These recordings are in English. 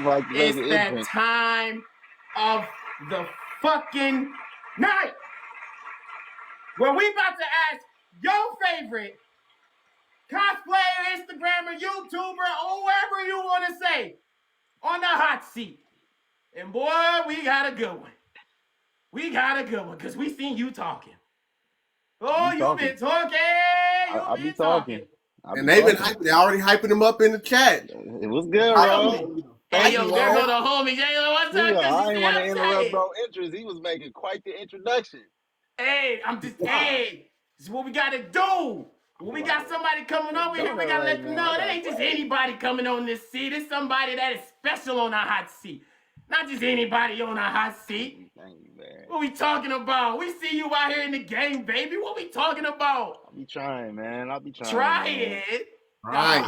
like to make It's an that entrance. time of the fucking night where we about to ask your favorite cosplayer, Instagrammer, YouTuber, or whoever you want to say on the hot seat. And boy, we got a good one. We got a good one because we seen you talking. Oh, you've been talking. I be talking. And they've been hyping. They already hyping him up in the chat. It was good, bro. Hey, yo, there go the homie. Jalen, what's up? I ain't want to interrupt bro entrance. He was making quite the introduction. Hey, hey, this is what we got to do. When we got somebody coming over here, we got to let them know that ain't just anybody coming on this seat. It's somebody that is special on our hot seat. Not just anybody on our hot seat. Thank you, man. What we talking about? We see you out here in the game, baby. What we talking about? I'll be trying, man. I'll be trying. Try it. Right.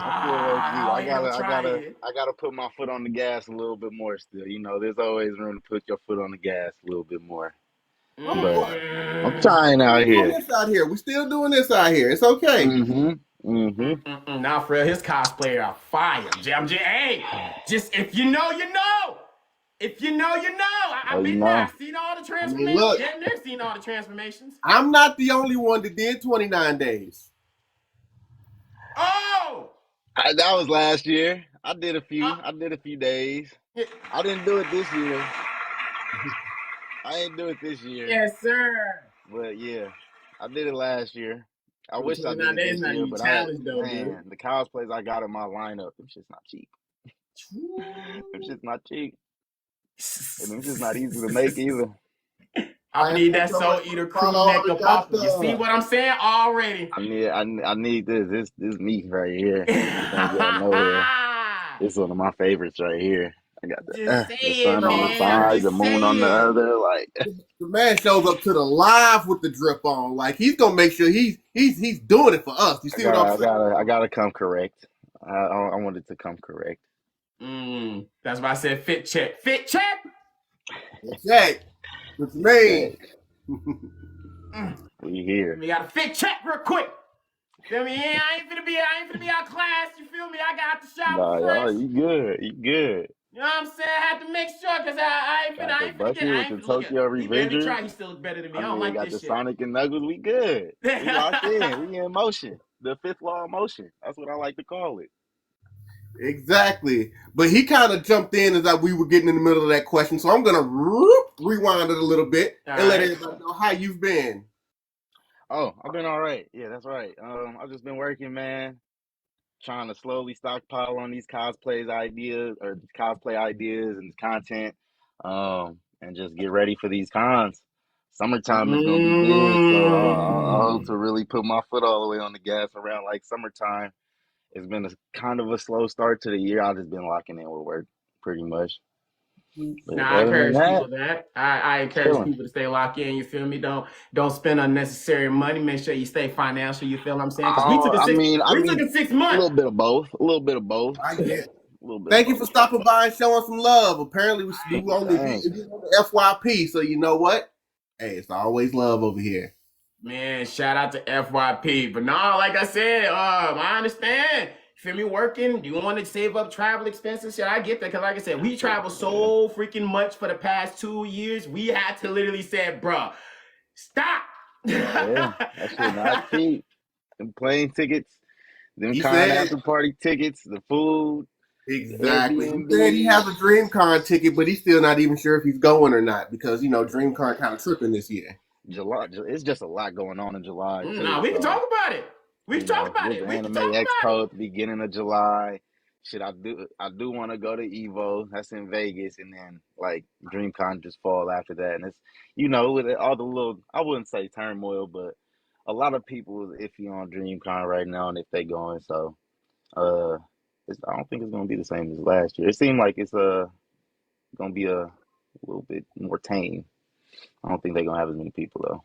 I gotta put my foot on the gas a little bit more still. You know, there's always room to put your foot on the gas a little bit more. But I'm trying out here. We're still doing this out here. It's okay. Now, for real, his cosplayer are fire. Hey, just if you know, you know. If you know, you know. I've been there. I've seen all the transformations. I've seen all the transformations. I'm not the only one that did 29 days. Oh! That was last year. I did a few. I did a few days. I didn't do it this year. I didn't do it this year. Yes, sir. But yeah, I did it last year. I wish I did it this year, but the cosplays I got in my lineup, them shit's not cheap. Them shit's not cheap. And them shit's not easy to make either. I need that Soul Eater crew neck up. You see what I'm saying already? I need this. This meat right here. It's one of my favorites right here. I got the sun on one side, the moon on the other. Like the man shows up to the live with the drip on. Like he's gonna make sure he's doing it for us. You see what I'm saying? I gotta come correct. I wanted to come correct. That's why I said fit check. Fit check. Check. What's me? We here. We got a fit check real quick. Feel me? Yeah, I ain't finna be out class. You feel me? I got the shower first. You good. You good. You know what I'm saying? I have to make sure because I ain't finna get the Tokyo Revengers. Try. He still look better than me. I don't like got this the Sonic and Knuckles. We good. We locked in. We in motion. The fifth law of motion. That's what I like to call it. Exactly. But he kind of jumped in as we were getting in the middle of that question. So I'm going to rewind it a little bit and let everybody know how you've been. Oh, I've been all right. Yeah, that's right. I've just been working, man. Trying to slowly stockpile on these cosplay ideas and content, and just get ready for these cons. Summertime is gonna be big, so I hope to really put my foot all the way on the gas around like summertime. It's been kind of a slow start to the year. I've just been locking in with work pretty much. I encourage people that. I encourage people to stay locked in. You feel me? Don't spend unnecessary money. Make sure you stay financial. You feel what I'm saying? Because we took 6 months. A little bit of both. I get it. Thank you for stopping by and showing some love. Apparently, we only on the FYP, so you know what? Hey, it's always love over here. Man, shout out to FYP. But no, like I said, I understand. Feel me? Working, you want to save up travel expenses? Shit, I get that because, like I said, we travel so freaking much for the past 2 years. We had to literally say, bruh, stop. Yeah, that shit not cheap. Them plane tickets, them after party tickets, the food. Exactly. He said he has a DreamCon ticket, but he's still not even sure if he's going or not because, DreamCon kind of tripping this year. July, it's just a lot going on in July. We can talk about it. We can talk about it. Anime Expo at the beginning of July. Shit, I do want to go to Evo. That's in Vegas, and then like DreamCon just fall after that. And it's with all the little, I wouldn't say turmoil, but a lot of people is iffy on DreamCon right now, and if they going, so I don't think it's gonna be the same as last year. It seemed like it's gonna be a little bit more tame. I don't think they're gonna have as many people though.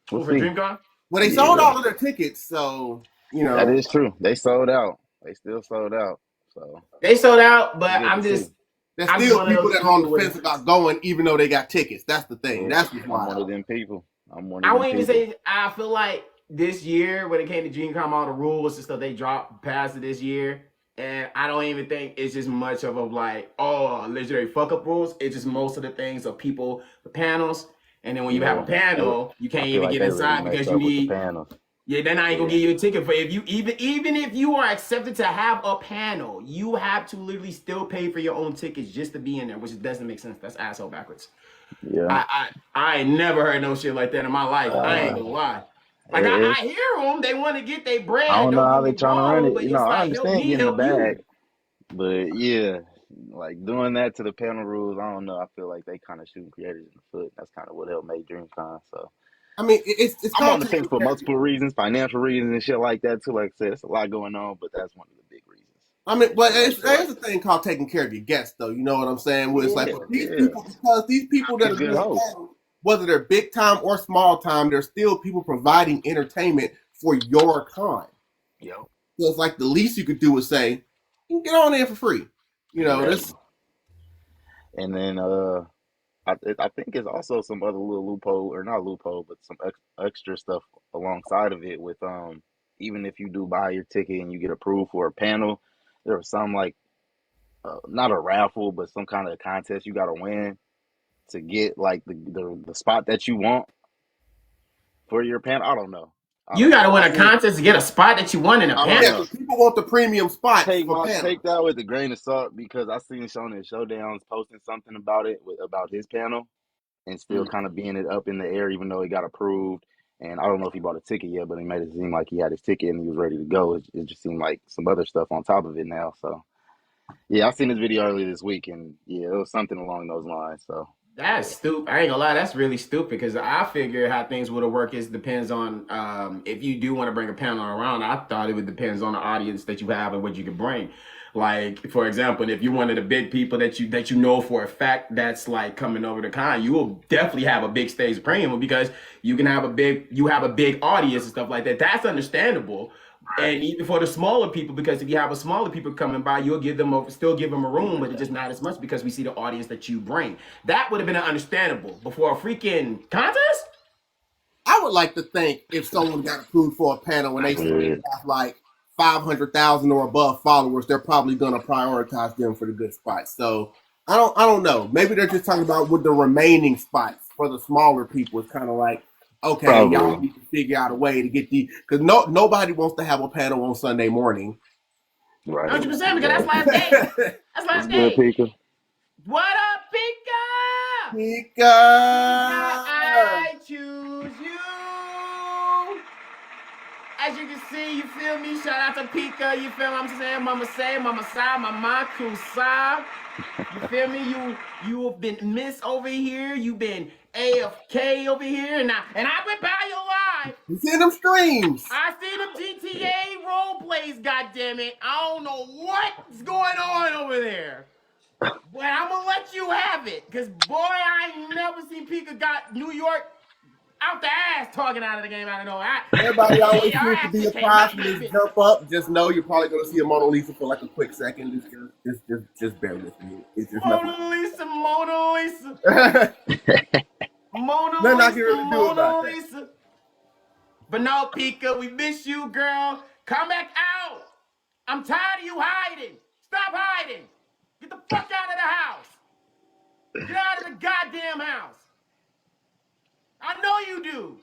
For DreamCon? Well, they sold all of their tickets, so that is true. They sold out. They still sold out. So they sold out, but there's still people that are on the fence about going, even though they got tickets. That's the thing. Yeah, That's I'm one of them people. I wouldn't even say. I feel like this year, when it came to DreamCon, all the rules and stuff they dropped past it this year. And I don't even think it's just much of a like, legendary fuck up rules. It's just most of the things of people, the panels. And then when you have a panel, you can't I feel even like get they really inside because messed you up with the need. panels. Yeah, then I ain't gonna give you a ticket for if you even if you are accepted to have a panel, you have to literally still pay for your own tickets just to be in there, which doesn't make sense. That's asshole backwards. Yeah. I ain't never heard no shit like that in my life. I ain't gonna lie. Like It's, I hear them, they want to get their bread. I don't know Don't how get they me trying to run wrong, it. but You know, it's I like help understand me, getting the help you. bag, but yeah, like doing that to the panel rules, I don't know. I feel like they kind of shooting creators in the foot. That's kind of what helped make DreamCon. So I mean, it's I'm on called the fence taking for care of multiple reasons, financial reasons and shit like that too. Like I said, it's a lot going on, but that's one of the big reasons. I mean, but Shit like shit there's like a thing called taking care of your guests, though. You know what I'm saying? Where it's like, yeah, well, yeah. these people Be that a are good doing host. panels, whether they're big time or small time, they're still people providing entertainment for your con. Yo, So it's like the least you could do is say, you can get on there for free. You know, this. exactly. And then I think it's also some other little loophole, or not loophole, but some extra stuff alongside of it with even if you do buy your ticket and you get approved for a panel, there was some like not a raffle, but some kind of contest you got to win to get like the spot that you want for your panel. I don't know. I You don't gotta know. win I a seen. contest to get a spot that you want in a I don't Yeah, panel. know. because people want the premium spots for Take panels. that with a grain of salt because I seen Shonen Showdowns posting something about it about his panel and still kind of being it up in the air, even though he got approved. And I don't know if he bought a ticket yet, but he made it seem like he had his ticket and he was ready to go. It just seemed like some other stuff on top of it now. So yeah, I seen this video earlier this week, and yeah, it was something along those lines. So That's yeah, stupid. I ain't gonna lie, that's really stupid because I figure how things would have worked is depends on if you do want to bring a panel around. I thought it would depends on the audience that you have and what you can bring. Like for example, if you're one of the big people that you know for a fact that's like coming over to con, you will definitely have a big stage premium because you have a big audience and stuff like that. That's understandable. And even for the smaller people, because if you have a smaller people coming by, you'll still give them a room, but it's just not as much because we see the audience that you bring. That would have been understandable before a freaking contest. I would like to think if someone got approved for a panel and they yeah, have like 500,000 or above followers, they're probably going to prioritize them for the good spots. So I don't know. Maybe they're just talking about with the remaining spots for the smaller people. It's kind of like, okay, y'all probably need to figure out a way to get because nobody wants to have a panel on Sunday morning. right. 100% because that's last day. Exactly. That's What's last good, day. Pika? What up, Pika? Pika, Pika! I choose you. As you can see, you feel me? Shout out to Pika. You feel what I'm saying? Mama say, Mama Sa, Mama Kusa. You feel me? You have been miss over here. You've been AFK over here, and I went by your live. You see them streams? I see them GTA role plays. Goddamn it! I don't know what's going on over there, but I'm gonna let you have it, cause boy, I ain't never seen Pika got New York out the ass talking out of the game. I don't know. Everybody always Our seems to ass be just can't surprised make when this this bitch. jump up. Just know you're probably going to see a Mona Lisa for like a quick second. Just bear with me. It's just nothing. Mona Lisa, Mona Lisa, Mona Nothing I can Lisa, really do about Mona that. Lisa. But no, Pika, we miss you, girl. Come back out. I'm tired of you hiding. Stop hiding. Get the fuck out of the house. Get out of the goddamn house. I know you do.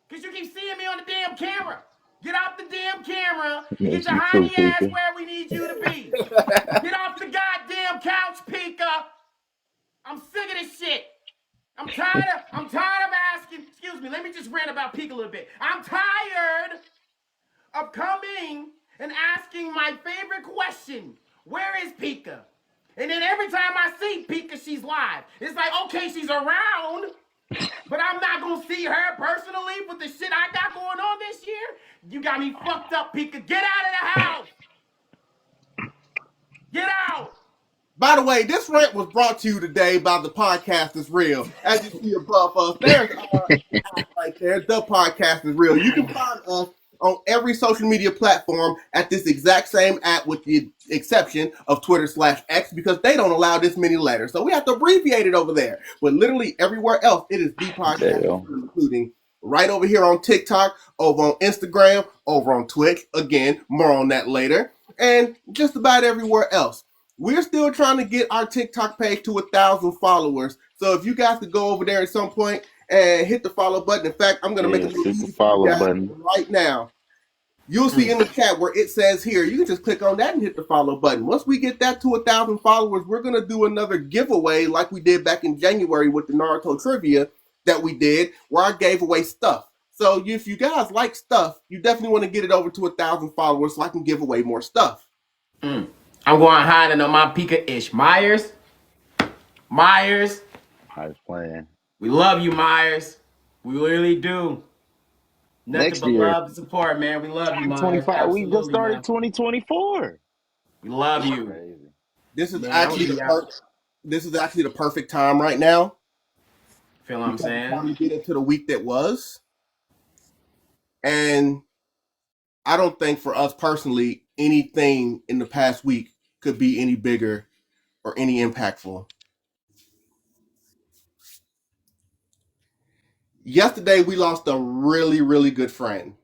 Because you keep seeing me on the damn camera. Get off the damn camera and get Miss your you too, hiney ass Pika. where we need you to be. Get off the goddamn couch, Pika. I'm sick of this shit. I'm tired of asking. Excuse me, let me just rant about Pika a little bit. I'm tired of coming and asking my favorite question. Where is Pika? And then every time I see Pika, she's live. It's like, okay, she's around, but I'm not gonna see her personally with the shit I got going on this year. You got me fucked up, Pika. Get out of the house. Get out. By the way, this rant was brought to you today by the podcast is real. As you see above us, there's right there. The podcast is real. You can find us on every social media platform at this exact same app, with the exception of Twitter/X, because they don't allow this many letters. So we have to abbreviate it over there. But literally everywhere else, it is the There you podcast, go. including right over here on TikTok, over on Instagram, over on Twitch. Again, more on that later. and just about everywhere else. We're still trying to get our TikTok page to 1,000 followers. So if you guys could go over there at some point and hit the follow button. In fact, I'm going to make a little hit the link for you follow guys button. right now. You'll see in the chat where it says here, you can just click on that and hit the follow button. Once we get that to 1,000 followers, we're going to do another giveaway like we did back in January with the Naruto trivia that we did, where I gave away stuff. So if you guys like stuff, you definitely want to get it over to 1,000 followers so I can give away more stuff. I'm going hiding on my Pika-ish. Myers. Myers playing. We love you, Myers. We really do. Nothing Next but year, love and support, man. We love you, Myers. 2025. We just Absolutely, started man. 2024. We love you. Crazy. This is Man, actually the perfect time right now. Feel what I'm saying? Time to get into the week that was. And I don't think for us personally, anything in the past week could be any bigger or any impactful. Yesterday, we lost a really, really good friend.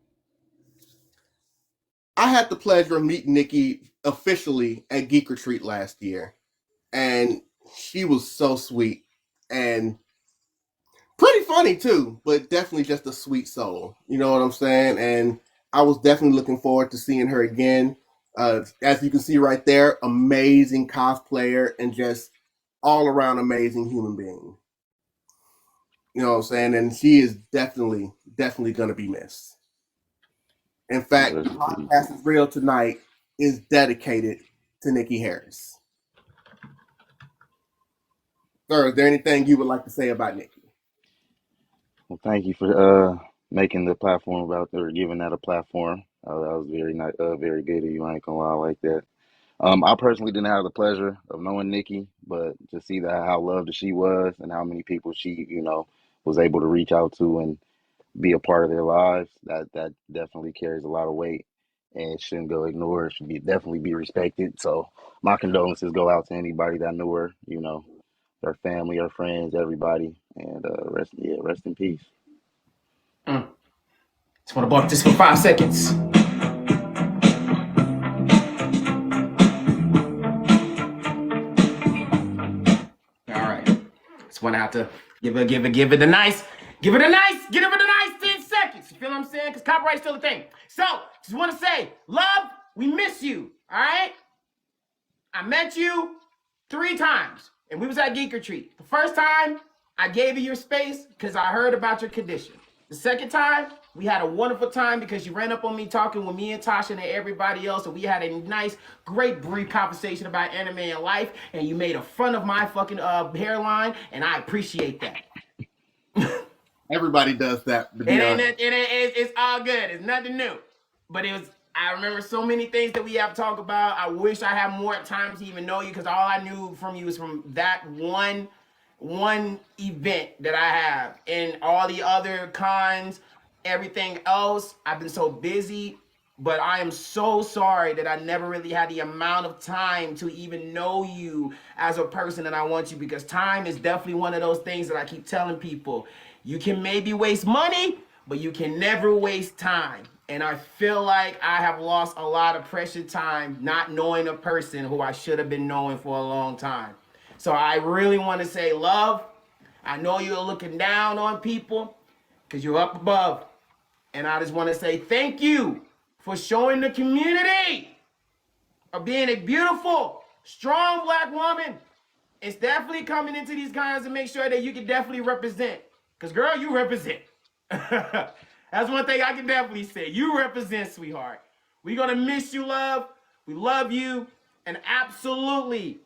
I had the pleasure of meeting Niki officially at Geek Retreat last year. And she was so sweet and pretty funny too, but definitely just a sweet soul. You know what I'm saying? And I was definitely looking forward to seeing her again. As you can see right there, amazing cosplayer and just all around amazing human being. You know what I'm saying? And she is definitely going to be missed. In fact, the podcast is real tonight is dedicated to Niki Harris. Sir, is there anything you would like to say about Niki? Well, thank you for making the platform about or giving that a platform. That was very nice, very good of you. I ain't gonna lie like that. I personally didn't have the pleasure of knowing Niki, but to see that how loved she was and how many people she, was able to reach out to and be a part of their lives, that definitely carries a lot of weight and shouldn't go ignored. Should be definitely be respected. So my condolences go out to anybody that knew her. Her family, her friends, everybody, and rest in peace. Just want to bump this for 5 seconds. All right. Just want to have to give it a nice 10 seconds. You feel what I'm saying? Because copyright's still a thing. So, just want to say, love, we miss you. All right? I met you 3 times, and we was at Geek Retreat. The first time, I gave you your space because I heard about your condition. The second time, we had a wonderful time because you ran up on me talking with me and Tasha and everybody else, and we had a nice, great, brief conversation about anime and life, and you made a fun of my fucking hairline, and I appreciate that. Everybody does that. It's all good. It's nothing new. But I remember so many things that we have to talk about. I wish I had more time to even know you because all I knew from you was from that one event that I have. And all the other cons, everything else, I've been so busy. But I am so sorry that I never really had the amount of time to even know you as a person that I want you, because time is definitely one of those things that I keep telling people. You can maybe waste money, but you can never waste time. And I feel like I have lost a lot of precious time not knowing a person who I should have been knowing for a long time. So I really want to say, love, I know you're looking down on people because you're up above. And I just want to say thank you for showing the community of being a beautiful, strong black woman. It's definitely coming into these kinds to make sure that you can definitely represent. Because, girl, you represent. That's one thing I can definitely say. You represent, sweetheart. We're going to miss you, love. We love you. And absolutely,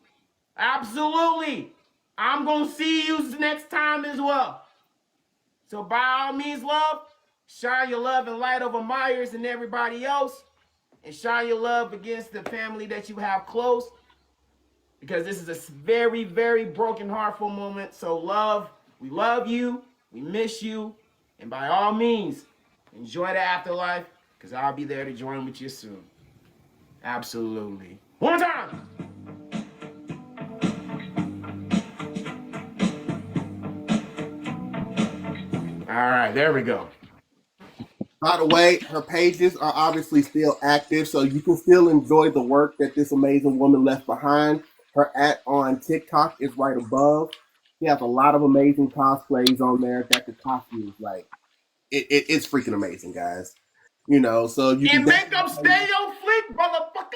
I'm going to see you next time as well. So by all means, love, shine your love and light over Myers and everybody else. And shine your love against the family that you have close. Because this is a very, very broken, heartful moment. So love, we love you. We miss you. And by all means, enjoy the afterlife, because I'll be there to join with you soon. Absolutely. One more time. All right, there we go. By the way, her pages are obviously still active, so you can still enjoy the work that this amazing woman left behind. Her on TikTok is right above. She has a lot of amazing cosplays on there that the costumes like it's freaking amazing, guys. So you can And make them stay on fleek, motherfuckers.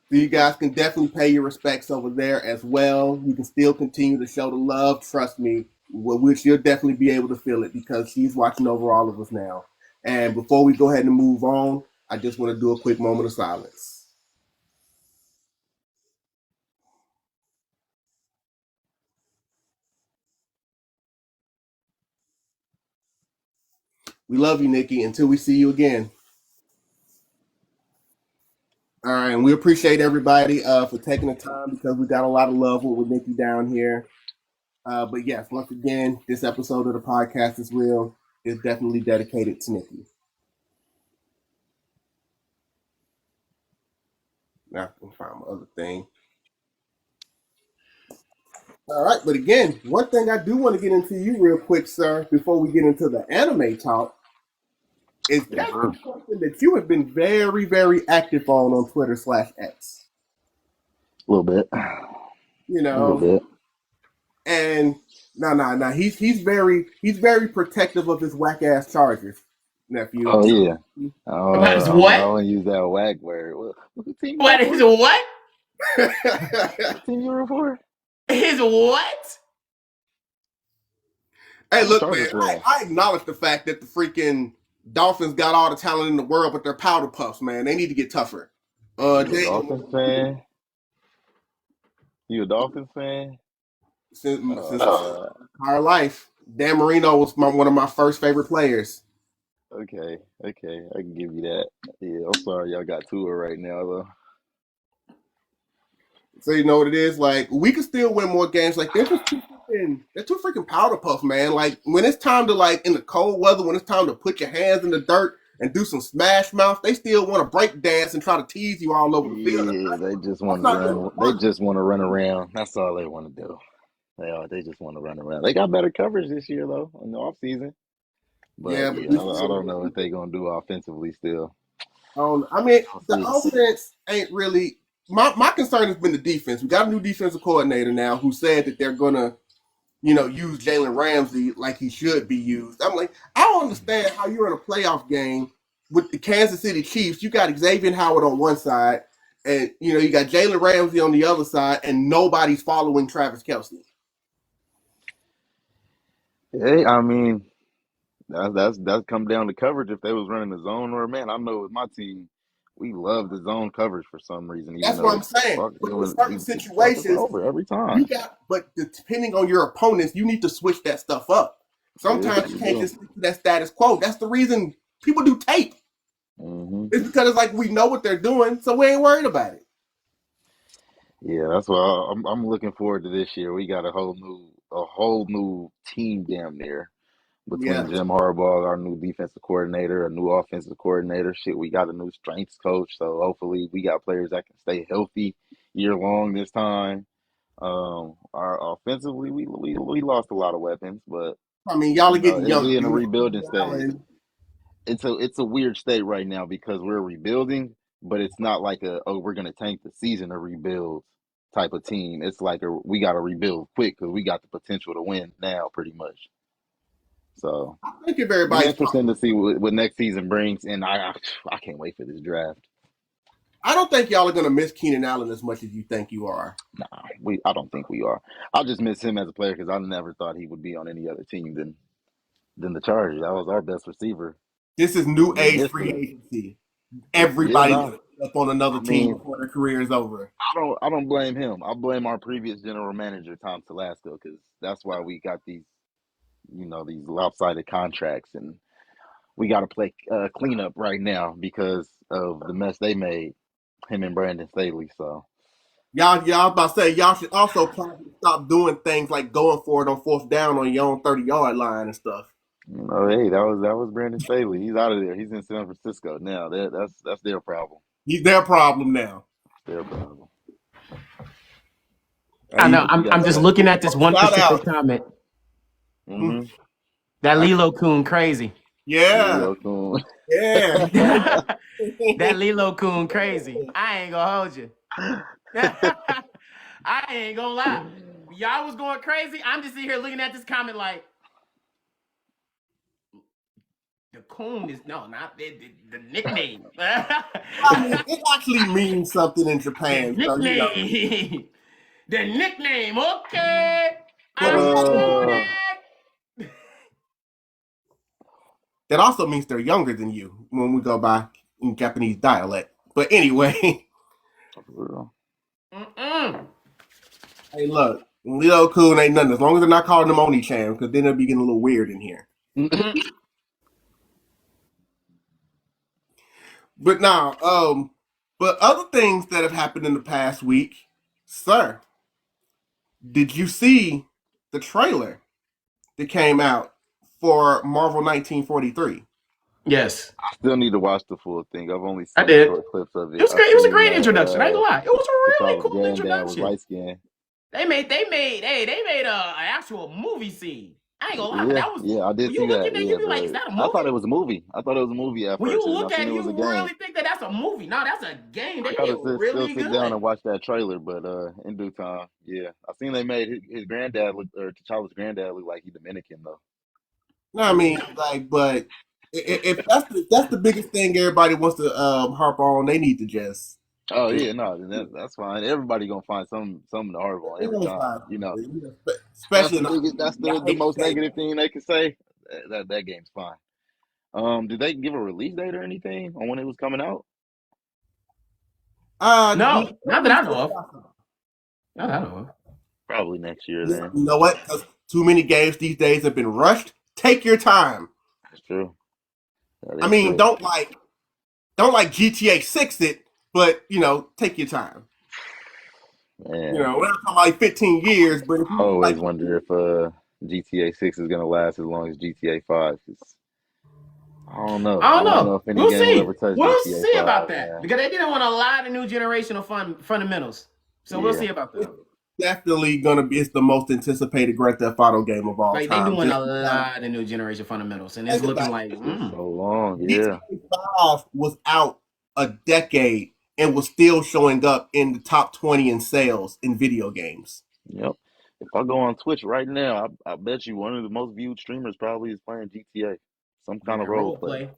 So you guys can definitely pay your respects over there as well. You can still continue to show the love. Trust me, which you'll definitely be able to feel it because she's watching over all of us now. And before we go ahead and move on, I just want to do a quick moment of silence. We love you, Nikki, until we see you again. All right, and we appreciate everybody for taking the time because we got a lot of love with Nikki down here. But yes, once again, this episode of the podcast is real. Is definitely dedicated to Nikki. Now I can find my other thing. All right, but again, one thing I do want to get into you real quick, sir, before we get into the anime talk, is that's something that you have been very, very active on Twitter/X. A little bit. A little bit. And no, he's very protective of his whack ass Chargers, nephew. Oh yeah. About his what? I want to use that whack word. What is what? What team you root for? His what? Hey, look, man, I acknowledge the fact that the freaking Dolphins got all the talent in the world, but they're powder puffs, man. They need to get tougher. Dolphins fan? You a Dolphins fan? Since our life, Dan Marino was one of my first favorite players. Okay, I can give you that. Yeah, I'm sorry y'all got Tua right now, though. So you know what it is? Like, we could still win more games. Like, they're too freaking powder puffs, man. Like, when it's time to, like, in the cold weather, when it's time to put your hands in the dirt and do some smash mouth, they still want to break dance and try to tease you all over the field. Yeah, they just want to run. They just want to run around. That's all they want to do. They just want to run around. They got better coverage this year, though, in the offseason. But I don't know what they're going to do offensively still. I mean, the offense ain't really... My concern has been the defense. We got a new defensive coordinator now who said that they're going to, use Jalen Ramsey like he should be used. I'm like, I don't understand how you're in a playoff game with the Kansas City Chiefs. You got Xavier Howard on one side, and, you got Jalen Ramsey on the other side, and nobody's following Travis Kelce. Hey, I mean, that's come down to coverage. If they was running the zone, or man, I know with my team, we love the zone coverage for some reason. That's what I'm saying. But in certain situations, over every time. But depending on your opponents, you need to switch that stuff up. Sometimes you can't just stick to that status quo. That's the reason people do tape. Mm-hmm. It's because it's like we know what they're doing, so we ain't worried about it. Yeah, that's why I'm looking forward to this year. We got a whole new team damn near. Between Jim Harbaugh, our new defensive coordinator, a new offensive coordinator, we got a new strengths coach. So hopefully we got players that can stay healthy year long this time. Our offensively, we lost a lot of weapons, but I mean, y'all are getting young. We in a rebuilding stage. It's a weird state right now because we're rebuilding, but it's not like we're gonna tank the season to rebuild type of team. It's like we got to rebuild quick because we got the potential to win now, pretty much. So I think if everybody's interesting to see what next season brings, and I can't wait for this draft. I don't think y'all are gonna miss Keenan Allen as much as you think you are. Nah, I don't think we are. I'll just miss him as a player because I never thought he would be on any other team than the Chargers. That was our best receiver. This is new age free agency. Everybody's gonna end up on another team before their career is over. I don't blame him. I blame our previous general manager Tom Telesco because that's why we got these. These lopsided contracts, and we got to play cleanup right now because of the mess they made, him and Brandon Staley. So, y'all about to say y'all should also probably stop doing things like going for it on fourth down on your own 30-yard line and stuff. Hey, that was Brandon Staley. He's out of there. He's in San Francisco now. That's their problem. He's their problem now. Their problem. I know. I'm just looking at this one specific comment. Mm-hmm. That Lilo Coon crazy. Yeah. Lilo-kun. Yeah. That Lilo Coon crazy. I ain't gonna hold you. I ain't gonna lie. Y'all was going crazy. I'm just sitting here looking at this comment like, the coon is not the nickname. I mean, it actually means something in Japan. The So, nickname. The nickname. Okay. but I'm on uh, it. that also means they're younger than you when we go by in Japanese dialect. But anyway, for real. hey, look, Leo Kun ain't nothing as long as they're not calling him Oni-chan, because then it'll be getting a little weird in here. But now, but other things that have happened in the past week, sir, did you see the trailer that came out for Marvel 1943? Yes, I still need to watch the full thing. I've only I seen did. short clips of It it. was I great. It was a seen great that introduction. I ain't gonna lie. It was a really T'Challa's cool granddad was introduction. light skinned. They made an actual movie scene. I ain't gonna lie. Yeah, That was yeah, I did when see you look that. at that, you Yeah, be like, is but that a I movie? thought it was a movie. I thought it was a movie at When first, you and I look at seen it, it was a you game. really think that that's a movie. No, that's a game. I They gotta did still really sit down good. and watch that trailer, but in due time, yeah, I seen they made his granddad look, or T'Challa's granddad look like he Dominican though. No, I So mean, like, but if that's the biggest thing everybody wants to harp on, they need to just. oh yeah, no, then that's fine. Everybody gonna find something to argue on They're every gonna time. find something, That's especially the in biggest. That's I the hate to most say negative thing they can say. That game's fine. Did they give a release date or anything on when it was coming out? No, not that I know of. possible. Not that I know of. Probably next year You then. know what? Because too many games these days have been rushed. Take your time. That's true. That I is mean, true. don't like GTA 6 it, but take your time. Man, We're not talking like 15 years, but if I you always like, wonder if GTA 6 is gonna last as long as GTA 5. 'Cause I don't know. I I don't don't know know. if any We'll game will see. ever touch We'll GTA see about 5, that man. because they didn't want a lot of new generation of fundamentals. So we'll Yeah. see about that. definitely gonna be, it's the most anticipated Grand Theft Auto game of all Like they time. doing a Just because, lot of new generation fundamentals, and it's think looking about like For so long, it, yeah. GTA 5 was out a decade and was still showing up in the top 20 in sales in video games. Yep. If I go on Twitch right now, I bet you one of the most viewed streamers probably is playing GTA. Some kind of that role role play. play.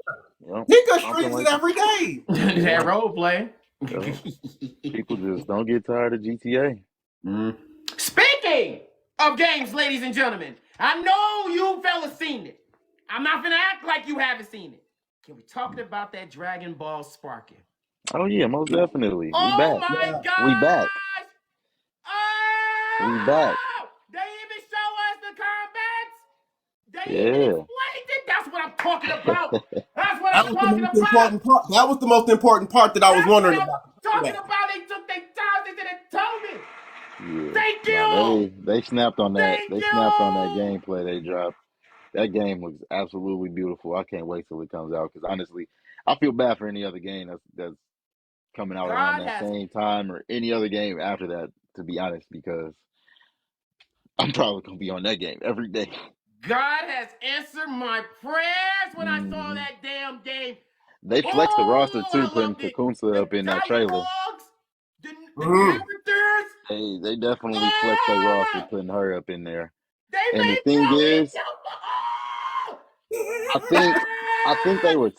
Yep. Nigga Something streams it like that. every day. That Yeah. role play. Yep. People just don't get tired of GTA. Mm. Speaking of games, ladies and gentlemen, I know you fellas seen it. I'm not gonna act like you haven't seen it. Can we talk about that Dragon Ball Sparking? Oh yeah, most definitely. We Oh back. my Yeah. We back. gosh! We back. Oh! They even show us the combats. They even Yeah. explained it. That's what I'm talking about. That's what That I'm was the talking most about. important part. That was the most important part that I was That's what wondering I'm about. talking Yeah. about. They took their time. They didn't tell me. Yeah. Thank No, you. they snapped on that. Thank They snapped on that you. gameplay they dropped. That game looks absolutely beautiful. I can't wait till it comes out because honestly, I feel bad for any other game that's coming out around God that has same time or any other game after that. To be honest, because I'm probably gonna be on that game every day. God has answered my prayers when I saw Mhm. that damn game. They flexed the roster Oh, too, I putting loved it. Kakunsa The up in that trailer. dialogues, the Mhm. characters. They definitely flexed their roster, Oh, putting her up in there. they And the made thing Broly is, jump. Oh, I think I think they yes, were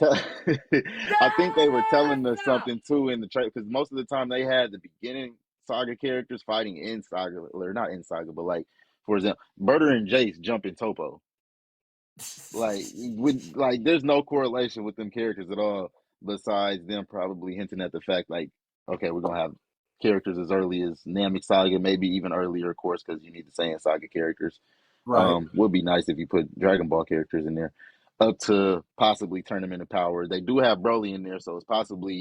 I think they were yes. telling us something too in the trailer because most of the time they had the beginning Saga characters fighting in Saga, or not in Saga, but like for example, Berta and Jace jumping Topo. There's no correlation with them characters at all, besides them probably hinting at the fact like, okay, we're gonna have characters as early as Namek Saga, maybe even earlier, of course, because you need the Saiyan Saga characters. Right. Would be nice if you put Dragon Ball characters in there, up to possibly Tournament of Power. They do have Broly in there, so it's possibly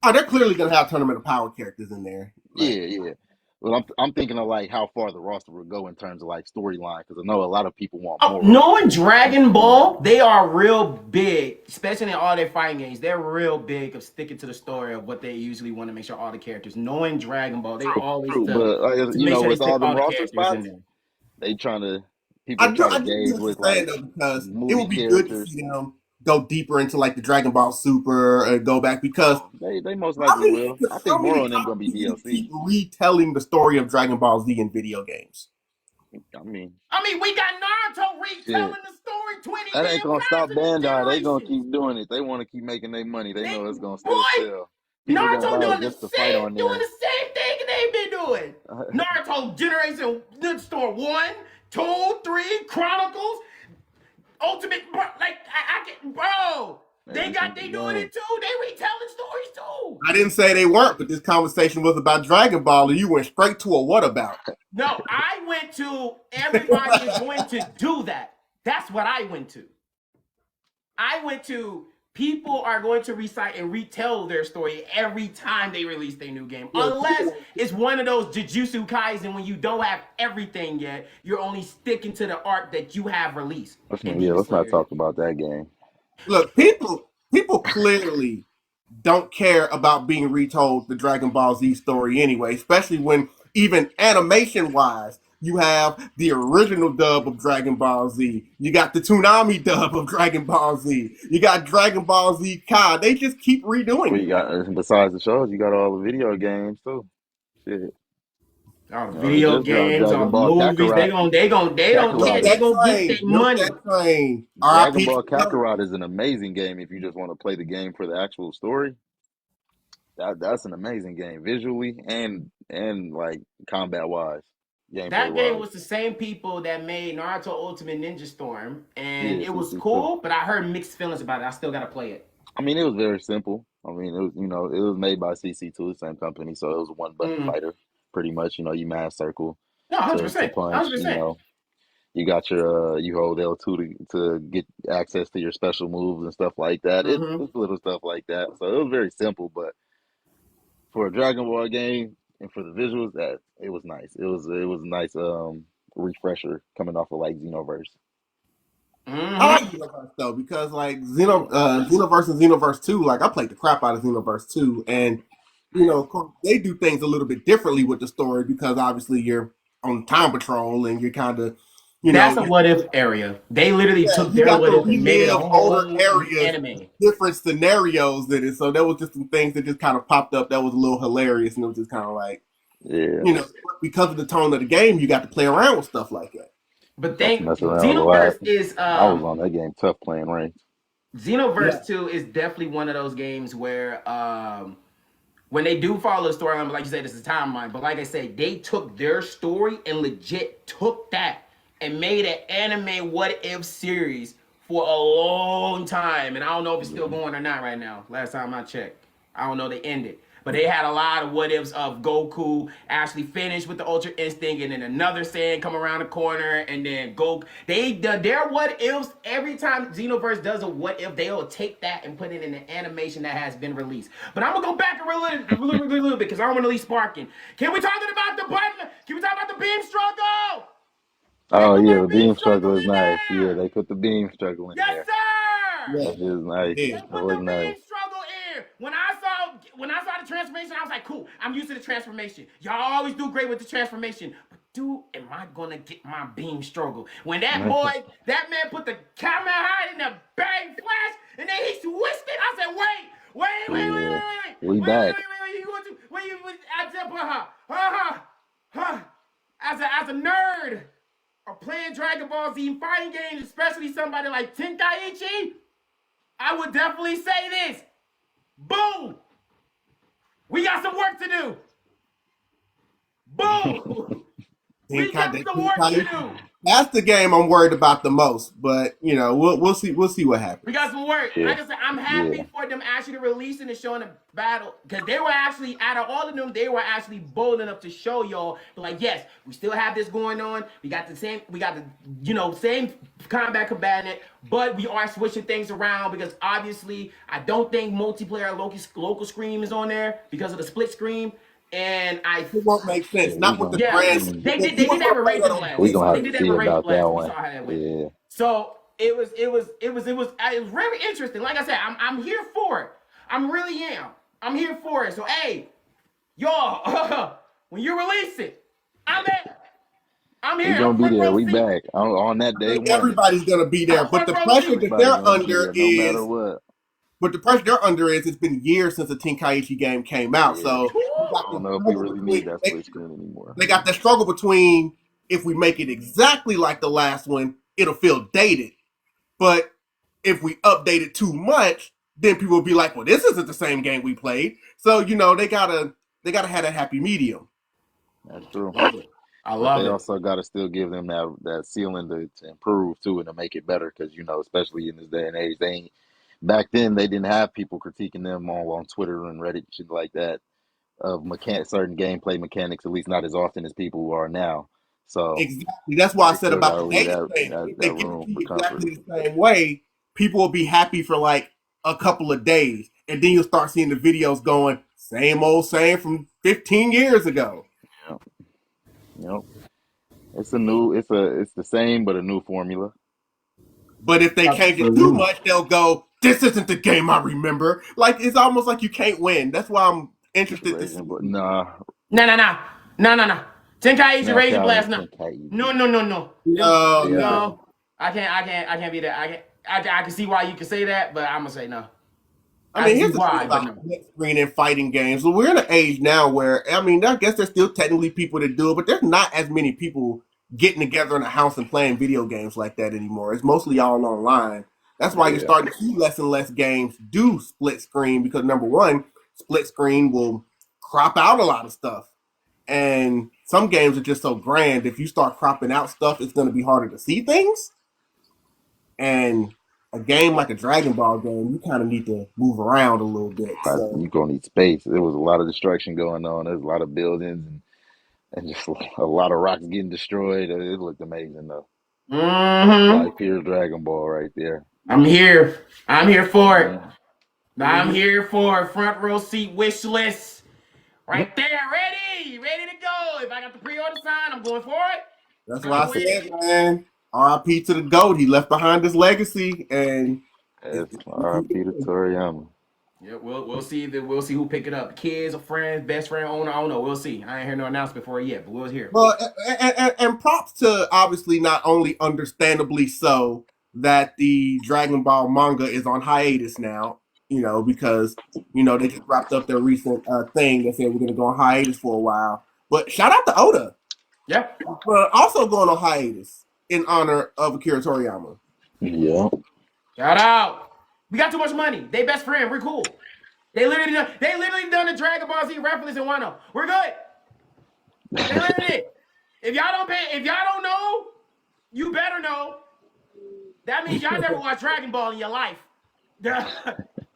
Oh, they're clearly gonna have Tournament of Power characters in there. Like, yeah. Well, I'm thinking of like how far the roster would go in terms of like storyline because I know a lot of people want Oh, more. knowing Dragon Ball, they are real big, especially in all their fighting games. They're real big of sticking to the story of what they usually want to make sure all the characters. Knowing Dragon Ball, they always True, to but make sure they with stick all all them the roster characters in spots, there. they trying to people try to I get gauge what you're with saying like though, because it movie would be good to characters. see them go deeper into like the Dragon Ball Super and go back because Oh, they most how likely many will. I how think more many on them gonna be times can you DLC. keep retelling the story of Dragon Ball Z in video games? I mean, we got Naruto shit. retelling the story 20 That ain't damn gonna times stop in this Bandai. They gonna generation. keep doing it. They want to keep making their money. They know it's gonna still Boy, sell. People gonna Naruto buy it doing just to fight on doing there. the same thing they've been doing. Naruto Generation Store 1, 2, 3, Chronicles, Ultimate, like I get, bro. Man, this is They the doing game. it too. They retelling stories too. I didn't say they weren't, but this conversation was about Dragon Ball, and you went straight to a what about? No, I went to everybody is going to do that. That's what I went to. I went to people are going to recite and retell their story every time they release their new game. Unless it's one of those Jujutsu Kaisen when you don't have everything yet, you're only sticking to the arc that you have released. And Demon Let's not Slayer. talk about that game. Look, people clearly don't care about being retold the Dragon Ball Z story anyway, especially when even animation wise, you have the original dub of Dragon Ball Z. You got the Toonami dub of Dragon Ball Z. You got Dragon Ball Z Kai. They just keep redoing Well, it. you got besides the shows, you got all the video games too. Shit, All the they video just dropped games, all Dragon the Ball movies, Kakarot. they don't care. Kakarot They is Milk gonna get their money. that train. Dragon R.I.P. Ball Kakarot is an amazing game if you just want to play the game for the actual story. That's an amazing game visually and like combat wise, gameplay That game wise. was the same people that made Naruto Ultimate Ninja Storm, and Yeah, it was CC2. cool, but I heard mixed feelings about it. I still gotta play it. I mean, it was very simple. I mean, it was it was made by CC2, the same company, so it was a one button Mm. fighter, pretty much. You mash circle No, hundred to percent, punch. 100%. You got your you hold L2 to get access to your special moves and stuff like that. Mm-hmm. It's little stuff like that. So it was very simple, but for a Dragon Ball game and for the visuals, that it was nice. It was a nice refresher coming off of like Xenoverse. I like Mm-hmm. Xenoverse though because like Xenoverse and Xenoverse 2, like I played the crap out of Xenoverse 2, and of course they do things a little bit differently with the story because obviously you're on time patrol and you're kind of That's a what if area. They literally took you their got what to if and made it a relive older whole areas, anime. different scenarios in it. So there was just some things that just kind of popped up that was a little hilarious, and it was just kind of like Yeah, because of the tone of the game, you got to play around with stuff like that. But got to think mess around with Xenoverse that. is I was on that game tough playing ranked. Yeah. Xenoverse 2 is definitely one of those games where when they do follow the storyline, like you said, this is timeline. But like I said, they took their story and legit took that and made an anime what if series for a long time. And I don't know if it's still going or not right now. Last time I checked, I don't know. They ended. But they had a lot of what ifs of Goku actually finished with the Ultra Instinct, and then another Saiyan come around the corner, and then Goku. Their what ifs every time Xenoverse does a what if, they'll take that and put it in an animation that has been released. But I'm gonna go back a little bit because I don't want to leave sparking. Can we talk about the button? Can we talk about the beam struggle? Oh Put yeah, that the beam beam struggle struggle is in nice. Yeah, there. they put the beam struggle in Yes, there. sir. Yeah. That is nice. Yeah. That Put was the nice. beam struggle in. When I saw the transformation, I was like, cool. I'm used to the transformation. Y'all always do great with the transformation. But dude, am I gonna get my beam struggle? When that man put the Kamehameha in the bang flash, and then he switched it. I said, Yeah, we back. You going to where you I said, as a nerd or playing Dragon Ball Z fighting games, especially somebody like Tenkaichi, I would definitely say this. Boom! We got some work to do. Boom! We got some work to do. That's the game I'm worried about the most, but we'll see what happens. We got some work. Yeah, Like I said, I'm happy yeah. for them actually releasing and showing the battle because they were actually out of all of them, they were actually bold enough to show y'all. Like, yes, we still have this going on. We got the same same combat cabinet, but we are switching things around because obviously I don't think multiplayer local screen is on there because of the split screen. And It won't make sense. Yeah, Not with the yeah, brand. they did that with Razor Blast. we gonna They have did to that see with Razor about that Blast. We one. saw how that went. Yeah. So it was very interesting. Like I said, I'm here for it. I'm really am. I'm here for it. So hey, y'all, when you release it, I'm at. I'm We here. I'm gonna be front there. row We seat. back on that I day think one. everybody's gonna be there, I'm but front the row pressure seat. that Everybody they're gonna be under there, no matter is, what. but the pressure they're under is it's been years since the Tenkaichi game came out, Yeah, so you I got don't the know if we struggle really need between that split screen anymore. they got that struggle between if we make it exactly like the last one, it'll feel dated, but if we update it too much, then people will be like, "Well, this isn't the same game we played." So they gotta have that happy medium. That's true. Love it. I But love they it. also got to still give them that ceiling to improve too and to make it better because especially in this day and age, they ain't back then they didn't have people critiquing them on Twitter and Reddit shit like that of certain gameplay mechanics, at least not as often as people are now. So Exactly. That's why I they said still about got to the leave data that thing. that, If they that give it room to for you comfort. exactly the same way, people will be happy for like a couple of days, and then you'll start seeing the videos going same old same from 15 years ago. Yep. Yep. It's the same but a new formula. But if they change it too Absolutely. much, they'll go, "This isn't the game I remember." Like it's almost like you can't win. That's why I'm interested to Raging, but see. nah, No, no, no, no, no, no. Tenkaichi not Raging counting Blast. No, Tenkaichi. no, no, no, no. No, Yeah, no. No. I can't be that. I can see why you can say that, but I'm gonna say no. I I mean, can see here's the thing why, but about no. split screen and fighting games. Well, we're in an age now where, I mean, I guess there's still technically people that do it, but there's not as many people getting together in a house and playing video games like that anymore. It's mostly all online. That's why you're yeah. starting to see less and less games do split screen because number one, split screen will crop out a lot of stuff. And some games are just so grand. If you start cropping out stuff, it's going to be harder to see things. And a game like a Dragon Ball game, you kind of need to move around a little bit. So You gonna need space. There was a lot of destruction going on. There's a lot of buildings and just a lot of rocks getting destroyed. It looked amazing though. Mm-hmm. Like pure Dragon Ball right there. I'm here. I'm here for it. Yeah. I'm here for it. Front row seat wish list. Right there. Ready. Ready to go. If I got the pre-order sign, I'm going for it. that's why I I'm with said, it. man, RIP to the GOAT. He left behind his legacy, and That's we keep R.I.P. to going. Toriyama. Yeah, we'll see who pick it up. Kids or friends, best friend, owner. I don't know. We'll see. I ain't hear no announcement for it yet, but we'll hear. Well, and props to obviously not only understandably so that the Dragon Ball manga is on hiatus now, because they just wrapped up their recent thing that said we're going to go on hiatus for a while. But shout out to Oda Yep. for also going on hiatus in honor of Akira Toriyama. Yeah. Shout out. We got too much money. They best friend. We're cool. They literally done the Dragon Ball Z reference in Wano. We're good. They literally did. If y'all don't know, you better know. That means y'all never watched Dragon Ball in your life.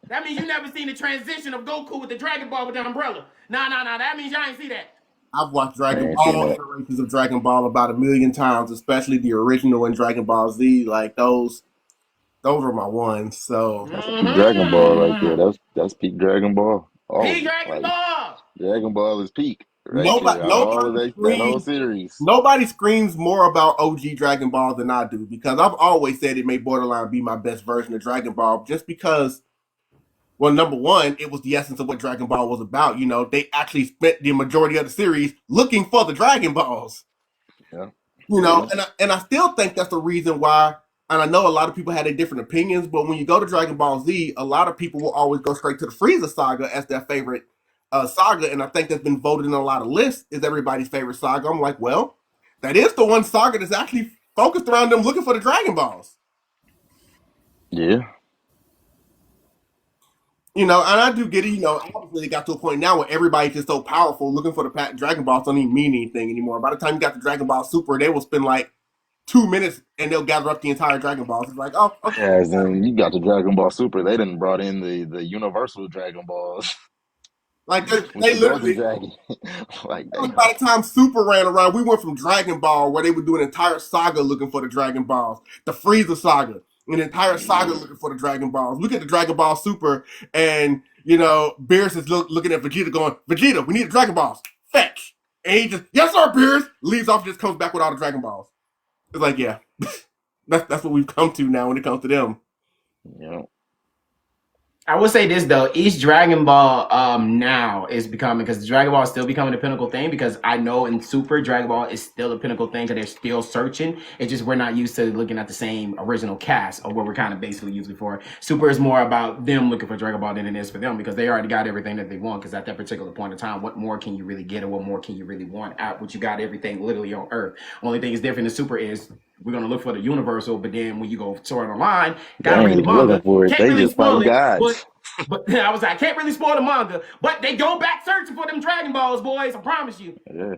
That means you never seen the transition of Goku with the Dragon Ball with the umbrella. Nah. That means y'all ain't see that. I've watched I Dragon ain't seen Ball that. iterations of Dragon Ball about a million times, especially the original and Dragon Ball Z. Like those are my ones. So That's peak Dragon Ball right there. Mm-hmm. That's peak Dragon Ball. P All Dragon like Ball. Dragon Ball is peak right nobody there. Out of all of nobody that whole screams series. nobody screams more about OG Dragon Ball than I do because I've always said it may borderline be my best version of Dragon Ball just because, well, number one, it was the essence of what Dragon Ball was about. They actually spent the majority of the series looking for the Dragon Balls. Yeah. And Yeah. I still think that's the reason why. And I know a lot of people had their different opinions, but when you go to Dragon Ball Z, a lot of people will always go straight to the Frieza saga as their favorite saga, and I think that's been voted in a lot of lists is everybody's favorite saga. I'm like, well, that is the one saga that's actually focused around them looking for the Dragon Balls. Yeah. And I do get it. Obviously they got to a point now where everybody's just so powerful, looking for the Dragon Balls don't even mean anything anymore. By the time you got the Dragon Ball Super, they will spend like 2 minutes and they'll gather up the entire Dragon Balls. It's like, oh, okay. As in you got the Dragon Ball Super. They done brought in the Universal Dragon Balls Like with they the Golden literally, Dragon. Like by damn. the time Super ran around, we went from Dragon Ball, where they would do an entire saga looking for the Dragon Balls, the Frieza saga, an entire saga looking for the Dragon Balls. Look at the Dragon Ball Super, and Beerus is looking at Vegeta, going, "Vegeta, we need the Dragon Balls. Fetch!" And he just, "Yes, sir, Beerus." Leaves off, just comes back with all the Dragon Balls. It's like, yeah, that's what we've come to now when it comes to them. Yeah. I will say this though, each Dragon Ball now is becoming, because Dragon Ball is still becoming a pinnacle thing, because I know in Super Dragon Ball is still a pinnacle thing because they're still searching. It's just we're not used to looking at the same original cast or what we're kind of basically used before. Super is more about them looking for Dragon Ball than it is for them, because they already got everything that they want. Because at that particular point in time, what more can you really get, or what more can you really want out? What you got everything literally on Earth. Only thing is different in Super is we're gonna look for the universal, but then when you go Sword Online, They gotta ain't read the even looking manga. for it. Can't They really just spoil fighting it, but gods. I was like, I can't really spoil the manga, but they go back searching for them Dragon Balls, boys. I promise you. Yeah,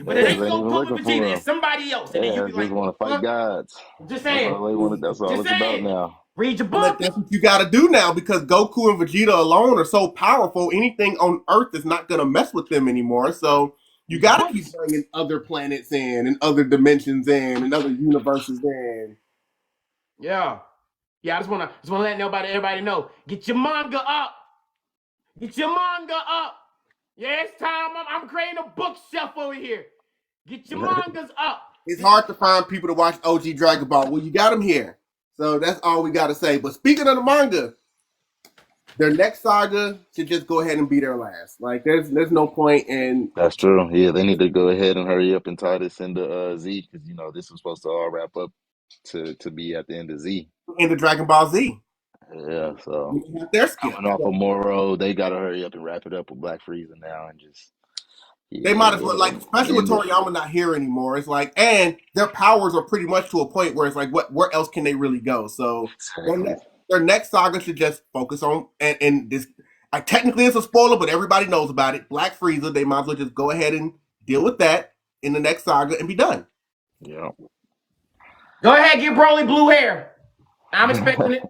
But it they ain't ain't even Goku and looking for Vegeta. them. It's somebody else, and then you Yeah, be just like, want to fight "Fuck." gods. Just That's saying. all they want. That's all Just it's about saying. now. Read your But book. that's what you got to do now, because Goku and Vegeta alone are so powerful. Anything on Earth is not going to mess with them anymore. So you Read your got to books. keep bringing other planets in, and other dimensions in, and other universes in. Yeah. Yeah, I just wanna let everybody know. Get your manga up. Get your manga up. Yeah, it's time. I'm creating a bookshelf over here. Get your mangas up. It's hard to find people to watch OG Dragon Ball. Well, you got them here. So that's all we got to say. But speaking of the manga, their next saga should just go ahead and be their last. Like there's no point in That's true. Yeah, they need to go ahead and hurry up and tie this into Z, because this was supposed to all wrap up to be at the end of Z. the Dragon Ball Z. Yeah, so We have their skip. coming off of So Moro, they got to hurry up and wrap it up with Black Frieza now, and just they might as well, like, especially with end it. Toriyama not here anymore. It's like, and their powers are pretty much to a point where it's like, where else can they really go? So Exactly. their next saga should just focus on, and this. Technically, it's a spoiler, but everybody knows about it. Black Frieza. They might as well just go ahead and deal with that in the next saga and be done. Yeah. Go ahead, get Broly blue hair. I'm expecting it.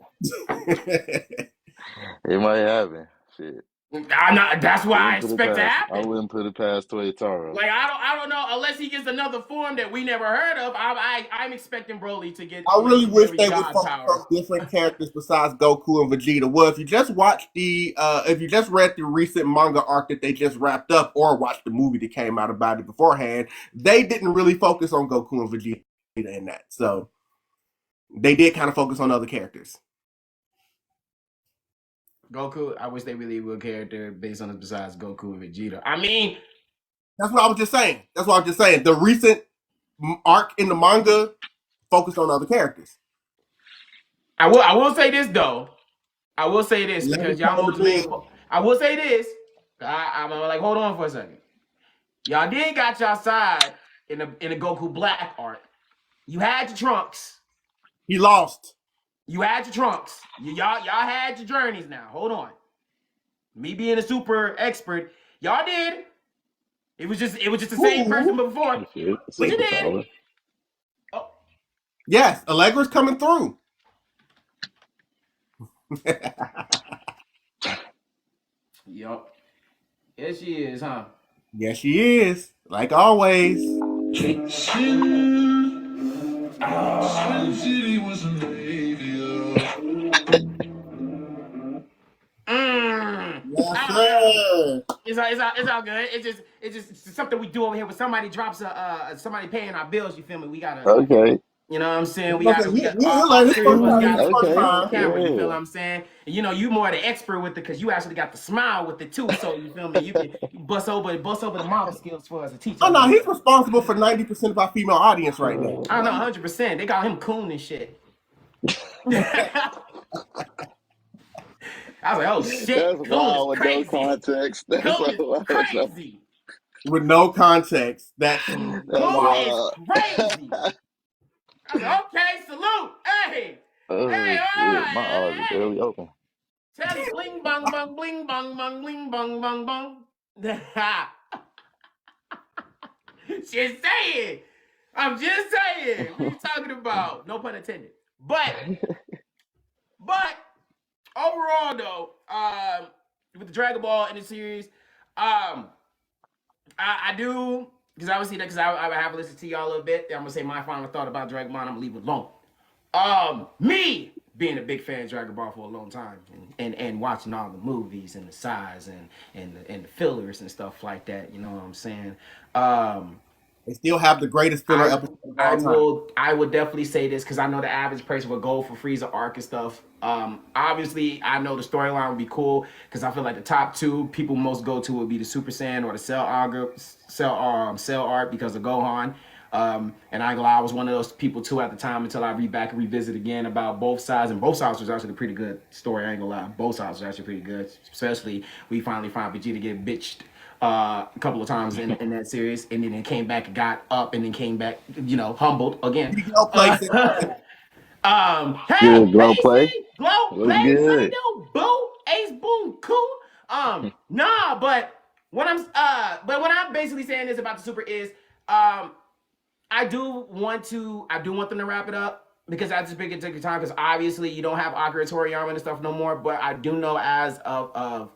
It might happen. Shit. I'm not. That's what I Wouldn't put it expect to past. I happen. wouldn't put it past Toyotaro. Like I don't know, unless he gets another form that we never heard of. I'm expecting Broly to get I really wish literally they would God focus powers. on different characters besides Goku and Vegeta. Well, if you just watched if you just read the recent manga arc that they just wrapped up, or watched the movie that came out about it beforehand, they didn't really focus on Goku and Vegeta in that. So they did kind of focus on other characters. Goku, I wish they really would character based on us besides Goku and Vegeta. I mean, that's what I was just saying. That's what I was just saying. The recent arc in the manga focused on other characters. I will say this though. I will say this because y'all was main. I will say this. I'm like, hold on for a second. Y'all did got y'all side in the Goku Black arc. You had your Trunks. He lost. You had your Trunks. Y'all had your journeys now. Hold on. Me being a super expert, y'all did. It was just the same person before. But you did. Oh. Yes, Allegra's coming through. Yup. Yes, she is, huh? Yes, she is. Like always. Yes, sir. It's all good. It's something we do over here. When somebody drops somebody paying our bills, you feel me? We gotta, Okay. you know what I'm saying? We Okay, got he'll all learn his three first of us time. got First Okay. on time. camera. You feel Yeah. what I'm saying? And you more the expert with it because you actually got the smile with it too. So you feel me? You can bust over the model skills for us to teach us. Oh no, he's responsible for 90% of our female audience right now. I don't know, 100%. They call him coon and shit. I was like, oh shit, That's coon wild is with crazy. no context. That's Coon is wild. crazy. With no context. That's Coon Wild. is crazy. I was like, okay, salute. Hey. Oh, Hey, all shit. right. My eyes are barely open. Tell me, bling, bong, bong, bling, bong, bong, bling, bong, bong, bong. Just saying. I'm just saying. What are you talking about? No pun intended. But overall though, with the Dragon Ball in the series, I do, because obviously because I have listened to y'all a little bit. I'm gonna say my final thought about Dragon Ball. I'm gonna leave it alone. Me being a big fan of Dragon Ball for a long time, and watching all the movies and the size and the fillers and stuff like that. You know what I'm saying? They still have the greatest filler episode of all time. I would definitely say this because I know the average person would go for Frieza arc and stuff. Obviously, I know the storyline would be cool because I feel like the top two people most go to would be the Super Saiyan or the Cell arc because of Gohan. And I ain't gonna lie, I was one of those people too at the time until I read back and revisit again about both sides. And both sides was actually a pretty good story. I ain't gonna lie, both sides was actually pretty good. Especially we finally find Vegeta get bitched a couple of times in that series, and then it came back and got up, and then came back, humbled again. Glow plays it. Hey, Good glow play. AC, Glow, Looks play, what it good. do? Boo, Ace, boom, cool. Nah, but what I'm basically saying is about the Super is, I do want them to wrap it up because I just think it took time because obviously you don't have Akira Toriyama and stuff no more. But I do know as of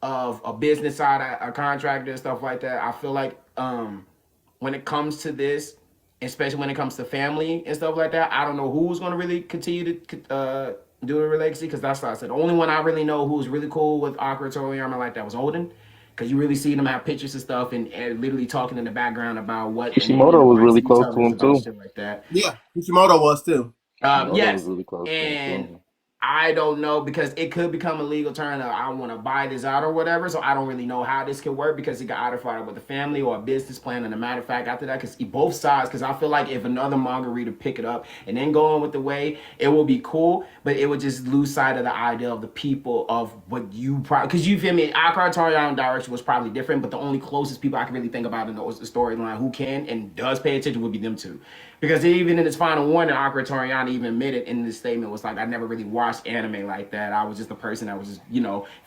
a business side, a contractor and stuff like that, I feel like when it comes to this, especially when it comes to family and stuff like that, I don't know who's going to really continue to do a legacy because that's what I said. The only one I really know who's really cool with Akira Toriyama like that was Oden. Because you really see them have pictures and stuff and literally talking in the background about what Kishimoto was really close to him too. Shit like that. Yeah, Kishimoto was too. Yes, was really close and to him. I don't know because it could become a legal term of I want to buy this out or whatever. So I don't really know how this could work because it got either fought with a family or a business plan. And a matter of fact, after that, because both sides, because I feel like if another manga reader pick it up and then go on with the way, it will be cool, but it would just lose sight of the idea of the people of what you probably, because you feel me, Akira Toriyama direction was probably different, but the only closest people I can really think about in the storyline who can and does pay attention would be them two. Because even in his final warning, Akira Toriyama even admitted in this statement was like, I never really watched anime like that. I was just a person that was just,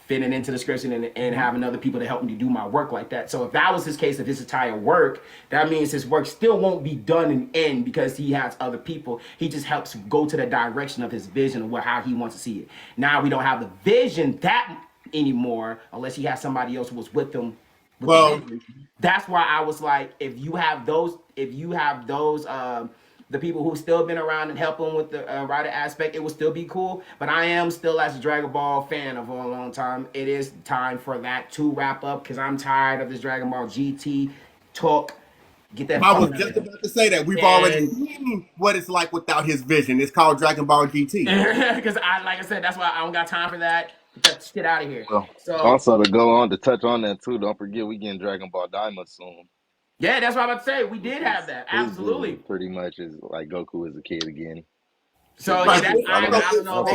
fitting into the scripts and having other people to help me do my work like that. So if that was his case of his entire work, that means his work still won't be done in end because he has other people. He just helps go to the direction of his vision of how he wants to see it. Now we don't have the vision that anymore unless he has somebody else who was with him. That's why I was like, if you have those, the people who still been around and help him with the writer aspect, it would still be cool. But I am still, as a Dragon Ball fan of a long time, it is time for that to wrap up because I'm tired of this Dragon Ball GT talk. Get that. I was just about to say that we've already seen what it's like without his vision. It's called Dragon Ball GT. Because like I said, that's why I don't got time for that. Get that shit out of here. Well, so also to go on to touch on that too, don't forget we getting Dragon Ball Daima soon. Yeah, that's what I'm about to say. We did have that. Absolutely. Pretty much is like Goku as a kid again. So I don't know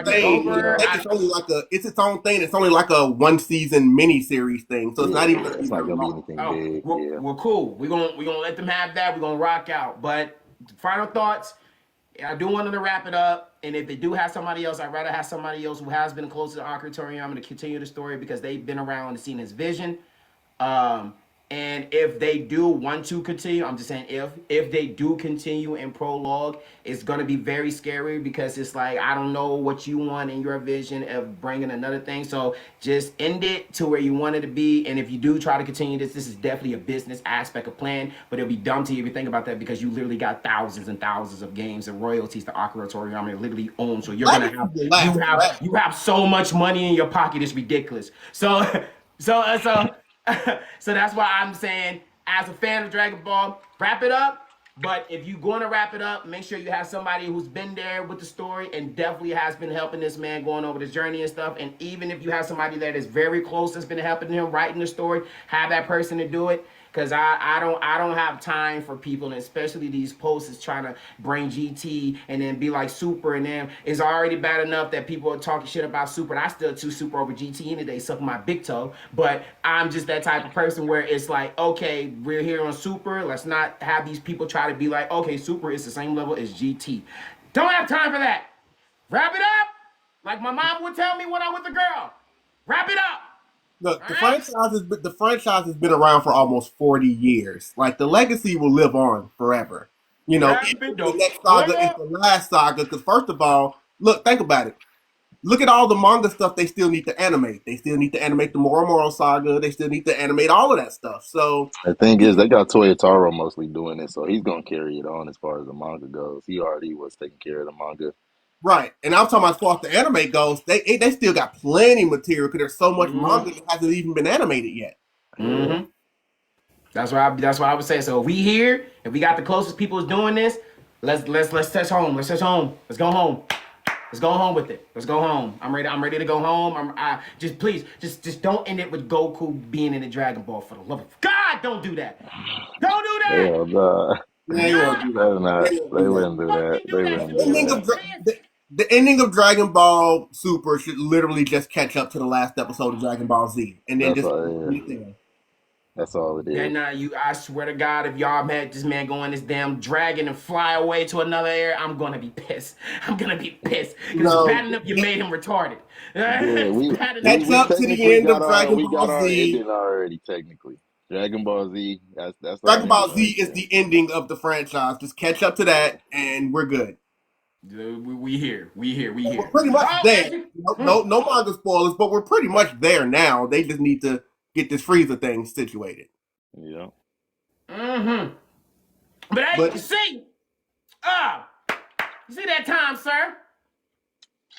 It's only like it's its own thing. It's only like a 1 season mini series thing. So it's not even. It's not gonna be anything big. We're cool. We're gonna let them have that. We're gonna rock out. But final thoughts. I do want them to wrap it up. And if they do have somebody else, I'd rather have somebody else who has been close to Akira Toriyama to continue the story because they've been around and seen his vision. And if they do want to continue, I'm just saying if they do continue in prologue, it's going to be very scary because it's like, I don't know what you want in your vision of bringing another thing. So just end it to where you want it to be. And if you do try to continue this is definitely a business aspect of plan, but it'll be dumb to you if you think about that because you literally got thousands and thousands of games and royalties that Akira Toriyama literally owns. So you're going to you have so much money in your pocket. It's ridiculous. So that's why I'm saying, as a fan of Dragon Ball, wrap it up. But if you're going to wrap it up, make sure you have somebody who's been there with the story and definitely has been helping this man going over this journey and stuff. And even if you have somebody that is very close that's been helping him writing the story, have that person to do it. Because I don't have time for people, and especially these posters trying to bring GT and then be like Super, and then it's already bad enough that people are talking shit about Super, and I still choose Super over GT any day, suck my big toe. But I'm just that type of person where it's like, okay, we're here on Super, let's not have these people try to be like, okay, Super is the same level as GT. Don't have time for that. Wrap it up, like my mom would tell me when I'm with a girl. Wrap it up. Look, the franchise has been around for almost 40 years. Like, the legacy will live on forever. Even the next saga is the last saga. Because first of all, look, think about it. Look at all the manga stuff they still need to animate. They still need to animate the Moro saga. They still need to animate all of that stuff. So the thing is, they got Toyotaro mostly doing it, so he's gonna carry it on as far as the manga goes. He already was taking care of the manga. Right, and I'm talking about as far as the anime goes, they still got plenty of material because there's so much manga that hasn't even been animated yet. Mm-hmm. That's what I would say. So if we got the closest people doing this, let's touch home. Let's touch home. Let's go home. Let's go home with it. Let's go home. I'm ready to go home. Please don't end it with Goku being in the Dragon Ball, for the love of God. Don't do that. Don't do that. Hell nah. They won't do that. They wouldn't do that. They wouldn't do that. The ending of Dragon Ball Super should literally just catch up to the last episode of Dragon Ball Z, and then That's all it is. And I swear to God, if y'all had this man go in this damn dragon and fly away to another area, I'm gonna be pissed. Because it's bad enough you made him retarded. Yeah, we catch up to the end of Dragon Ball Z. Ending already, technically. Dragon Ball Z. That's Dragon Ball Z is the ending of the franchise. Just catch up to that, and we're good. We here. We're pretty much there. No manga spoilers, but we're pretty much there now. They just need to get this Frieza thing situated. Yeah. Mm-hmm. But you see that time, sir?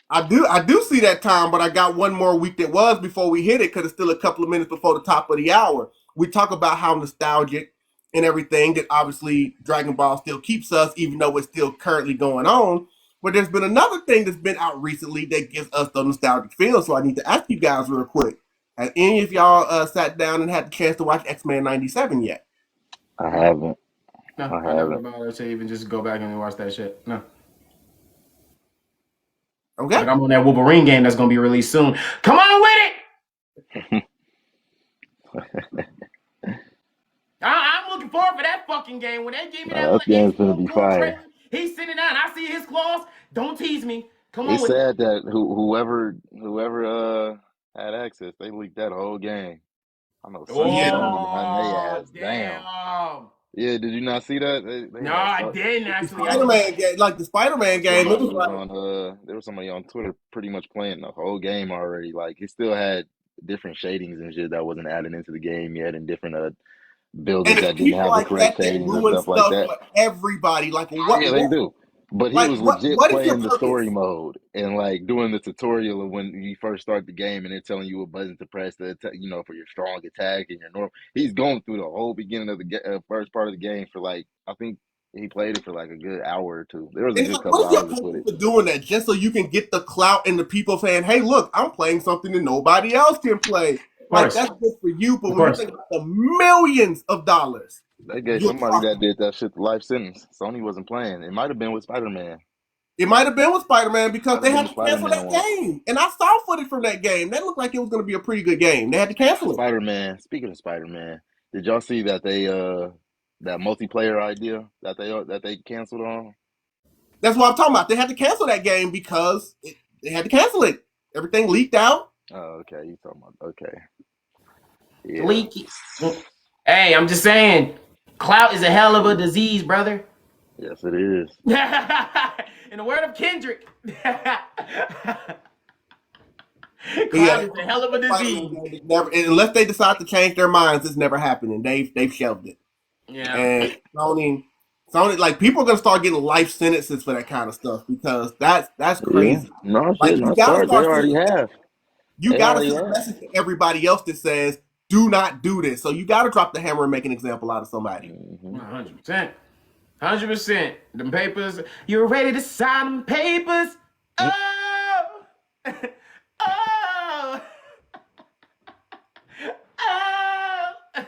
I do see that time, but I got one more week that was before we hit it, because it's still a couple of minutes before the top of the hour. We talk about how nostalgic and everything that obviously Dragon Ball still keeps us, even though it's still currently going on. But there's been another thing that's been out recently that gives us the nostalgic feel. So I need to ask you guys real quick. Has any of y'all sat down and had the chance to watch X-Men 97 yet? I haven't. No, I haven't bothered to even just go back and watch that shit. No. Okay. Like, I'm on that Wolverine game that's going to be released soon. Come on with it! I'm looking forward for that fucking game. When they gave me that game's gonna be fire. He's sitting down. I see his claws. Don't tease me. Come on. It's sad that whoever had access, they leaked that whole game. I know. Damn. Yeah, did you not see that? No, I didn't actually. Spider-Man game, like the Spider-Man game. It was like there was somebody on Twitter pretty much playing the whole game already. Like it still had different shadings and shit that wasn't added into the game yet, and different buildings that didn't have the correct shadings and stuff like that. For everybody, like what? Yeah, they do. But he was legit playing the story mode and like doing the tutorial of when you first start the game, and they're telling you what button to press to for your strong attack and your normal. He's going through the whole beginning of the first part of the game for like, I think he played it for like a good hour or two. There was a good couple hours with it. Doing that just so you can get the clout and the people saying, "Hey, look, I'm playing something that nobody else can play." Like that's good for you, but when you think about the millions of dollars. They gave somebody that did that shit the life sentence. Sony wasn't playing. It might have been with Spider-Man. It might have been with Spider-Man because they had to cancel that game. And I saw footage from that game. That looked like it was going to be a pretty good game. They had to cancel it. Spider-Man. Speaking of Spider-Man, did y'all see that they that multiplayer idea that they canceled on? That's what I'm talking about. They had to cancel that game because they had to cancel it. Everything leaked out. Oh, okay. You talking about yeah. Leaky. Hey, I'm just saying. Clout is a hell of a disease, brother. Yes, it is. In the word of Kendrick. Clout is a hell of a disease. Unless they decide to change their minds, it's never happening. They've shelved it. Yeah. And Sony, like people are gonna start getting life sentences for that kind of stuff because that's crazy. Yeah. No, like, they already have. You gotta send a message to everybody else that says, do not do this. So you got to drop the hammer and make an example out of somebody. 100%. 100%. Them papers. You're ready to sign them papers. Oh. Oh. Oh.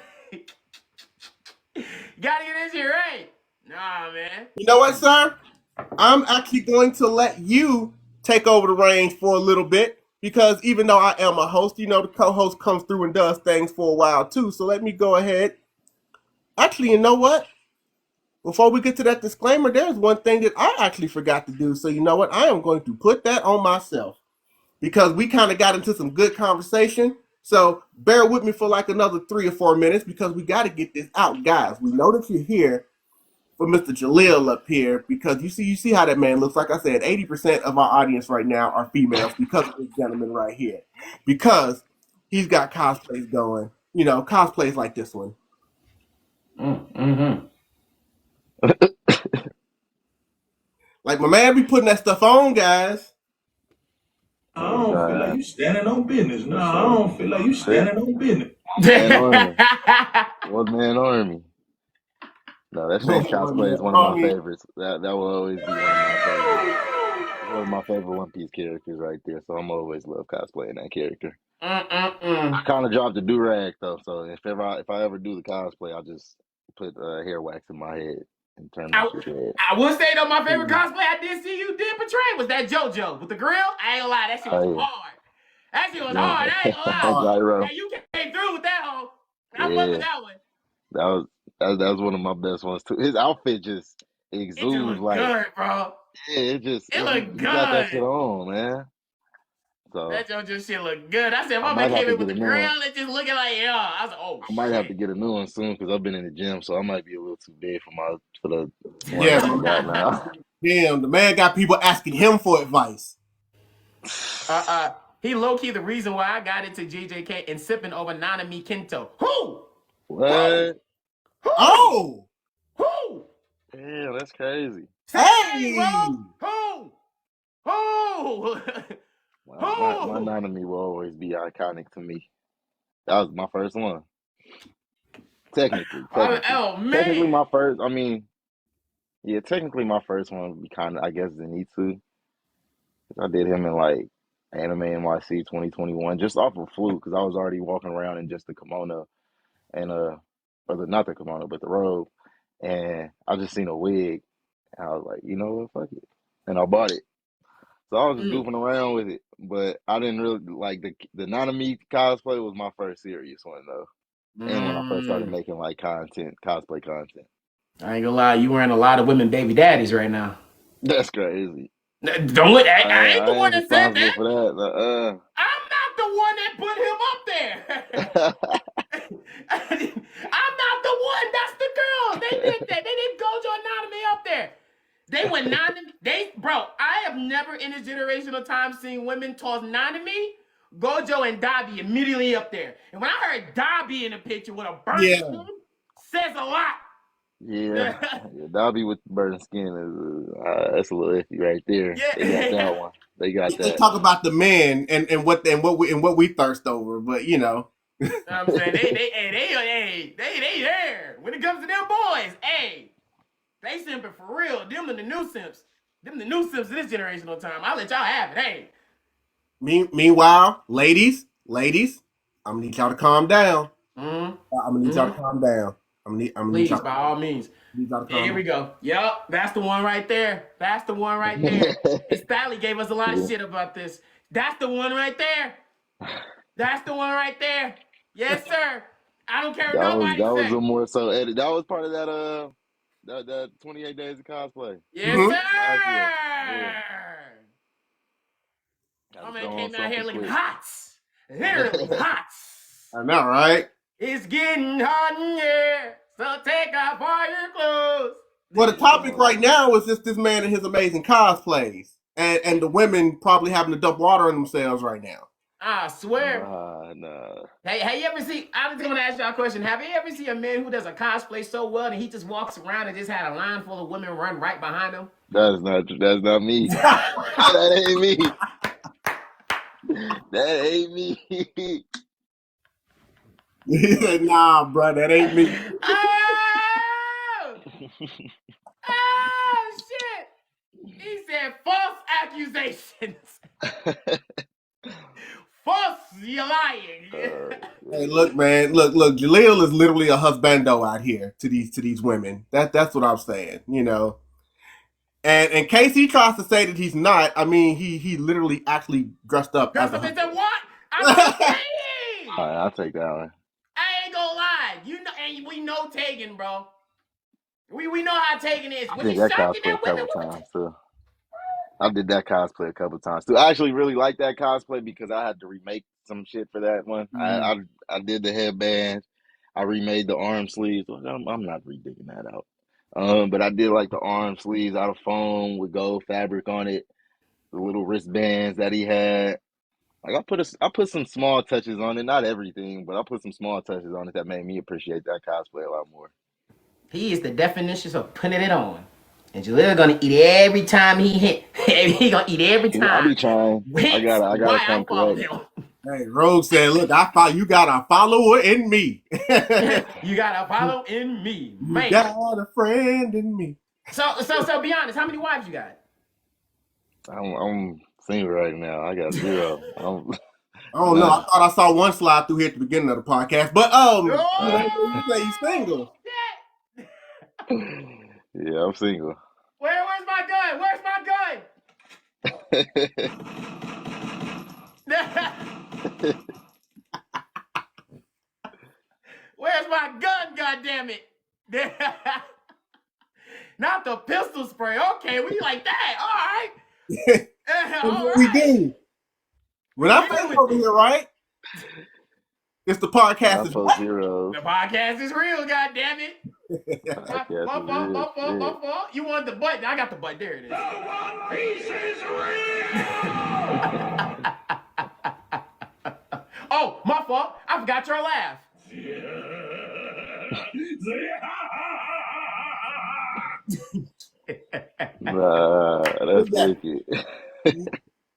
Gotta get this shit right. Nah, man. You know what, sir? I'm actually going to let you take over the reins for a little bit. Because even though I am a host, the co-host comes through and does things for a while too. So let me go ahead. Actually, you know what? Before we get to that disclaimer, there's one thing that I actually forgot to do. So you know what? I am going to put that on myself. Because we kind of got into some good conversation. So bear with me for like another 3 or 4 minutes because we got to get this out. Guys, we know that you're here for Mr. Jaleel up here because you see how that man looks. Like I said, 80% of our audience right now are females because of this gentleman right here. Because he's got cosplays going. Cosplays like this one. Mm-hmm. Like my man be putting that stuff on, guys. I don't feel like you standing on business. No, I don't feel like you standing on business. Man Army. One Man Army. No, that show's cosplay is one of my favorites. That will always be one of my favorites. One of my favorite One Piece characters right there. So I'm always love cosplaying that character. I kind of dropped the do rag though, so if I ever do the cosplay, I'll just put hair wax in my head and turn my shit red. I will say though, my favorite cosplay I did see you did portray was that JoJo with the grill. I ain't gonna lie, that shit was hard. That shit was hard. I ain't gonna lie. Hey, you came through with that hoe. I fucked with that one. That was one of my best ones too. His outfit just exudes like good, bro. Yeah, it looked good. Got that shit on, man. So that JoJo shit look good. I said, my man came in with the grill and just looking like, yeah. I was like, oh, I might have to get a new one soon because I've been in the gym, so I might be a little too big for the one yeah. I got now. Damn, the man got people asking him for advice. He low-key the reason why I got into JJK and sipping over Nanami Kento. Who? What? Who? Oh! Who? Damn, that's crazy. Hey! Who? Who? My Nanami will always be iconic to me. That was my first one. Technically. Oh, man. Technically my first, technically my first one would be kind of, I guess, Zenitsu. I did him in like Anime NYC 2021 just off of fluke because I was already walking around in just the kimono and not the kimono but the robe, and I just seen a wig and I was like, you know what, fuck it, and I bought it. So I was just goofing around with it, but I didn't really like the Nanami cosplay was my first serious one though, and when I first started making like cosplay content. I ain't gonna lie, you wearing a lot of women baby daddies right now. That's crazy. Don't look. I ain't the one that said that. For that. I'm not the one that put him up there. I'm not the one. That's the girl. They did that. They didn't Gojo and Nanami up there. They went Nanami. Bro, I have never in this generation of time seen women toss Nanami, Gojo, and Dabi immediately up there. And when I heard Dabi in the picture with a burnt skin, says a lot. Yeah, Dabi with burnt skin is that's a little iffy right there. Yeah. They got that one. They got that. Let's talk about the men and what we thirst over, but you know. I'm saying they there. When it comes to them boys, hey, they simping for real. Them the new simps. Them the new simps of this generational time. I'll let y'all have it. Hey. Meanwhile, ladies, I'm gonna need y'all to calm down. Mm-hmm. I'm gonna need y'all to calm down. Please, by all means. Here we go. Yep, that's the one right there. That's the one right there. And Stanley gave us a lot of shit about this. That's the one right there. That's the one right there. Yes, sir. I don't care what nobody says. That was a more so edit. That was part of that 28 Days of Cosplay. Yes, sir. My man came out here looking hot. Literally hot. I know, right? It's getting hot in here, so take off all your clothes. Well, the topic right now is just this man and his amazing cosplays. And the women probably having to dump water on themselves right now. I swear. Nah. Hey, have you ever seen, I'm just going to ask y'all a question. Have you ever seen a man who does a cosplay so well and he just walks around and just had a line full of women run right behind him? That's not me. That ain't me. That ain't me. Nah, bro, that ain't me. Oh, shit. He said false accusations. False, you're lying. Hey, look, man, look. Jaleel is literally a husbando out here to these women. That's what I'm saying, you know. And in case he tries to say that he's not, I mean, he literally actually dressed up. Dressed up as a what? I'm just saying. All right, I'll take that one. I ain't gonna lie, you know, and we know Tegan, bro. We know how Tegan is. I did that cosplay a couple times too. I did that cosplay a couple times too. I actually really like that cosplay because I had to remake some shit for that one. Mm-hmm. I did the headband. I remade the arm sleeves. I'm not redigging that out. But I did like the arm sleeves out of foam with gold fabric on it. The little wristbands that he had. Like I put some small touches on it, not everything, but I put some small touches on it that made me appreciate that cosplay a lot more. He is the definition of putting it on. And Jaleel gonna eat every time he hit. He gonna eat every time. I'll be trying. I gotta come correct. Hey, Rogue said, "Look, you got a follower in me. You got a follow in me, man. You got a friend in me." So be honest. How many wives you got? I'm single right now. I got 0. Oh no, I None. thought I saw one slide through here at the beginning of the podcast, but you say you single. Yeah, I'm single. Where's my gun? Where's my gun? Where's my gun? God damn it! Not the pistol spray. Okay, we like that. All right. All We right. do. When I think over here, right? It's the podcast. I post zeros. The podcast is real. God damn it. Podcast is real. You want the button? I got the button. There it is. The One Piece is real. Oh, my fault. I forgot your laugh. Nah, that's wicked.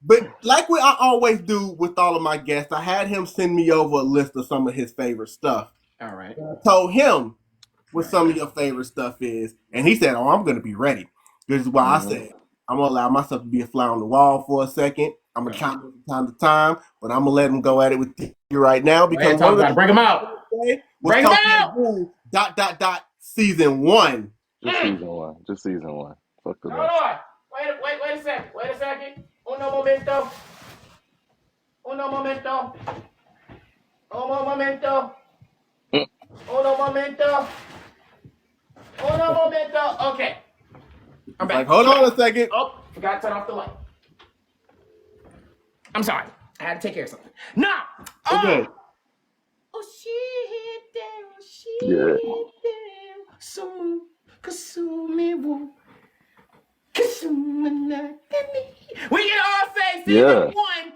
But like what I always do with all of my guests, I had him send me over a list of some of his favorite stuff. All right. I told him what some of your favorite stuff is, and he said, "Oh, I'm going to be ready." This is why I said I'm going to allow myself to be a fly on the wall for a second. I'm going to chime in from time to time, but I'm going to let him go at it with you right now because bring him out. Bring him out. Season 1. Just season 1. Just season 1. Fuck the Hold on. Wait a second. Wait a second. Uno momento. Uno momento. Uno momento. Uno momento. Uno momento. Okay. I'm back. Like, hold on a second. Oh, forgot to turn off the light. I'm sorry. I had to take care of something. Nah. Okay. Oh shit, damn, shit, Yeah. damn. So, Kasumi, Kasumi, we can all say season 1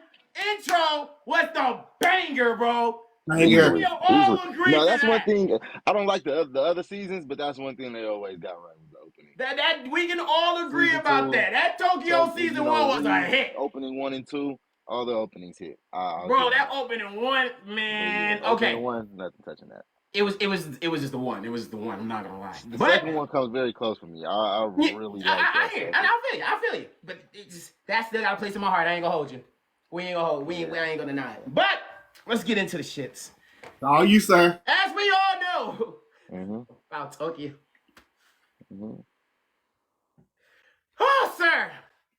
intro was the banger, bro. We all agree. No, that's one thing. I don't like the other seasons, but that's one thing they always got right with the opening. That we can all agree about that. That Tokyo season 1 was a hit. Opening 1 and 2, all the openings hit. Bro, that opening 1, man. Okay. Opening 1, nothing touching that. It was just the one. It was the one. I'm not gonna lie. The second one comes very close for me. I really like that. I feel you. But that still got a place in my heart. I ain't gonna hold you. We ain't gonna deny it. But let's get into the shits. All you, sir. As we all know about Tokyo. Oh, sir.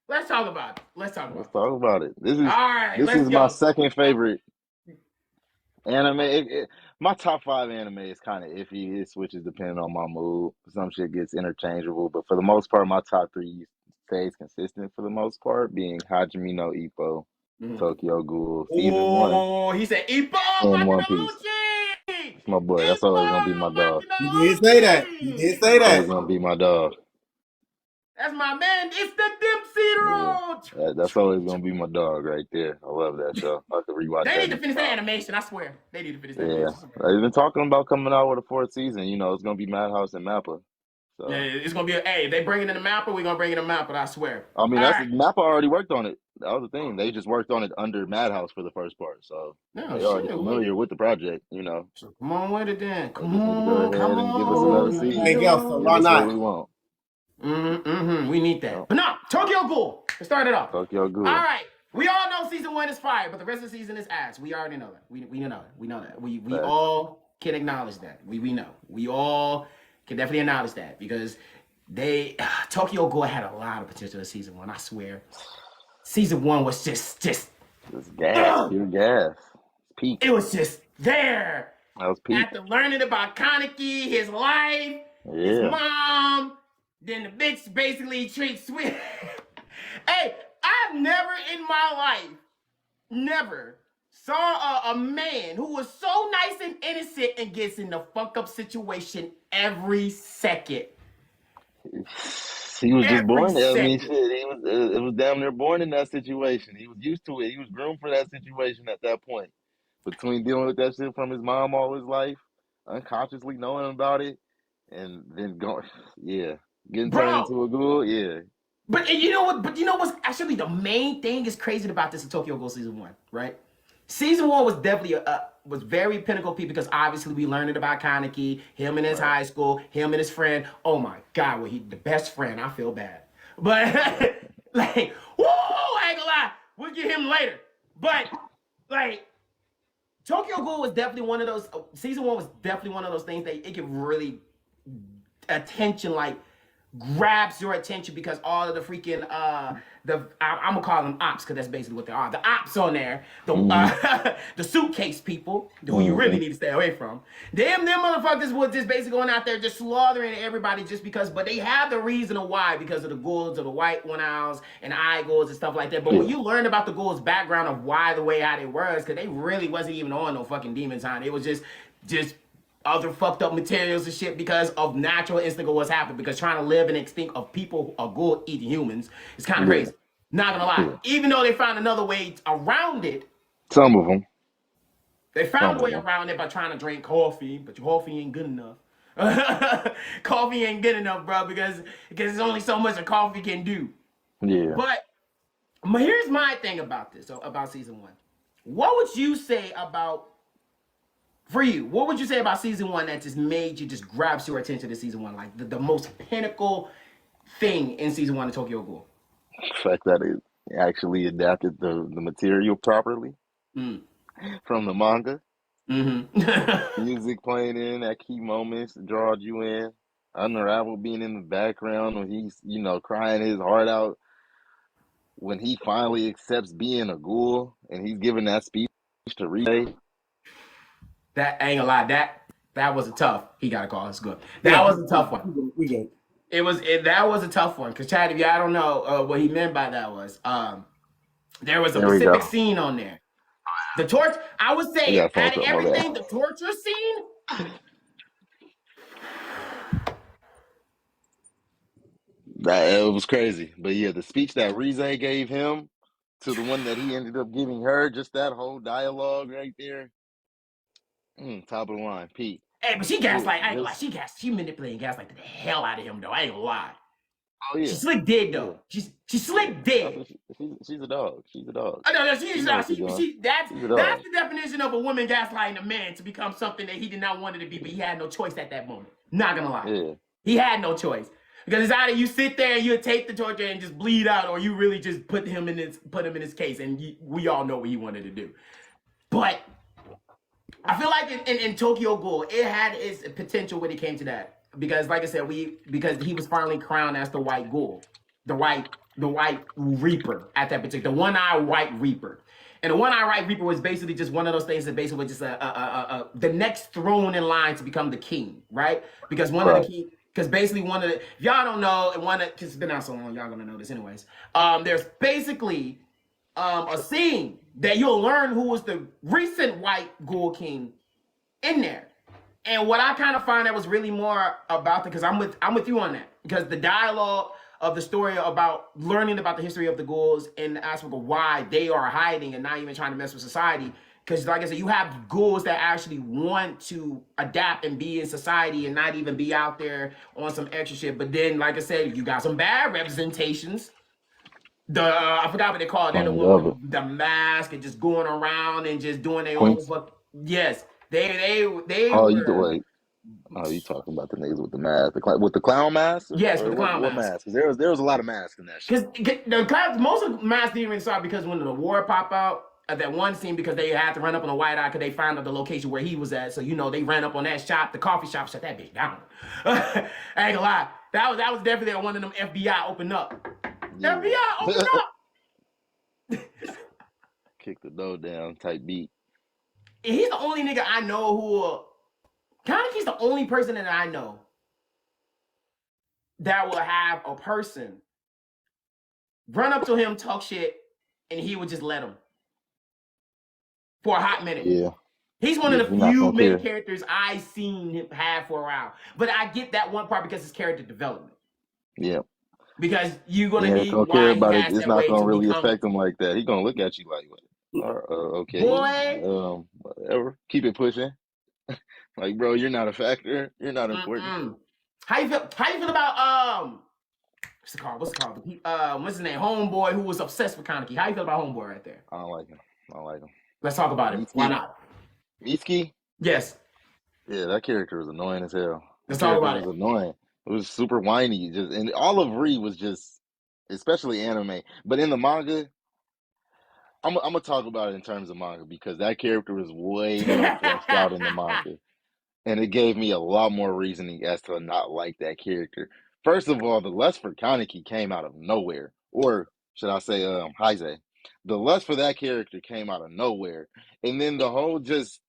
Let's talk about it. Let's talk about it. This is all right. This is my second favorite anime. My top 5 anime is kind of iffy. It switches depending on my mood. Some shit gets interchangeable, but for the most part, my top 3 stays consistent for the most part, being Hajime no Ippo, Tokyo Ghoul, season 1. Oh, he said Ippo and One Piece. It's my boy. That's always gonna be my dog. You did say that. Always gonna be my dog. That's my man. It's the Dipsy Road. Yeah, that's always gonna be my dog right there. I love that show. I could rewatch that. They need to finish that animation. I swear. They need to finish that animation. They've been talking about coming out with a 4th season. You know, it's gonna be Madhouse and Mappa. So. Yeah, it's gonna be they bring it in the Mappa. We're gonna bring it in the Mappa. I swear. I mean, Mappa already worked on it. That was the thing. They just worked on it under Madhouse for the first part, so they're already familiar with the project. You know. So come on with it then. Come on, give us another season. Anything else? So why not? We want. We need that. But no, Tokyo Ghoul. Let's start it off. Tokyo Ghoul. All right. We all know season 1 is fire, but the rest of the season is ass. We already know that. We know that. We know that. We all can acknowledge that. We know. We all can definitely acknowledge that because Tokyo Ghoul had a lot of potential in season 1. I swear. Season 1 was just gas. Pure gas. Peak. It was just there. That was peak. After learning about Kaneki, his life, his mom, then the bitch basically treats sweet. Hey, I've never in my life saw a man who was so nice and innocent and gets in the fuck up situation every second. He was just born there. I mean, shit. It was damn near born in that situation. He was used to it. He was groomed for that situation at that point. Between dealing with that shit from his mom all his life, unconsciously knowing about it, and then going, getting turned into a ghoul, But you know what? But you know what's actually the main thing is crazy about this in Tokyo Ghoul season 1, right? Season 1 was definitely was very pinnacle people because obviously we learned about Kaneki, him in his high school, him and his friend. Oh my God, well, he the best friend. I feel bad, but like, whoa, I ain't gonna lie, we'll get him later. But like, Tokyo Ghoul was definitely one of those. Season 1 was definitely one of those things that it could really attention like grabs your attention because all of the freaking I'm gonna call them ops because that's basically what they are. The ops on there, the suitcase people who you really need to stay away from. Them motherfuckers were just basically going out there just slaughtering everybody just because, but they have the reason of why because of the ghouls or the white one owls and eye ghouls and stuff like that. But when you learn about the ghouls' background of why the way how they was, because they really wasn't even on no fucking demon time. It was just other fucked up materials and shit because of natural instinct of what's happened. Because trying to live and extinct of people are good eating humans is kind of crazy. Not gonna lie. Even though they found another way around it. Some of them. They found a way around it by trying to drink coffee, but your coffee ain't good enough. Coffee ain't good enough, bro, because there's only so much a coffee can do. Yeah. But here's my thing about this, about season 1. What would you say about for you, what would you say about season 1 that just made you just grabs your attention to season 1? Like the most pinnacle thing in season 1 of Tokyo Ghoul? The fact that it actually adapted the material properly from the manga. Music playing in at key moments, drawed you in. Unravel being in the background when he's, crying his heart out. When he finally accepts being a ghoul and he's giving that speech to Rie. That ain't gonna lie. That was a tough. He got a call. It's good. That was a tough one. That was a tough one because Chad, if y'all don't know what he meant by that was there was a specific scene on there. The torch. I would say out of everything, the torture scene. It was crazy, but yeah, the speech that Rise gave him to the one that he ended up giving her, just that whole dialogue right there. Top of the line, Pete. Hey, but she gaslight. I ain't gonna lie. She manipulating gaslight the hell out of him though. I ain't gonna lie. Oh yeah. She slick dead though. Yeah. She slick dead. She's a dog. She's a dog. Oh, no, that's the definition of a woman gaslighting a man to become something that he did not want it to be, but he had no choice at that moment. Not gonna lie. Yeah. He had no choice. Because it's either you sit there and you take the torture and just bleed out, or you really just put him in his case, and we all know what he wanted to do. But I feel like in Tokyo Ghoul, it had its potential when it came to that. Because like I said, because he was finally crowned as the white ghoul, the white reaper at that particular, the one-eyed white reaper. And the one-eyed white reaper was basically just one of those things that basically was just the next throne in line to become the king, right? Because one of the key. Because basically if y'all don't know, because it's been out so long, y'all gonna know this anyways. There's basically a scene that you'll learn who was the recent white ghoul king in there. And what I kind of find that was really more about because I'm with you on that. Because the dialogue of the story about learning about the history of the ghouls and the aspect of why they are hiding and not even trying to mess with society. Because like I said, you have ghouls that actually want to adapt and be in society and not even be out there on some extra shit. But then, like I said, you got some bad representations. I forgot what they call it. They're the one with the mask and just going around and just doing their own. Yes, they. Oh, you talking about the niggas with the mask? With the clown mask? Yes, with the clown mask. What mask? Because there was a lot of masks in that shit. Because most of the masks didn't even start because when the war popped out. That one scene because they had to run up on a white eye because they found out the location where he was at. So they ran up on that shop, the coffee shop, shut that bitch down. I ain't gonna lie, that was definitely one of them FBI open up. Yeah. FBI open up. Kick the door down type beat. And he's the only nigga I know he's the only person that I know that will have a person run up to him, talk shit, and he would just let him. For a hot minute. Yeah. He's one of the few main characters I've seen him have for a while. But I get that one part because it's character development. Yeah. Because you're going to need don't care about it. It's not going to really affect him like that. He's going to look at you like, okay. Boy. Whatever. Keep it pushing. Like, bro, you're not a factor. You're not important. How you feel about what's it called? What's his name? Homeboy who was obsessed with Kaneki. How you feel about Homeboy right there? I don't like him. Let's talk about it. Why not? Mitsuki? Yes. Yeah, that character was annoying as hell. Let's That talk character about was it. annoying. It was super whiny. And all of Ri was just, especially anime. But in the manga, I'm gonna talk about it in terms of manga because that character was way more fleshed out in the manga, and it gave me a lot more reasoning as to not like that character. First of all, the lust for Kaneki came out of nowhere, or should I say, Heize. The lust for that character came out of nowhere, and then the whole just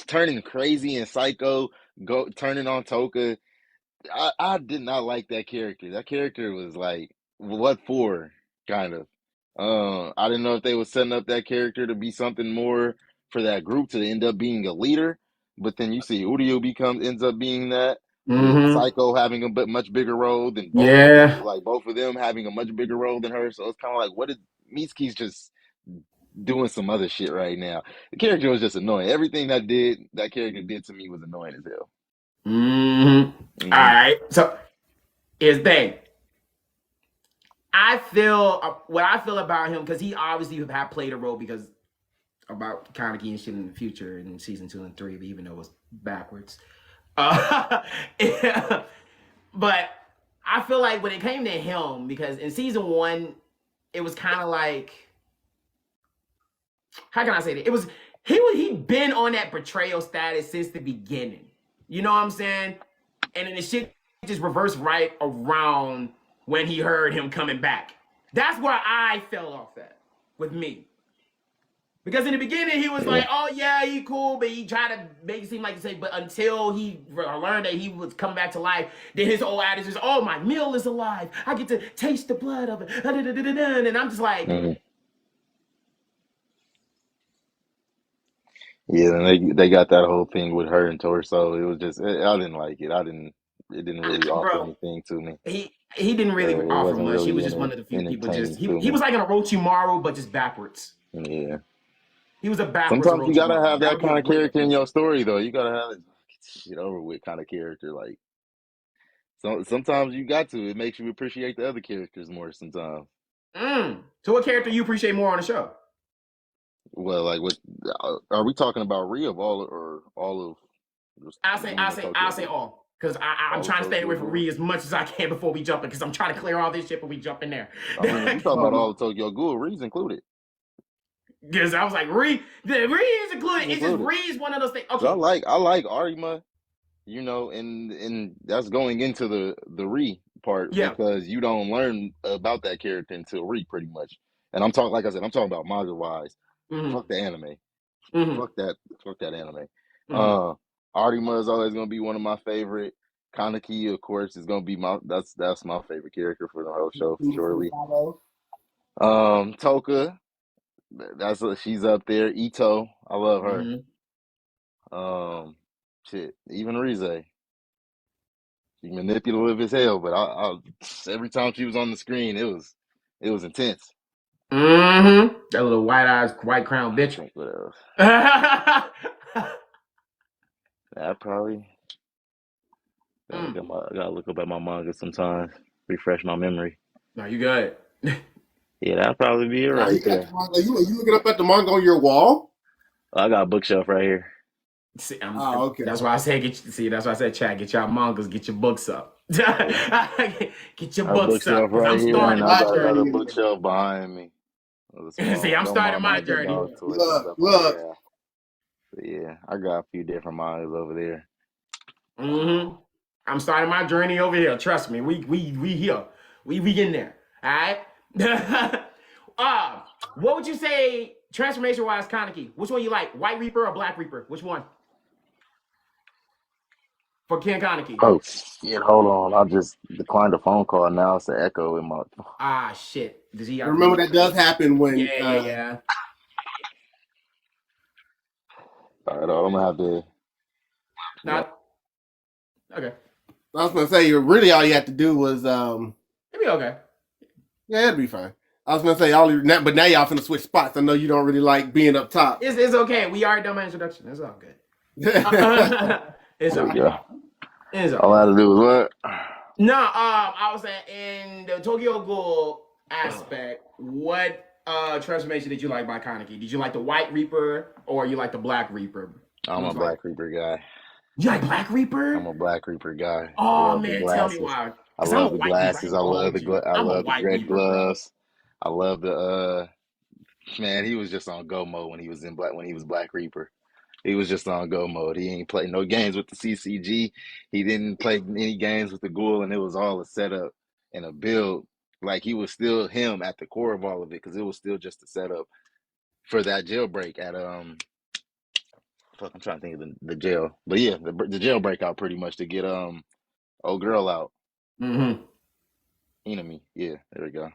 turning crazy and psycho, go turning on Toka. I did not like that character. That character was like, what for, kind of. I didn't know if they were setting up that character to be something more for that group to end up being a leader. But then you see Udio ends up being that, with Mm-hmm. Psycho having a much bigger role than both of them, Yeah. like both of them having a much bigger role than her. So it's kind of like, what did Mitsuki's just doing some other shit right now? The character was just annoying. Everything that character did to me was annoying as hell. Mm-hmm. All Hmm. right. So here's the thing. I feel what I feel about him because he obviously have played a role because about Kaneki and shit in the future in season 2 and 3, even though it was backwards. Yeah. But I feel like when it came to him, because in season 1, it was kind of like, how can I say that? It was he'd been on that betrayal status since the beginning. You know what I'm saying? And then the shit just reversed right around when he heard him coming back. That's where I fell off at with me. Because in the beginning, he was like, oh, yeah, he cool, but he tried to make it seem like, but until he learned that he was coming back to life, then his old attitude is, oh, my meal is alive. I get to taste the blood of it. And I'm just like, Yeah, and they got that whole thing with her and Torso. It was just I didn't like it. It didn't really offer bro, anything to me. he didn't really It offer wasn't much. He really was just one of the few people entertaining he to me. was like an Orochimaru, but just backwards. Yeah. He was a backwards Sometimes you gotta Orochimaru. have That that would be a kind of great character in your replacement. story, though. You gotta have it shit over with kind of character. Like sometimes you got to. It makes you appreciate the other characters more. Sometimes. So what character you appreciate more on the show? Well, like what are we talking about? Re of all or all of just I'll the say beginning of Tokyo I'll say Ghoul? all. Because I'm All of trying to stay Tokyo away from Ghoul. Ree as much as I can before we jump in, because I'm trying to clear all this shit before we jump in there. I mean, if you talking Oh, about all no. of Tokyo Ghoul, Re's included. Because I was like, Ree is included. He's It's just included. Ree's one of those things. So Okay. I like Arima, and that's going into the Re part Yeah. because you don't learn about that character until Re pretty much. And I'm talking, like I said, I'm talking about manga wise. Mm-hmm. Fuck the anime. Mm-hmm. Fuck that anime. Mm-hmm. Arima is always gonna be one of my favorite. Kaneki, of course, is gonna be that's my favorite character for the whole show, surely. Toka, she's up there. Ito, I love her. Mm-hmm. Shit, even Rize. She's manipulative as hell, but every time she was on the screen, it was intense. Mm-hmm. That little white eyes, white crown I bitch. think what else? mm. I probably I gotta look up at my manga sometimes, refresh my memory. No, you good. Yeah, that'd probably be it Now right you got the there. manga. You looking up at the manga on your wall? I got a bookshelf right here. See, Oh, okay. that's why I say that's why I said, chat, get your mangas, get your books up. Yeah. Get your A books up, bookshelf because right I'm here, and starting I my got another journey. bookshelf behind me. See, I'm Don't starting mind my my journey. dog toys and Look, stuff I look. have. But yeah, I got a few different mangas over there. Mm-hmm. I'm starting my journey over here. Trust me, we here. We getting there. All right. What would you say transformation wise, Kaneki? Which one you like, White Reaper or Black Reaper? Which one for Ken Kaneki? Oh shit! Hold on, I just declined a phone call. Now it's an echo in my. Ah, shit. Does he? Remember that does happen when. Yeah. All right, I'm gonna have to. Not okay. I was gonna say, really all you had to do was, It'll be okay. yeah, it'd be fine. I was gonna say, but now y'all finna switch spots. I know you don't really like being up top. It's okay. We already done my introduction. It's all good. It's There all we right. go. It's all All I right. had to do was what? No, I was saying in the Tokyo Ghoul aspect, what transformation did you like by Kaneki? Did you like the White Reaper or you like the Black Reaper? I'm a Black Reaper guy. You like Black Reaper? I'm a Black Reaper guy. Oh man, tell me why. I Because I'm a love the White Reaper. glasses. I love the red Reaper, gloves. I love the man. He was just on go mode when he was Black Reaper. He was just on go mode. He ain't played no games with the CCG. He didn't play any games with the Ghoul, and it was all a setup and a build. Like he was still him at the core of all of it, because it was still just a setup for that jailbreak at Fuck, I'm trying to think of the jail, but yeah, the jailbreak out pretty much to get old girl out. Mm-hmm. Enemy, yeah, there we go.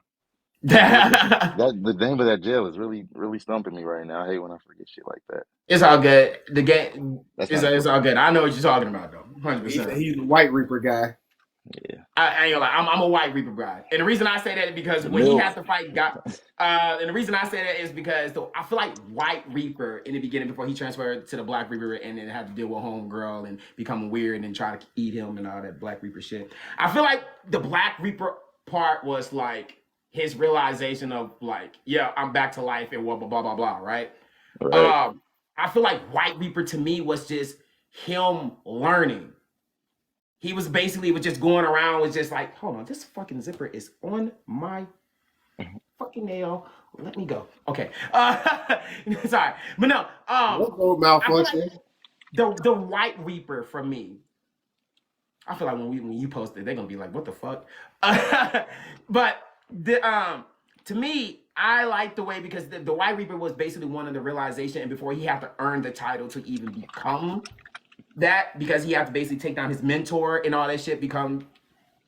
That the name of that jail is really stumping me right now. I hate when I forget shit like that. It's all good. The game it's all good. I know what you're talking about though. 100%. He's the White Reaper guy. Yeah, I ain't gonna lie. I'm a White Reaper guy, and the reason I say that is because when he had to fight God, and the reason I say that is because I feel like White Reaper in the beginning before he transferred to the Black Reaper and then had to deal with Homegirl and become weird and try to eat him and all that Black Reaper shit. I feel like the Black Reaper part was like his realization of like, yeah, I'm back to life and blah blah blah blah blah, right? I feel like White Reaper to me was just him learning. He was just going around, was just like, hold on, this fucking zipper is on my fucking nail. Let me go. Okay. Sorry. But no. Malfunction. The White Reaper for me. I feel like when you post it, they're gonna be like, what the fuck? But to me, I like the way because the White Reaper was basically one of the realization, and before he had to earn the title to even become that, because he had to basically take down his mentor and all that shit, become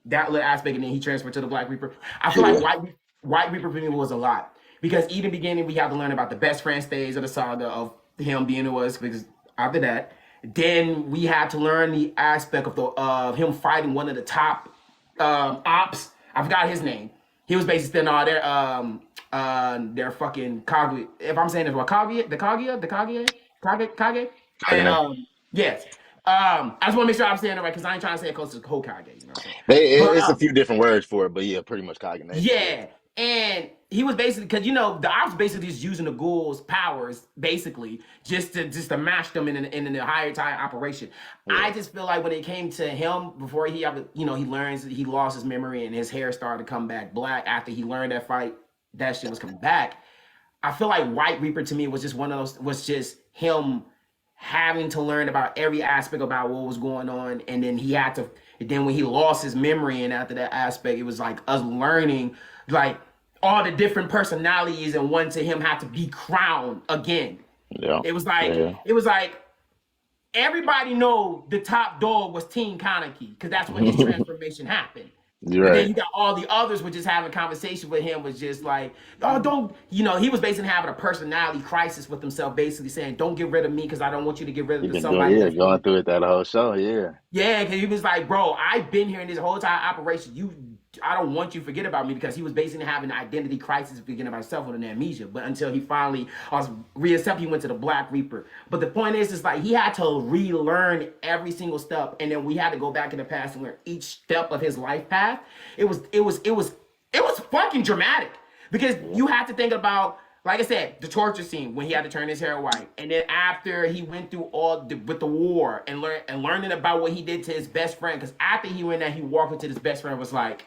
that little aspect, and then he transferred to the Black Reaper. I feel like White Reaper for me was a lot, because even beginning we had to learn about the best friend stage of the saga of him being who was, because after that, then we had to learn the aspect of him fighting one of the top ops. I forgot his name. He was basically spending all their fucking Kage. If I'm saying it right, Kage. And yes. I just want to make sure I'm saying it right, because I ain't trying to say it close to Hokage. You know what I'm saying? It's a few different words for it, but yeah, pretty much Kage. Yeah. And he was basically, because the ops basically just using the Ghoul's powers basically just to match them in the higher time operation. Yeah. I just feel like when it came to him, before he learns he lost his memory and his hair started to come back black after he learned that fight, that shit was coming back. I feel like White Reaper to me was just one of those, was just him having to learn about every aspect about what was going on, and then then when he lost his memory, and after that aspect, it was like us learning like all the different personalities, and one to him had to be crowned again. Yeah. It was like everybody know the top dog was Team Kaneki, because that's when his transformation happened. Right. And then you got all the others were just having conversation with him, was just like, oh, don't, he was basically having a personality crisis with himself, basically saying, don't get rid of me because I don't want you to get rid of somebody. Going through it that whole show, yeah. Yeah, because he was like, bro, I've been here in this whole entire operation. I don't want you to forget about me, because he was basically having an identity crisis, forgetting about himself with an amnesia. But until he finally reaccepted, he went to the Black Reaper. But the point is like he had to relearn every single step, and then we had to go back in the past and learn each step of his life path. It was fucking dramatic, because you have to think about, like I said, the torture scene when he had to turn his hair white, and then after he went through with the war and learning about what he did to his best friend. Because after he went there, he walked into his best friend, was like,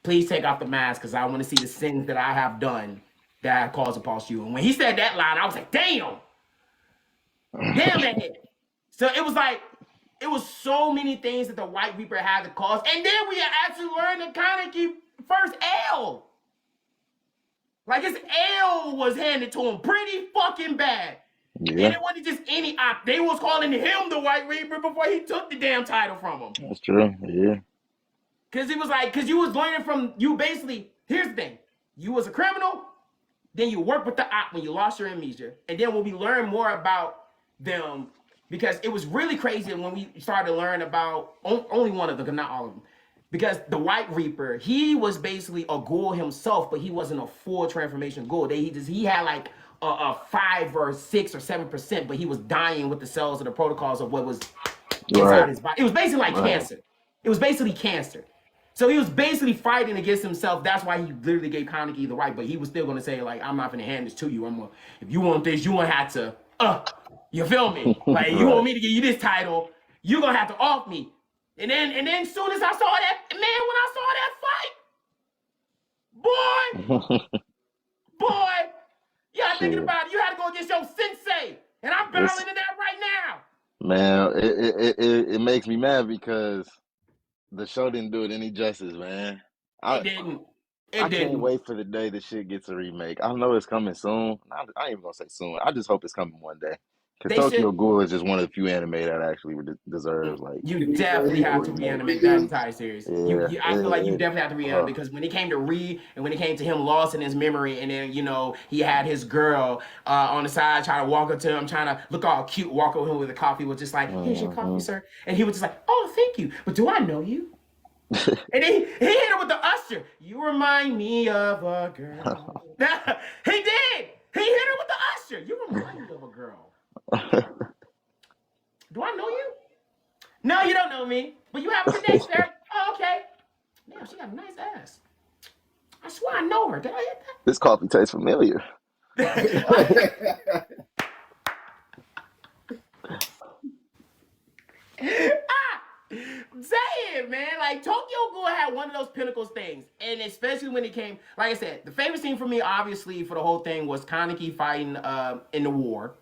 please take off the mask, because I want to see the sins that I have done that I caused upon you. And when he said that line, I was like, damn that hit. So it was like, it was so many things that the White Reaper had to cause. And then we actually learned the Kaneki first L. Like his L was handed to him pretty fucking bad. Yeah. And it wasn't just any op. They was calling him the White Reaper before he took the damn title from him. That's true, yeah. Because it was like, because you was learning from, you basically, here's the thing. You was a criminal, then you worked with the op when you lost your amnesia. And then when we learn more about them, because it was really crazy when we started to learn about only one of them, not all of them. Because the White Reaper, he was basically a ghoul himself, but he wasn't a full transformation ghoul. He had like a 5 or 6 or 7%, but he was dying with the cells of the protocols of what was inside his body. It was basically like cancer. It was basically cancer. So he was basically fighting against himself. That's why he literally gave Kaneki the right, but he was still gonna say like, I'm not gonna hand this to you. If you want this, you gonna have to, you feel me? Like you want Right. me to give you this title, you gonna have to off me. And then soon as I saw that, man, when I saw that fight, boy, you gotta thinking Shit. about it. You had to go against your sensei, and I'm It's, barreling in that right now. man, it makes me mad because the show didn't do it any justice, man. It I didn't. I It can't didn't. wait for the day the shit gets a remake. I know it's coming soon. I ain't even gonna say soon. I just hope it's coming one day. Because They should. Tokyo Ghoul is just one of the few anime that actually deserves like You It deserves definitely a a have to remake. reanimate that entire series. Yeah, I feel like you it definitely have to reanimate because when it came to and when it came to him lost in his memory, and then he had his girl on the side trying to walk up to him, trying to look all cute, walk over him with a coffee, was just like, "Here's your coffee, sir," and he was just like, "Oh, thank you, but do I know you?" And he hit her with the usher. You remind me of a girl. He did. He hit her with the usher. You remind me of a girl. Do I know you? No, you don't know me. But you have a good day, sir. Oh, okay. Damn, she got a nice ass. I swear I know her. Did I hit This coffee tastes familiar. that? I'm saying, man, like Tokyo Ghoul had one of those pinnacles things, and especially when it came, like I said, the favorite scene for me, obviously, for the whole thing was Kaneki fighting in the war,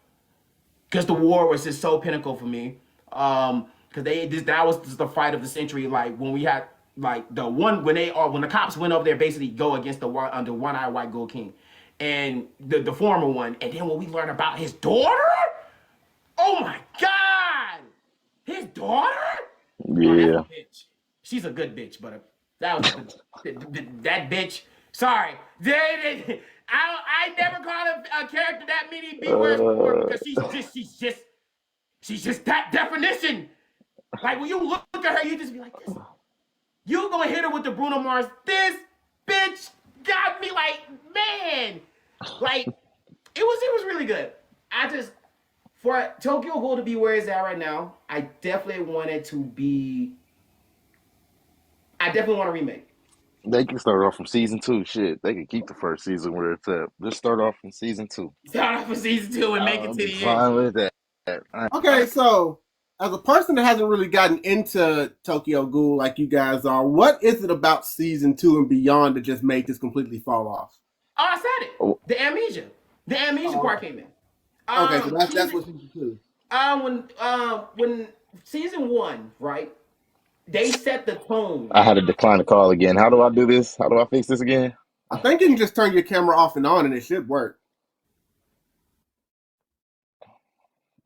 because the war was just so pinnacle for me. Because that was just the fight of the century. Like when we had like when the cops went over there, basically go against the one-eyed white gold king, and the former one, and then when we learn about his daughter, oh my god, his daughter. Oh, that's a Yeah. bitch. She's a good bitch, but that was that bitch. Sorry, I never called a character that many B words before because she's just that definition. Like when you look at her, you just be like, this. You gonna hit her with the Bruno Mars? This bitch got me like, man. Like it was really good. For Tokyo Ghoul to be where it's at right now, I definitely want a remake. They can start off from season 2. Shit, they can keep the first season where it's at. Just start off from season 2. Start off with season 2 and make it I'll to be the end. fine with that. Okay, so as a person that hasn't really gotten into Tokyo Ghoul like you guys are, what is it about season 2 and beyond that just made this completely fall off? Oh, I said it. Oh, The amnesia. The amnesia part came in. Okay, so that's what season 2. When season 1, right? They set the tone. I had to decline the call again. How do I do this? How do I fix this again? I think you can just turn your camera off and on and it should work.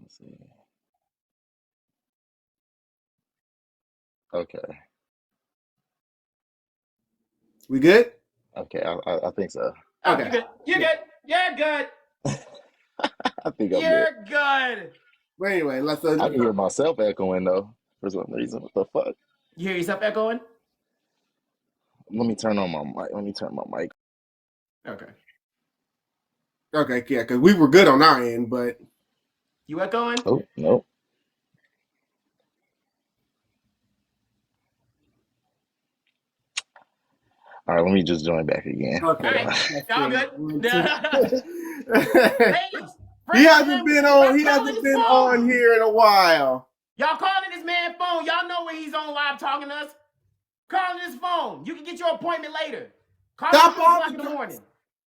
Let's see. Okay. We good? Okay. I think so. Oh, Okay. You're good. You're good. I think I'm good. You're good. But anyway, let's. I can hear myself echoing though for some reason. What the fuck? You hear yourself echoing? Let me turn on my mic. Let me turn my mic. Okay. Okay, yeah, because we were good on our end, but You echoing? Oh no. All right, let me just join back again. okay. All right. Y'all good. He hasn't been on. He hasn't been on here in a while. Y'all calling this man phone. Y'all know when he's on live talking to us. Calling his phone. You can get your appointment later. Call him at 3 o'clock in the morning.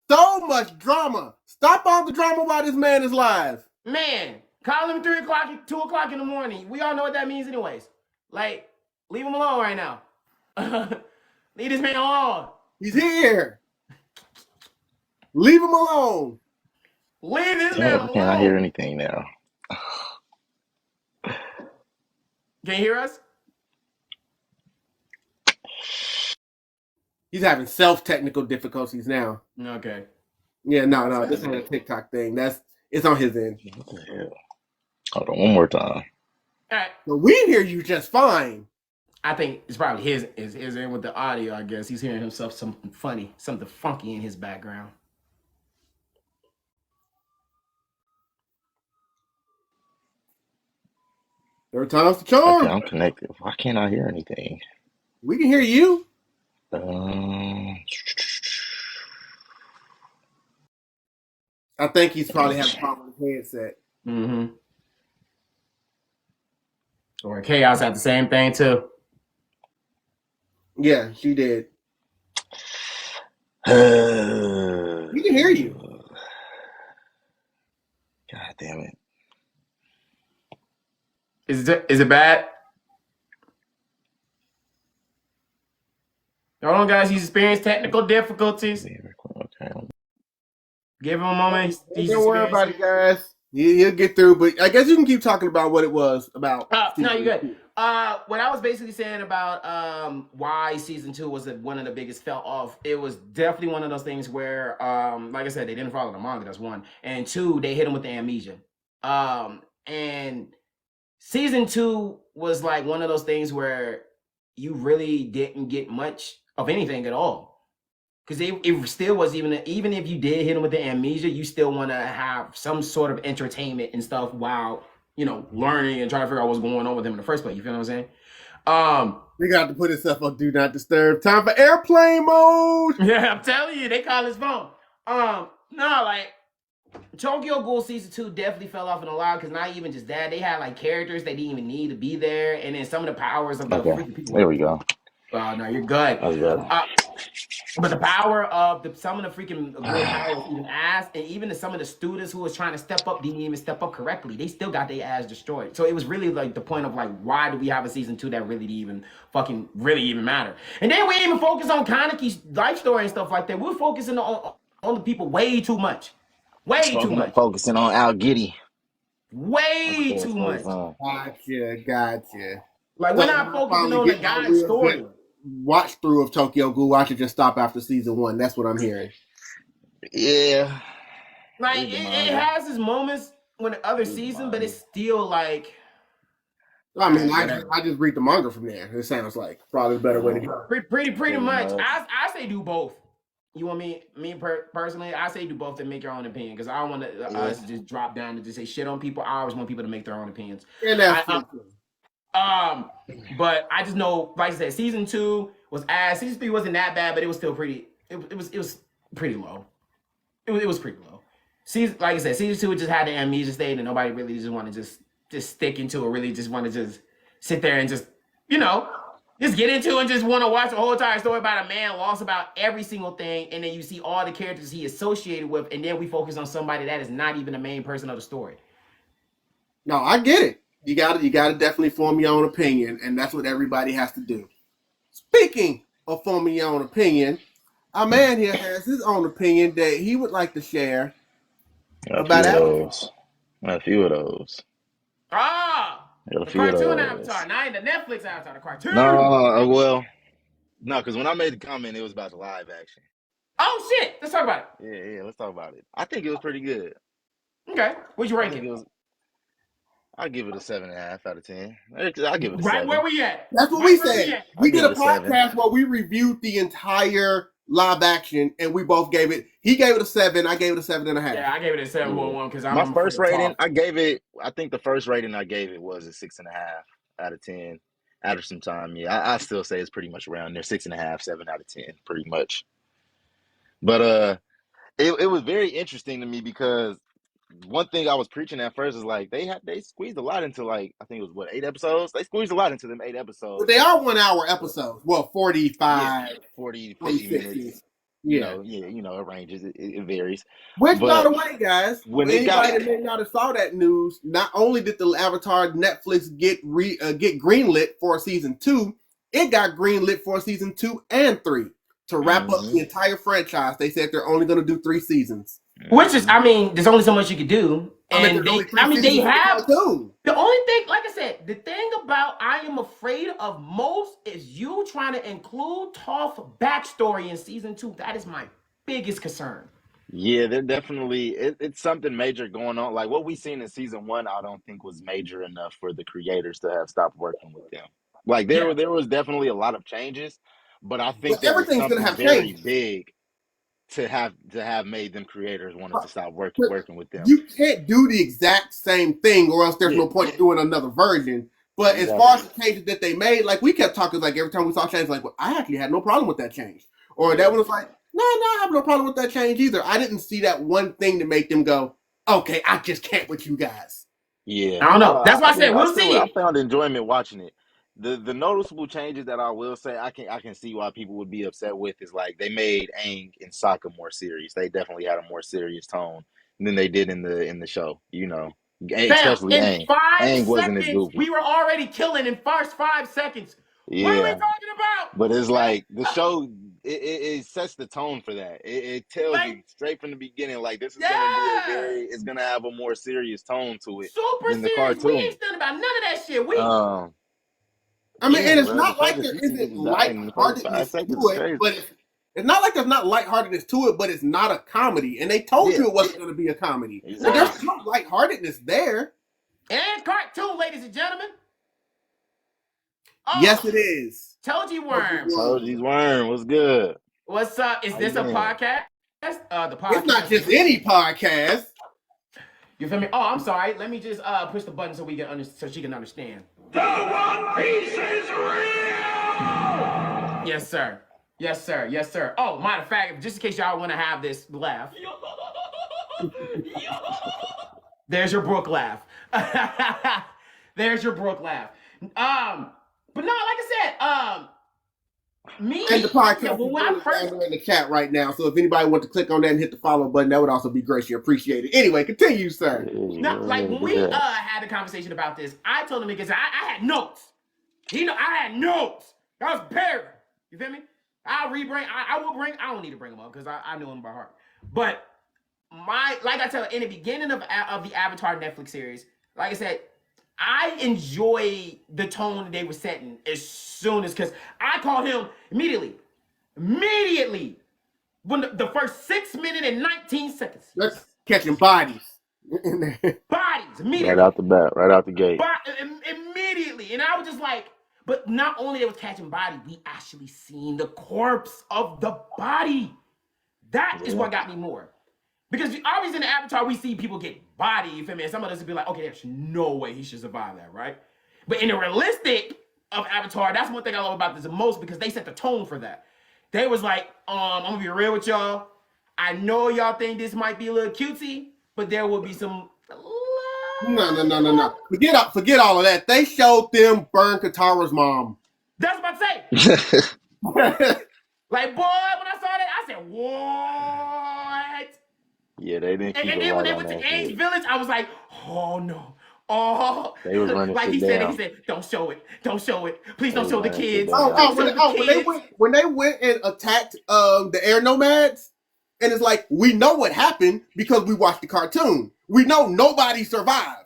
So much drama. Stop all the drama while this man is live. Man, call him 3 o'clock, 2 o'clock in the morning. We all know what that means anyways. Like, leave him alone right now. Leave this man alone. He's here. Leave him alone. Leave this man alone. I cannot hear anything now. Can you hear us? He's having self-technical difficulties now. Okay. Yeah, no, this ain't a TikTok thing. It's on his end. What the hell? Hold on, one more time. All right. But we hear you just fine. I think it's probably his end with the audio, I guess. He's hearing himself something funny, something funky in his background. Third time's the charm. Okay, I'm connected. Why can't I hear anything? We can hear you. I think he's probably having a problem with his headset. Mm-hmm. Or Chaos had the same thing too. Yeah, she did. We can hear you. God damn it. Is it bad? Hold on, guys. He's experienced technical difficulties. Okay. Give him a moment. Don't worry about it, guys. He'll get through, but I guess you can keep talking about what it was about. No, you're good. What I was basically saying about why season 2 was one of the biggest fell off, it was definitely one of those things where, like I said, they didn't follow the manga, that's one. And two, they hit him with the amnesia. And season 2 was like one of those things where you really didn't get much of anything at all. Because it still was even if you did hit him with the amnesia, you still want to have some sort of entertainment and stuff while, learning and trying to figure out what's going on with him in the first place. You feel what I'm saying? We got to put himself on Do Not Disturb. Time for airplane mode. Yeah, I'm telling you, they call his phone. Like Tokyo Ghoul season 2 definitely fell off in a lot because not even just that, they had like characters they didn't even need to be there, and then some of the powers of the freaking people. There we go. No, you're good. That's better. But the power of some of the freaking good powers even ass, and even some of the students who was trying to step up didn't even step up correctly. They still got their ass destroyed. So it was really like the point of like, why do we have a season 2 that really even matter? And then we even focus on Kaneki's life story and stuff like that. We're focusing on the people way too much. Focusing on Al Giddy. Way too much. Gotcha. Like we're not focusing on the guy's story. Watch through of Tokyo Ghoul. I should just stop after season 1. That's what I'm hearing. Yeah. Like it has its moments when the other season, but it's still like. I mean, I just read the manga from there. It sounds like probably a better way to go. Pretty much. I say do both. You want me personally? I say do both and make your own opinion because I don't want us to just drop down and just say shit on people. I always want people to make their own opinions. And that's but I just know, like I said, season 2 was ass. Season 3 wasn't that bad, but it was still pretty. It was pretty low. It was pretty low. Like I said, season 2 just had the amnesia state, and nobody really just want to just stick into it. Really, just want to just sit there and just just get into it and just want to watch the whole entire story about a man lost about every single thing, and then you see all the characters he associated with, and then we focus on somebody that is not even the main person of the story. No, I get it. You got to definitely form your own opinion, and that's what everybody has to do. Speaking of forming your own opinion, our man here has his own opinion that he would like to share about Avatar. A few of those. The cartoon Avatar, not the Netflix Avatar, the cartoon. No, because when I made the comment, it was about the live action. Oh shit! Let's talk about it. Yeah, let's talk about it. I think it was pretty good. Okay, what'd you rank it? I'll give it a 7.5 out of 10. I'll give it a 7. Right where we at? That's what we said. We did a podcast where we reviewed the entire live action, and we both gave it. He gave it a 7. I gave it a 7.5. Yeah, I gave it a 7.1 because my first rating. I gave it. I think the first rating I gave it was a 6.5 out of 10. After some time, I still say it's pretty much around there, 6.5, 7 out of 10, pretty much. But it was very interesting to me because one thing I was preaching at first is like they squeezed a lot into like I think it was 8 episodes. They squeezed a lot into them 8 episodes. But they are 1 hour episodes. Well, 45, 40, 50 minutes. Yeah, it ranges. It varies. Which, by the way, guys, when anybody that may not have saw that news, not only did the Avatar Netflix get greenlit for season 2, it got greenlit for season 2 and 3 to wrap up the entire franchise. They said they're only going to do 3 seasons. Which is, there's only so much you could do. And they have the only thing, like I said, the thing about I am afraid of most is you trying to include Toph's backstory in season 2. That is my biggest concern. Yeah, they're definitely it's something major going on. Like what we seen in season 1, I don't think was major enough for the creators to have stopped working with them. Like there was definitely a lot of changes, but I think everything's going to have very changed. big to have made them creators wanted to stop working with them. You can't do the exact same thing, or else there's no point in doing another version. But as far as the changes that they made, like we kept talking, like every time we saw change, like well, I actually had no problem with that change. Or that one was like, no, I have no problem with that change either. I didn't see that one thing to make them go, okay, I just can't with you guys. Yeah, I don't know. That's why I said we'll see. I found enjoyment watching it. The noticeable changes that I will say I can see why people would be upset with is like they made Aang and Sokka more serious. They definitely had a more serious tone than they did in the show. You know, especially in Aang. 5 Aang wasn't as seconds, goofy. we were already killing in first 5 seconds. Yeah. What are we talking about? But it's like the show, it sets the tone for that. It tells Like, you straight from the beginning, like this is gonna be it's gonna have a more serious tone to it super than the serious. We cartoon. ain't studying about none of that shit. I mean, and it's not like there isn't lightheartedness to it, but it's not like there's not lightheartedness to it, but it's not a comedy. And they told you it wasn't going to be a comedy. Exactly. So there's no lightheartedness there. And cartoon, ladies and gentlemen. Oh, yes, it is. Toji Worm. Toji's Worm. What's good? What's up? Is this a podcast? The podcast. It's not just any podcast. You feel me? Oh, I'm sorry. Let me just push the button so we can so she can understand. The One Piece is real! Yes, sir. Yes, sir. Yes, sir. Oh, matter of fact, just in case y'all want to have this laugh. There's your Brooke laugh. There's your Brooke laugh. But no, like I said, me and the podcast is in the chat right now. So if anybody wants to click on that and hit the follow button, that would also be greatly appreciated. Anyway, continue, sir. No, like when we had a conversation about this, I told him because I had notes. I had notes. That was prepared. You feel me? I'll rebring. I will bring. I don't need to bring them up because I knew them by heart. But like I tell in the beginning of the Avatar Netflix series, like I said, I enjoy the tone they were setting as soon as, because I called him immediately when the first 6 minutes and 19 seconds. Let's catching bodies. Bodies immediately. Right out the bat, right out the gate. Immediately. And I was just like, but not only they was catching body, we actually seen the corpse of the body. That is what got me more. Because obviously in the Avatar, we see people get body, you feel me? And some of us would be like, okay, there's no way he should survive that, right? But in the realistic of Avatar, that's one thing I love about this the most, because they set the tone for that. They was like, I'm gonna be real with y'all. I know y'all think this might be a little cutesy, but there will be some... No. Forget all of that. They showed them burn Katara's mom. That's what I'm saying. Like, boy, when I saw that, I said, what? Yeah, they didn't keep and then when they went to Aang's village, I was like, oh no. Oh, they was running like he down. said, don't show it. Please don't show the kids. When they went and attacked the air nomads, and it's like, we know what happened because we watched the cartoon. We know nobody survived.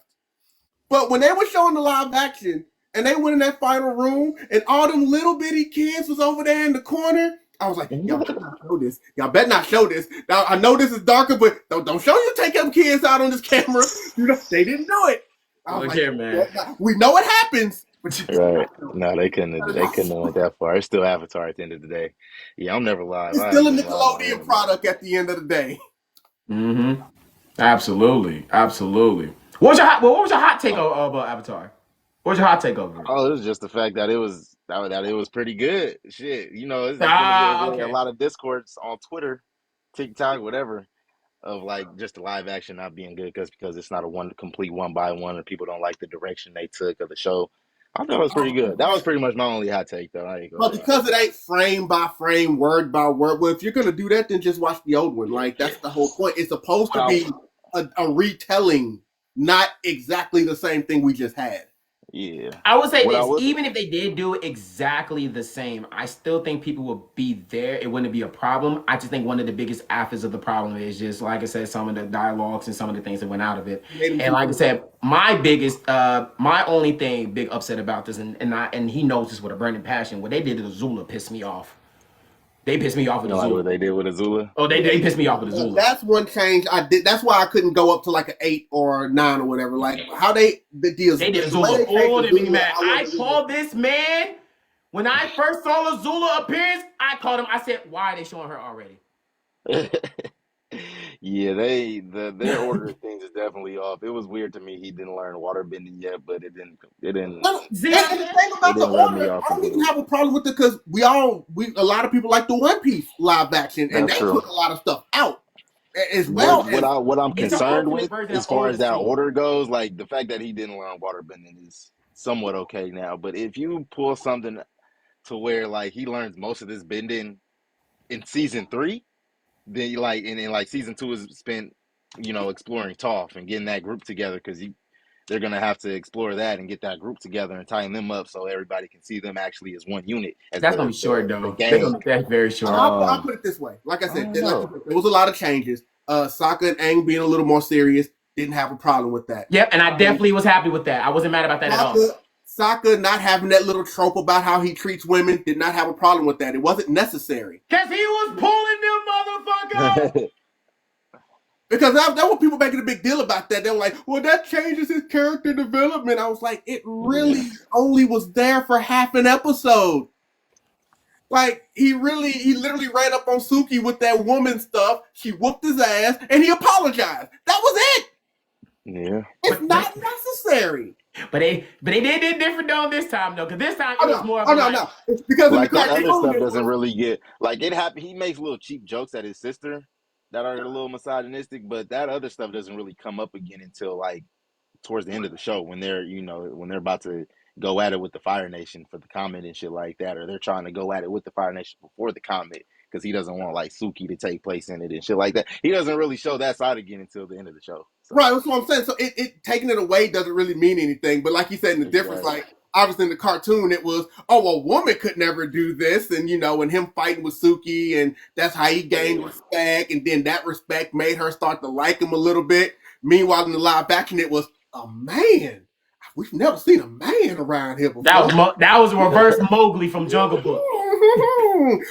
But when they were showing the live action, and they went in that final room, and all them little bitty kids was over there in the corner, I was like, y'all better not show this. Y'all better not show this. Now, I know this is darker, but don't show you take them kids out on this camera. You know, they didn't do it. Look here, man. We know what happens. Right. No, they couldn't have went that far. It's still Avatar at the end of the day. Yeah, I'm never lying. It's still a Nickelodeon product at the end of the day. Mm-hmm. Absolutely. What was your hot take of Avatar? What was your hot take over it? Oh, it was just the fact that it was pretty good. Shit, you know, it's a lot of discourse on Twitter, TikTok, whatever, of like just the live action not being good because it's not a complete one by one, and people don't like the direction they took of the show. I thought it was pretty good. That was pretty much my only hot take, though. But because it ain't frame by frame, word by word, well, if you're gonna do that, then just watch the old one. Like, that's the whole point. It's supposed to be a retelling, not exactly the same thing we just had. Yeah. I would say even if they did do exactly the same, I still think people would be there. It wouldn't be a problem. I just think one of the biggest aspects of the problem is just, like I said, some of the dialogues and some of the things that went out of it. And like I said, my only thing big upset about this, and he knows this with a burning passion, what they did to Azula pissed me off. They pissed me off with Azula. What they did with Azula? Oh, they pissed me off with Azula. That's one change I did. That's why I couldn't go up to like an 8 or 9 or whatever. Like how they did Azula older than me, man. I called this man when I first saw Azula appearance. I called him. I said, "Why are they showing her already?" Yeah, their order of things is definitely off. It was weird to me he didn't learn waterbending yet, but No, See what I'm and the saying? thing it about the didn't rub me order, off I don't even completely. have a problem with it because a lot of people like the One Piece live action, and That's they true. took a lot of stuff out, as well as What I'm It's an concerned ultimate with version as of far as Oda's that team. order goes, like the fact that he didn't learn waterbending is somewhat okay now. But if you pull something to where like he learns most of this bending in season 3, then and then like season 2 is spent, exploring Toph and getting that group together because they're gonna have to explore that and get that group together and tying them up so everybody can see them actually as one unit as That's gonna the be short the though. They're gonna gang. make that very short. I'll put it this way. Like I I said, don't know. there was a lot of changes. Sokka and Aang being a little more serious, didn't have a problem with that. Yep, and I definitely was happy with that. I wasn't mad about that at all. Sokka not having that little trope about how he treats women, did not have a problem with that. It wasn't necessary. Cause he was pulling them motherfuckers. Because there were people making a big deal about that. They were like, well, that changes his character development. I was like, it really only was there for half an episode. Like, he literally ran up on Suki with that woman stuff. She whooped his ass, and he apologized. That was it. Yeah. It's not necessary. But they did it different though this time though, because this time it was more of no. It's because Like in the that other cartoon, stuff doesn't really get like it happen. He makes little cheap jokes at his sister that are a little misogynistic, but that other stuff doesn't really come up again until like towards the end of the show when they're about to go at it with the Fire Nation for the comment and shit like that, or they're trying to go at it with the Fire Nation before the comment because he doesn't want like Suki to take place in it and shit like that. He doesn't really show that side again until the end of the show. So. Right, that's what I'm saying. So it taking it away doesn't really mean anything. But like you said, in the difference, like obviously in the cartoon, it was, oh, a woman could never do this, and and him fighting with Suki, and that's how he gained respect, and then that respect made her start to like him a little bit. Meanwhile, in the live action, it was a man. We've never seen a man around here before. That was a reverse Mowgli from Jungle Book.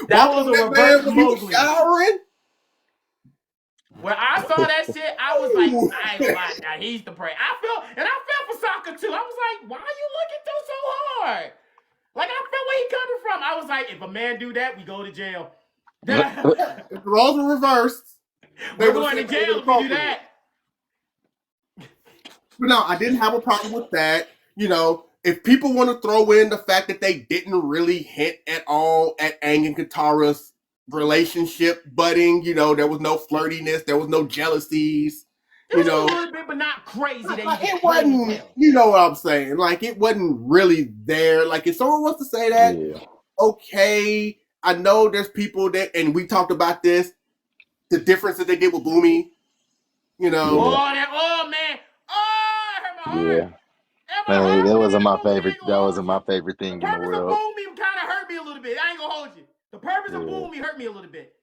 That was a reverse Mowgli. Showering. When I saw that shit, I was like, I ain't gonna lie, now he's the prey. I felt for Sokka too. I was like, why are you looking through so hard? Like, I felt where he coming from. I was like, if a man do that, we go to jail. If the roles were reversed, we're going to jail if we do that. But no, I didn't have a problem with that. If people want to throw in the fact that they didn't really hint at all at Aang and Katara's relationship budding, there was no flirtiness, there was no jealousies. It was a little bit, but not crazy. It wasn't, you know what I'm saying? Like, it wasn't really there. Like, if someone wants to say that, okay. I know there's people that, and we talked about this, the difference that they did with Boomy, Oh, man. Oh, I hurt my heart. Man, that wasn't my favorite. That wasn't my favorite thing in the world. The purpose of Boomy kind of hurt me a little bit. I ain't gonna hold you. The purpose of Boomy hurt me a little bit.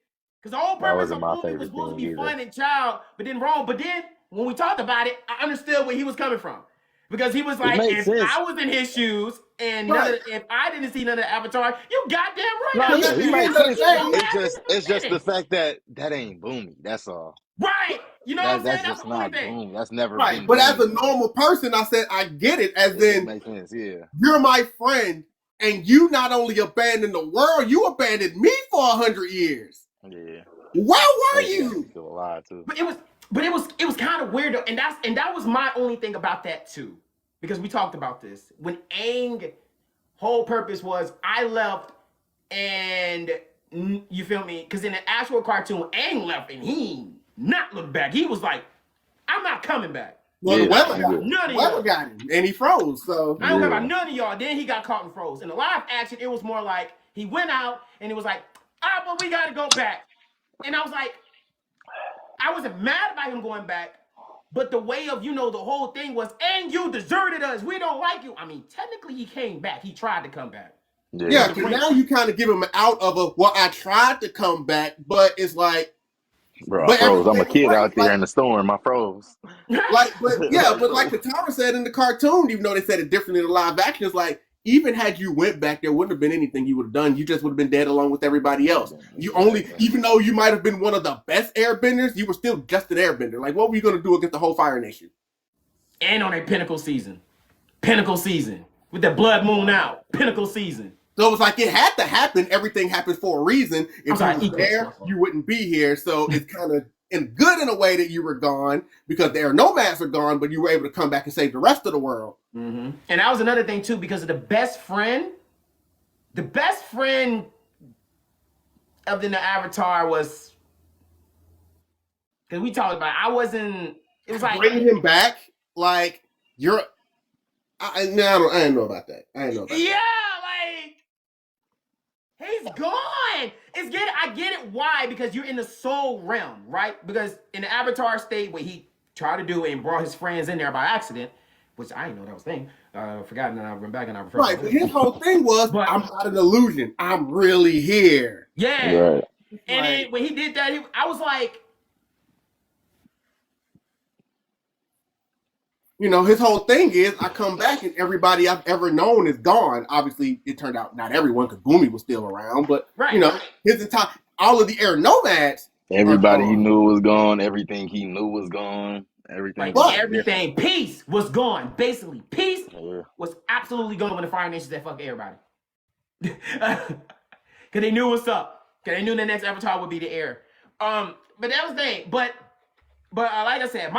Because the whole purpose of Boomy was supposed to be fun and child, but then wrong. But then, when we talked about it, I understood where he was coming from. Because he was like, if I was in his shoes, and if I didn't see none of the Avatar, you goddamn right. No, he made sense. It's just the fact that ain't Boomy. That's all. Right. You know what I'm saying? That's just not Boomy. That's never right. been But Boomy. as a normal person, I said, I get it. As in, makes sense, yeah. You're my friend, and you not only abandoned the world, you abandoned me for 100 years. Yeah. Where were you? Still alive too. But it was kind of weird though, and that was my only thing about that too, because we talked about this when Aang whole purpose was I left, and you feel me? Because in the actual cartoon, Aang left and he not looked back. He was like, I'm not coming back. Well, the weather got him, and he froze. So I don't care about none of y'all. Then he got caught and froze. In the live action, it was more like he went out and it was like, but we got to go back. And I was like, I wasn't mad about him going back, but the way of, the whole thing was, and you deserted us. We don't like you. I mean, technically he came back. He tried to come back. Yeah, because now you kind of give him out of I tried to come back, but it's like, bro, I froze. I'm a kid out there in the storm. I froze. But like Katara said in the cartoon, even though they said it differently in the live action, it's like, even had you went back, there wouldn't have been anything you would have done. You just would have been dead along with everybody else. Even though you might have been one of the best airbenders, you were still just an airbender. Like, what were you going to do against the whole Fire Nation? And on a pinnacle season. With that blood moon out. Pinnacle season. So it was like, it had to happen. Everything happens for a reason. If you were there, you wouldn't be here. So it's kind of and good in a way that you were gone because the air nomads are gone, but you were able to come back and save the rest of the world. Mm-hmm. And that was another thing too, because of the best friend of the Avatar was, because we talked about it was like bringing him back, like I didn't know about that. Yeah, like he's gone. I get it why, because you're in the soul realm, right? Because in the Avatar state, what he tried to do and brought his friends in there by accident, which I didn't know that was a thing. I forgot, and then I went back and I refreshed. Right, but his whole thing was, I'm not an illusion. I'm really here. Yeah. Right. And then when he did that, I was like, you know, his whole thing is, I come back and everybody I've ever known is gone. Obviously, it turned out not everyone, because Boomy was still around, but you know, all of the air nomads. Everybody he knew was gone. Everything he knew was gone. Everything. Peace was gone. Basically, peace was absolutely gone when the Fire Nation said fuck everybody. Because they knew what's up. Because they knew the next Avatar would be the air. But that was the thing. But like I said,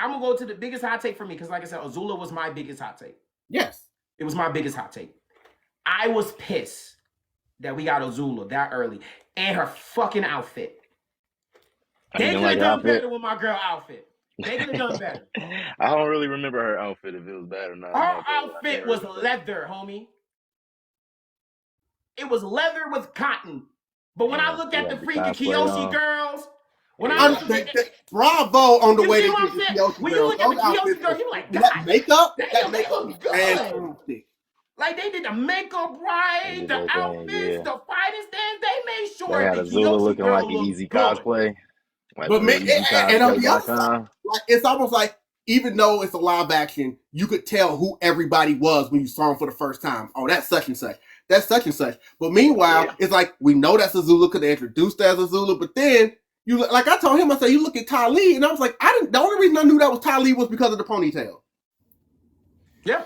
I'm gonna go to the biggest hot take for me, because like I said, Azula was my biggest hot take. Yes, it was my biggest hot take. I was pissed that we got Azula that early, and her fucking outfit. They could have done better with my girl outfit. They could have done better. I don't really remember her outfit, if it was bad or not. Her outfit was leather, homie. It was leather with cotton. But when I looked at the freaking Kyoshi girls, bravo on the way they did the Kyoshi when girls. You look at the Kyoshi girls, you're like, God, that makeup was good. Fantastic. Like, they did the makeup right, the outfits, the fighting stands. They made sure they had Azula looking like an easy cosplay. Like, but and on the other side, like, it's almost like, even though it's a live action, you could tell who everybody was when you saw them for the first time. Oh, that's such and such. That's such and such. But meanwhile, it's like, we know that's Azula because they introduced her as Azula. But then, like I told him, I said, you look at Ty Lee, and I was like, the only reason I knew that was Ty Lee was because of the ponytail. Yeah.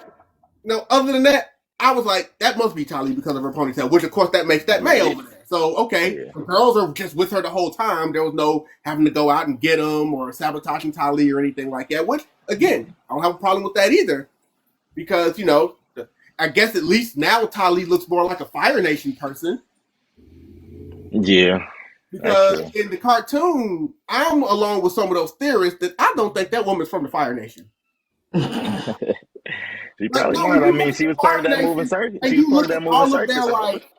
No, other than that, I was like, that must be Ty Lee because of her ponytail, which of course that makes that May over there. So, okay, the girls are just with her the whole time. There was no having to go out and get them or sabotaging Ty Lee or anything like that, which, again, I don't have a problem with that either. Because, you know, I guess at least now Ty Lee looks more like a Fire Nation person. Yeah. Because in the cartoon, I'm along with some of those theorists that I don't think that woman's from the Fire Nation. She probably not. I mean, she was part of that moving circuit. And you look at all of their, like,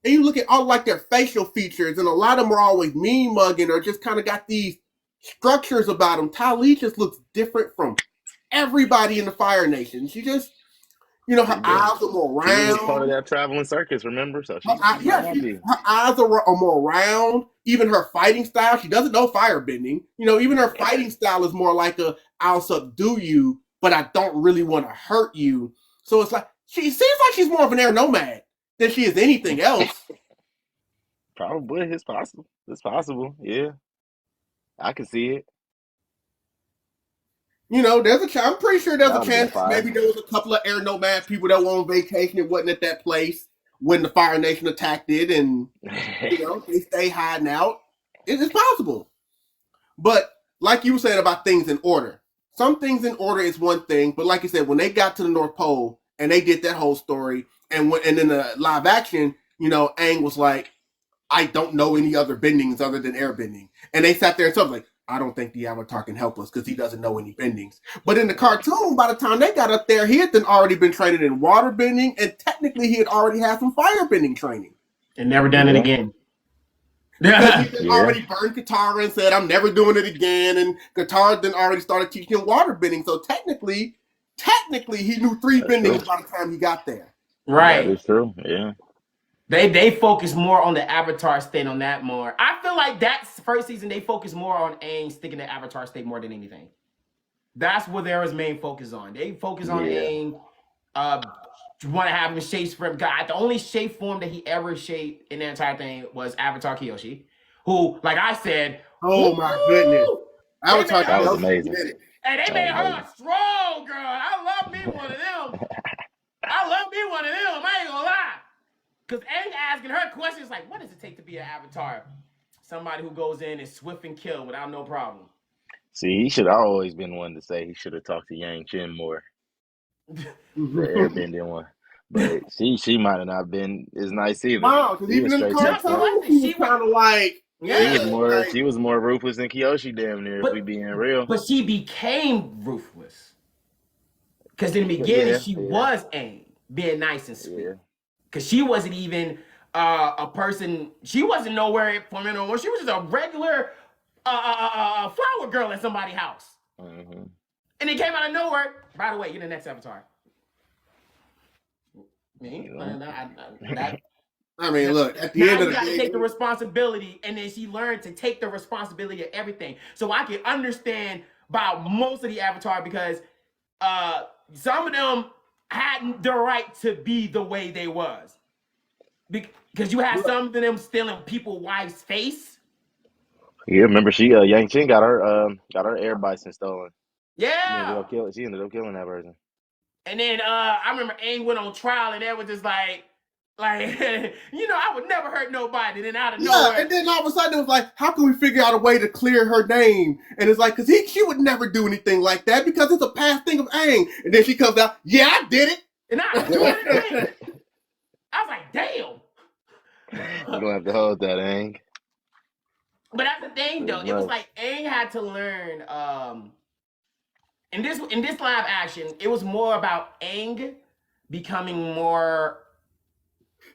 and you look at all like their facial features, and a lot of them are always mean mugging or just kind of got these structures about them. Ty Lee just looks different from everybody in the Fire Nation. She just, you know, her eyes are more round. She was part of that traveling circus, remember? So her eyes are more round. Even her fighting style, she doesn't know firebending. You know, even her fighting style is more like I'll subdue you, but I don't really want to hurt you. So it's like, she seems like she's more of an air nomad than she is anything else. Probably. It's possible. It's possible. Yeah. I can see it. You know, I'm pretty sure there's a chance maybe there was a couple of air nomad people that were on vacation and wasn't at that place when the Fire Nation attacked it, and, you know, they stay hiding out. It's possible. But like you were saying about things in order, some things in order is one thing, but like you said, when they got to the North Pole and they did that whole story, and in the live action, you know, Aang was like, I don't know any other bendings other than air bending. And they sat there and stuff like, I don't think the Avatar can help us because he doesn't know any bendings. But in the cartoon, by the time they got up there, he had already been trained in water bending, and technically he had already had some fire bending training. And never done it again. Because he had already burned Katara and said, I'm never doing it again. And Katara then already started teaching him water bending. So technically, he knew 3 bendings by the time he got there. Right. That is true, yeah. They focus more on the Avatar state on that more. I feel like that first season, they focus more on Aang sticking to Avatar state more than anything. That's what their main focus on. They focus on Aang, want to have him shape for him. God, the only shape form that he ever shaped in the entire thing was Avatar Kyoshi, who, like I said, oh my goodness, Avatar Kyoshi was amazing. And they made her a strong girl. I love me one of them. I ain't gonna lie. Because Aang asking her questions like, what does it take to be an Avatar? somebody who goes in and swift and kill without no problem. See, he should have always been one to say he should have talked to Yang Chen more, the airbending one. But she might have not been as nice either. Wow, because She even was in the straight to the cartoon, point. she was kind of like, She was more ruthless than Kyoshi damn near, if we being real. But she became ruthless. Because in the beginning, she was Aang, being nice and sweet. Because she wasn't even a person, she wasn't nowhere for me no more. She was just a regular flower girl in somebody's house. Mm-hmm. And it came out of nowhere. By the way, you're the next Avatar. Me? I mean, look, at the now end of you the got to day, take the responsibility, and then she learned to take the responsibility of everything. So I can understand about most of the Avatar because some of them had the right to be the way they was. Because you had some of them stealing people's wife's face. Yeah, remember Yang Chen got her air bison stolen. Yeah. She ended up killing that person. And then I remember Aang went on trial, and that was just like I would never hurt nobody. Then out of nowhere, and then all of a sudden it was like, how can we figure out a way to clear her name? And it's like, because she would never do anything like that because it's a past thing of Aang. And then she comes out, yeah, I did it. And I was doing it. I was like, damn. You're gonna have to hold that, Aang. But that's the thing, though. It was like Aang had to learn. In this live action, it was more about Aang becoming more.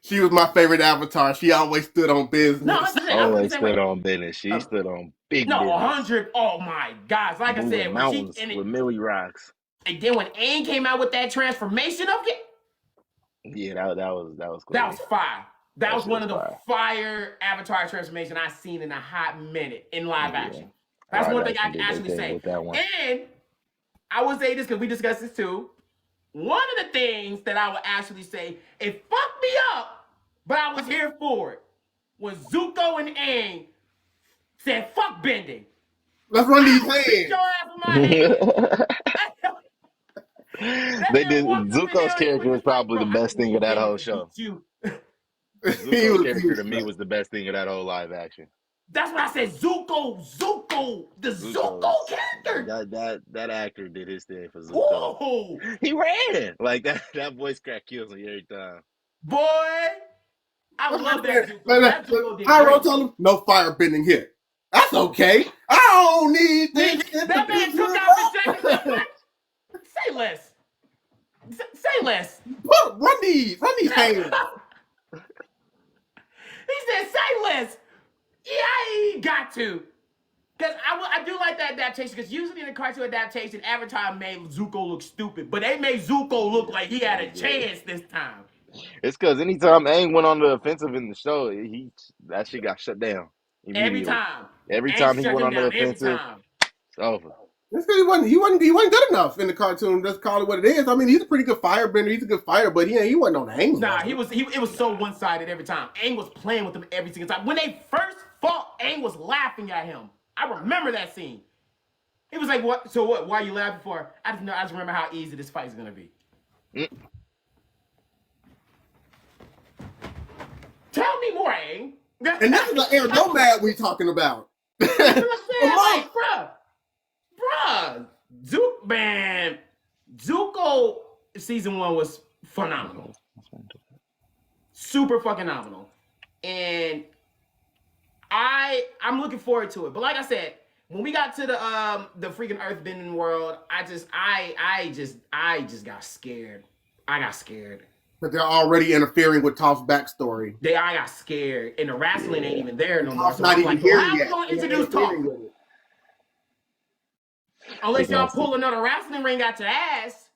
She was my favorite Avatar. She always stood on business. No, always stood on business. She stood on big business. 100. Oh my gosh! Like moving I said, mountains with Millie rocks. And then when Aang came out with that transformation of it, yeah, that was cool. That was fire. That was one of the fire Avatar transformation I've seen in a hot minute in live action. That's one thing I can actually say. And I would say this because we discussed this too. One of the things that I would actually say, it fucked me up, but I was here for it, was Zuko and Aang said, fuck bending. Let's run these hands. They did. Zuko's character was probably the best thing of that whole show. Zuko's character to me was the best thing of that whole live action. That's what I said. Zuko, the Zuko character. That actor did his thing for Zuko. Ooh. He ran like that. Voice crack kills me every time. Boy, I love that Zuko. Pyro told him no fire bending here. That's okay. I don't need this. That man took out the jacket. Say less. Say less. Run these hands. He said, say less. Yeah, I got to. Because I do like that adaptation, because usually in the cartoon adaptation, Avatar made Zuko look stupid, but they made Zuko look like he had a chance this time. It's because anytime Aang went on the offensive in the show, that shit got shut down. Every time. Every time he went on the offensive, it's over. It's because he wasn't good enough in the cartoon. Just call it what it is. I mean, he's a pretty good firebender. He's a good fighter, but he wasn't on Aang. Nah, it was so one-sided every time. Aang was playing with him every single time. When they first fought, Aang was laughing at him. I remember that scene. He was like, "What? So what? Why are you laughing for?" I just remember how easy this fight is gonna be. Tell me more, Aang. And this is the Air Nomad we talking about. That's what I'm saying, like, bruh, Zuko season 1 was phenomenal, super fucking phenomenal, and I'm looking forward to it. But like I said, when we got to the freaking earthbending world, I just got scared. I got scared. But they're already interfering with Toph's backstory. I got scared, and the wrestling ain't even there no more. Toph's not even here yet. How are we gonna introduce Toph? Unless y'all pull another wrestling ring out your ass.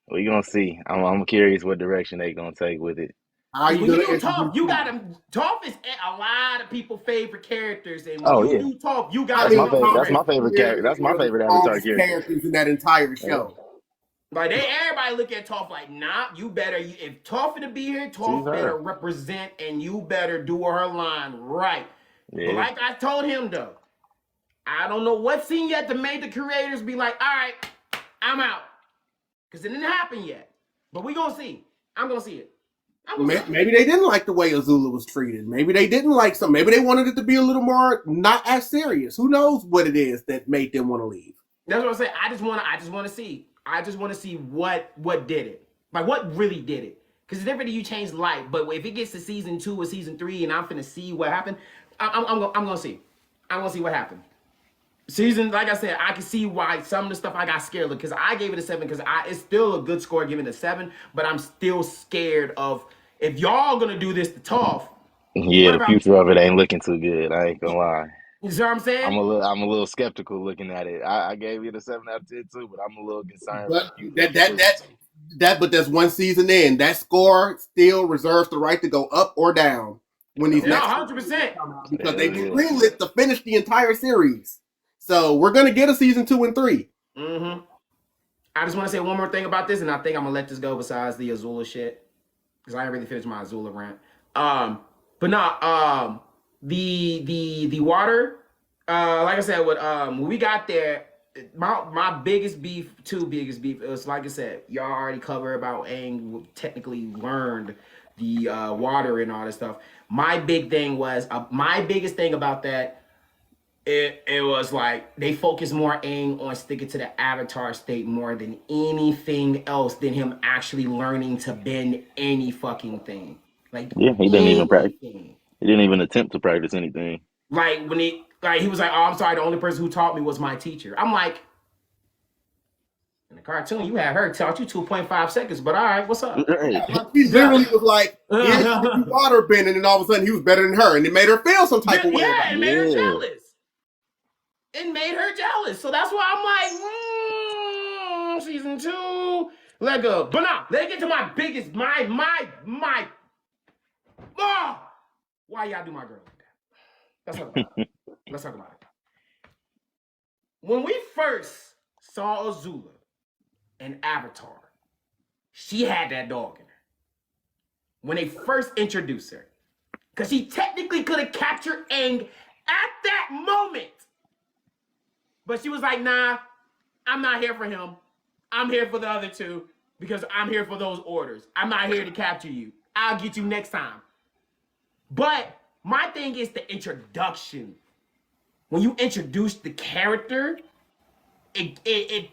We gonna see. I'm curious what direction they gonna take with it. When you do Toph, you got him. Toph is a lot of people's favorite characters, and when you do Toph, you got that's my favorite character. That's my favorite Avatar characters in that entire show. Like everybody look at Toph like, nah, you better. If Toph to be here, Toph better represent, and you better do her line right. Yeah. But like I told him though, I don't know what scene yet to make the creators be like, all right, I'm out, because it didn't happen yet. But we gonna see. I'm gonna see it. Maybe they didn't like the way Azula was treated. Maybe they didn't like some. Maybe they wanted it to be a little more not as serious. Who knows what it is that made them want to leave? That's what I'm saying. I just want to see. I just want to see what did it. Like what really did it. Because it's different if you change light. But if it gets to season 2 or season 3, and I'm finna see what happened, I'm gonna see. I'm gonna see what happened. Season, like I said, I can see why some of the stuff I got scared of because I gave it a 7 because it's still a good score giving it a 7, but I'm still scared of if y'all gonna do this to Toph. Yeah, the future of it ain't looking too good. I ain't gonna lie. You see what I'm saying? I'm a little skeptical looking at it. I gave it a 7 out of 10 too, but I'm a little concerned. But but that's one season in. That score still reserves the right to go up or down when these next 100% come out because they've been greenlit to finish the entire series. So we're gonna get a season 2 and 3. Mm-hmm. I just want to say one more thing about this, and I think I'm gonna let this go. Besides the Azula shit, because I ain't really finished my Azula rant. But no, the water. Like I said, when we got there, my biggest beef is like I said, y'all already covered about Aang technically learned the water and all this stuff. My biggest thing about that. It was like they focused more Aang on sticking to the Avatar state more than anything else than him actually learning to bend any fucking thing. Like he didn't even practice. He didn't even attempt to practice anything. Like when he was like, "Oh, I'm sorry, the only person who taught me was my teacher." I'm like, in the cartoon, you had her taught you 2.5 seconds, but all right, what's up? He literally was like, water bending, and all of a sudden he was better than her, and it made her feel some type of way. Yeah, it made her jealous. It made her jealous. So that's why I'm like, season 2, let go. But now, let's get to my biggest, why y'all do my girl like that? Let's talk about it. Let's talk about it. When we first saw Azula in Avatar, she had that dog in her. When they first introduced her. Because she technically could have captured Aang at that moment. But she was like, nah, I'm not here for him. I'm here for the other two because I'm here for those orders. I'm not here to capture you. I'll get you next time. But my thing is the introduction. When you introduce the character, it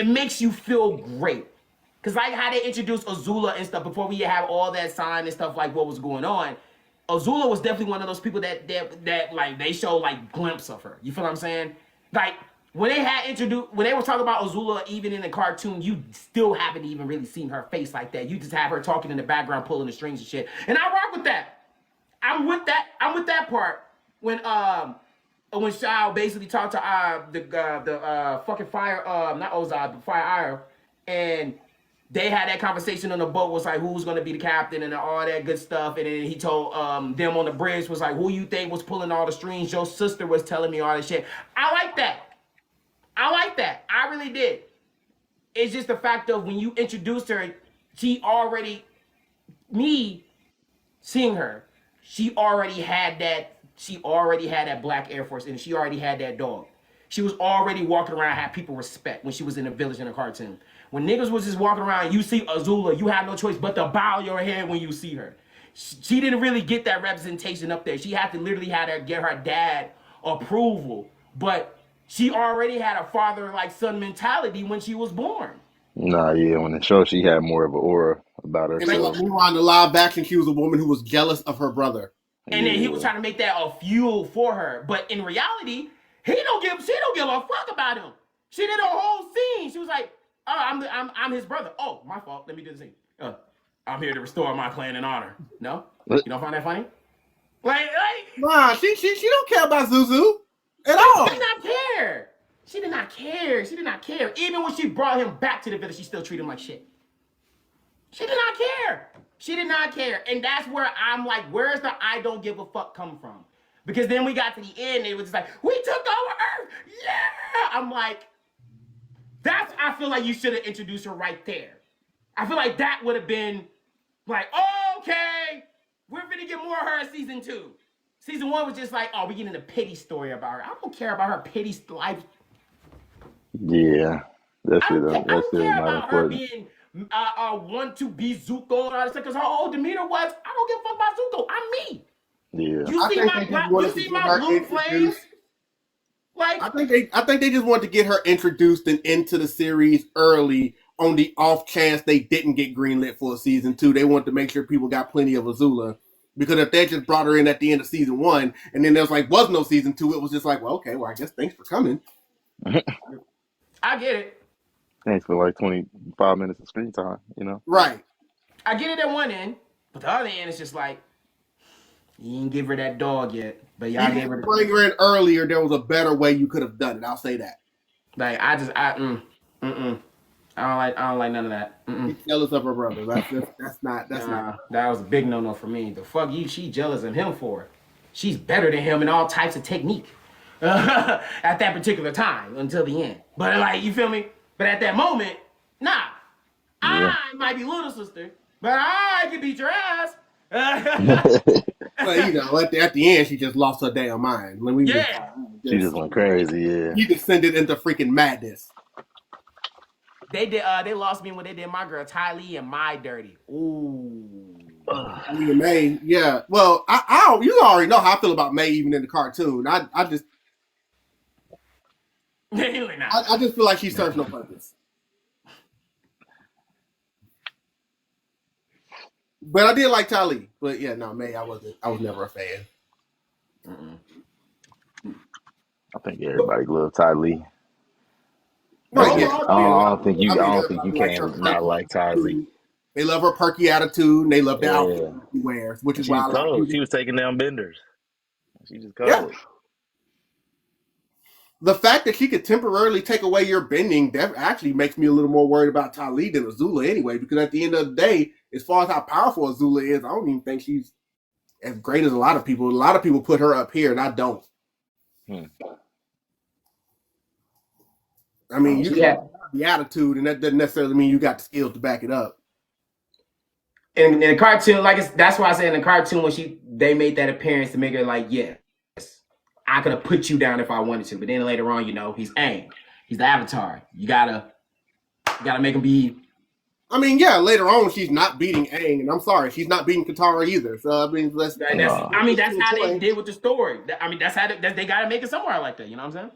makes you feel great. Because like how they introduced Azula and stuff before we have all that sign and stuff like what was going on, Azula was definitely one of those people that like they show like glimpse of her. You feel what I'm saying? Like when they were talking about Azula, even in the cartoon, you still haven't even really seen her face like that. You just have her talking in the background, pulling the strings and shit. And I rock with that. I'm with that part when Shao basically talked to the fucking fire not Ozai but Fire Ire, and they had that conversation on the boat, was like who's gonna be the captain and all that good stuff, and then he told them on the bridge was like, who you think was pulling all the strings? Your sister was telling me all this shit. I like that. I really did. It's just the fact of when you introduced her, seeing her, she already had that black Air Force and she already had that dog. She was already walking around, had people respect when she was in the village in a cartoon. When niggas was just walking around, you see Azula, you have no choice but to bow your head when you see her. She didn't really get that representation up there. She had to literally get her dad approval. But she already had a father-like son mentality when she was born. Nah, yeah, when the show, she had more of an aura about her. And like, meanwhile, in the live action, she was a woman who was jealous of her brother. And then he was trying to make that a fuel for her. But in reality, she don't give a fuck about him. She did a whole scene. She was like, oh, I'm his brother. Oh, my fault. Let me do the scene. I'm here to restore my clan and honor. No? You don't find that funny? Like nah, she don't care about Zuzu at all. She did not care. She did not care. Even when she brought him back to the village, she still treated him like shit. She did not care. And that's where I'm like, where's the I don't give a fuck come from? Because then we got to the end, and it was just like, we took over Earth. Yeah. I'm like, I feel like you should have introduced her right there. I feel like that would have been like, okay, we're gonna get more of her in season 2. Season 1 was just like, oh, we're getting a pity story about her. I don't care about her pity life. Yeah, I don't care about her being want to be Zuko and all this stuff because her whole demeanor was, I don't give a fuck about Zuko. I'm me. Yeah. You see my blue flames? Like, I think they just wanted to get her introduced and into the series early on the off chance they didn't get greenlit for a season 2. They wanted to make sure people got plenty of Azula. Because if they just brought her in at the end of season 1 and then there was no season 2, it was just like, well, okay, well, I guess thanks for coming. I get it. Thanks for like 25 minutes of screen time, you know? Right. I get it at one end, but the other end is just like, you didn't give her that dog yet, but y'all gave her. Bring her in earlier. There was a better way you could have done it. I'll say that. Like I don't like none of that. She's jealous of her brother. That's not. That was a big no for me. The fuck she jealous of him for? She's better than him in all types of technique at that particular time until the end. But like, you feel me? But at that moment, nah. Yeah. I might be little sister, but I can beat your ass. But at the end, she just lost her damn mind. She just went crazy. Yeah, he descended into freaking madness. They did. They lost me when they did my girl Ty Lee and My Dirty. Ooh. May, yeah. Well, you already know how I feel about May, even in the cartoon. I just feel like she serves no purpose. But I did like Tali. But yeah, no, May, I was never a fan. I think everybody loved Ty Lee. Right, I don't think you can not like Ty Lee. They love her perky attitude and they love the outfit she wears, which is why I like she was taking down benders. She just cold. Yeah. The fact that she could temporarily take away your bending, that actually makes me a little more worried about Ty Lee than Azula anyway, because at the end of the day, as far as how powerful Azula is, I don't even think she's as great as a lot of people. A lot of people put her up here, and I don't. I mean, you got the attitude, and that doesn't necessarily mean you got the skills to back it up. In the cartoon, that's why I say in the cartoon when they made that appearance to make her like, yes, I could have put you down if I wanted to, but then later on, he's Aang, he's the Avatar. You gotta make him be. I mean, yeah, later on she's not beating Aang, and I'm sorry, she's not beating Katara either. So I mean, that's how they did with the story. I mean, that's how they gotta make it somewhere like that. You know what I'm saying?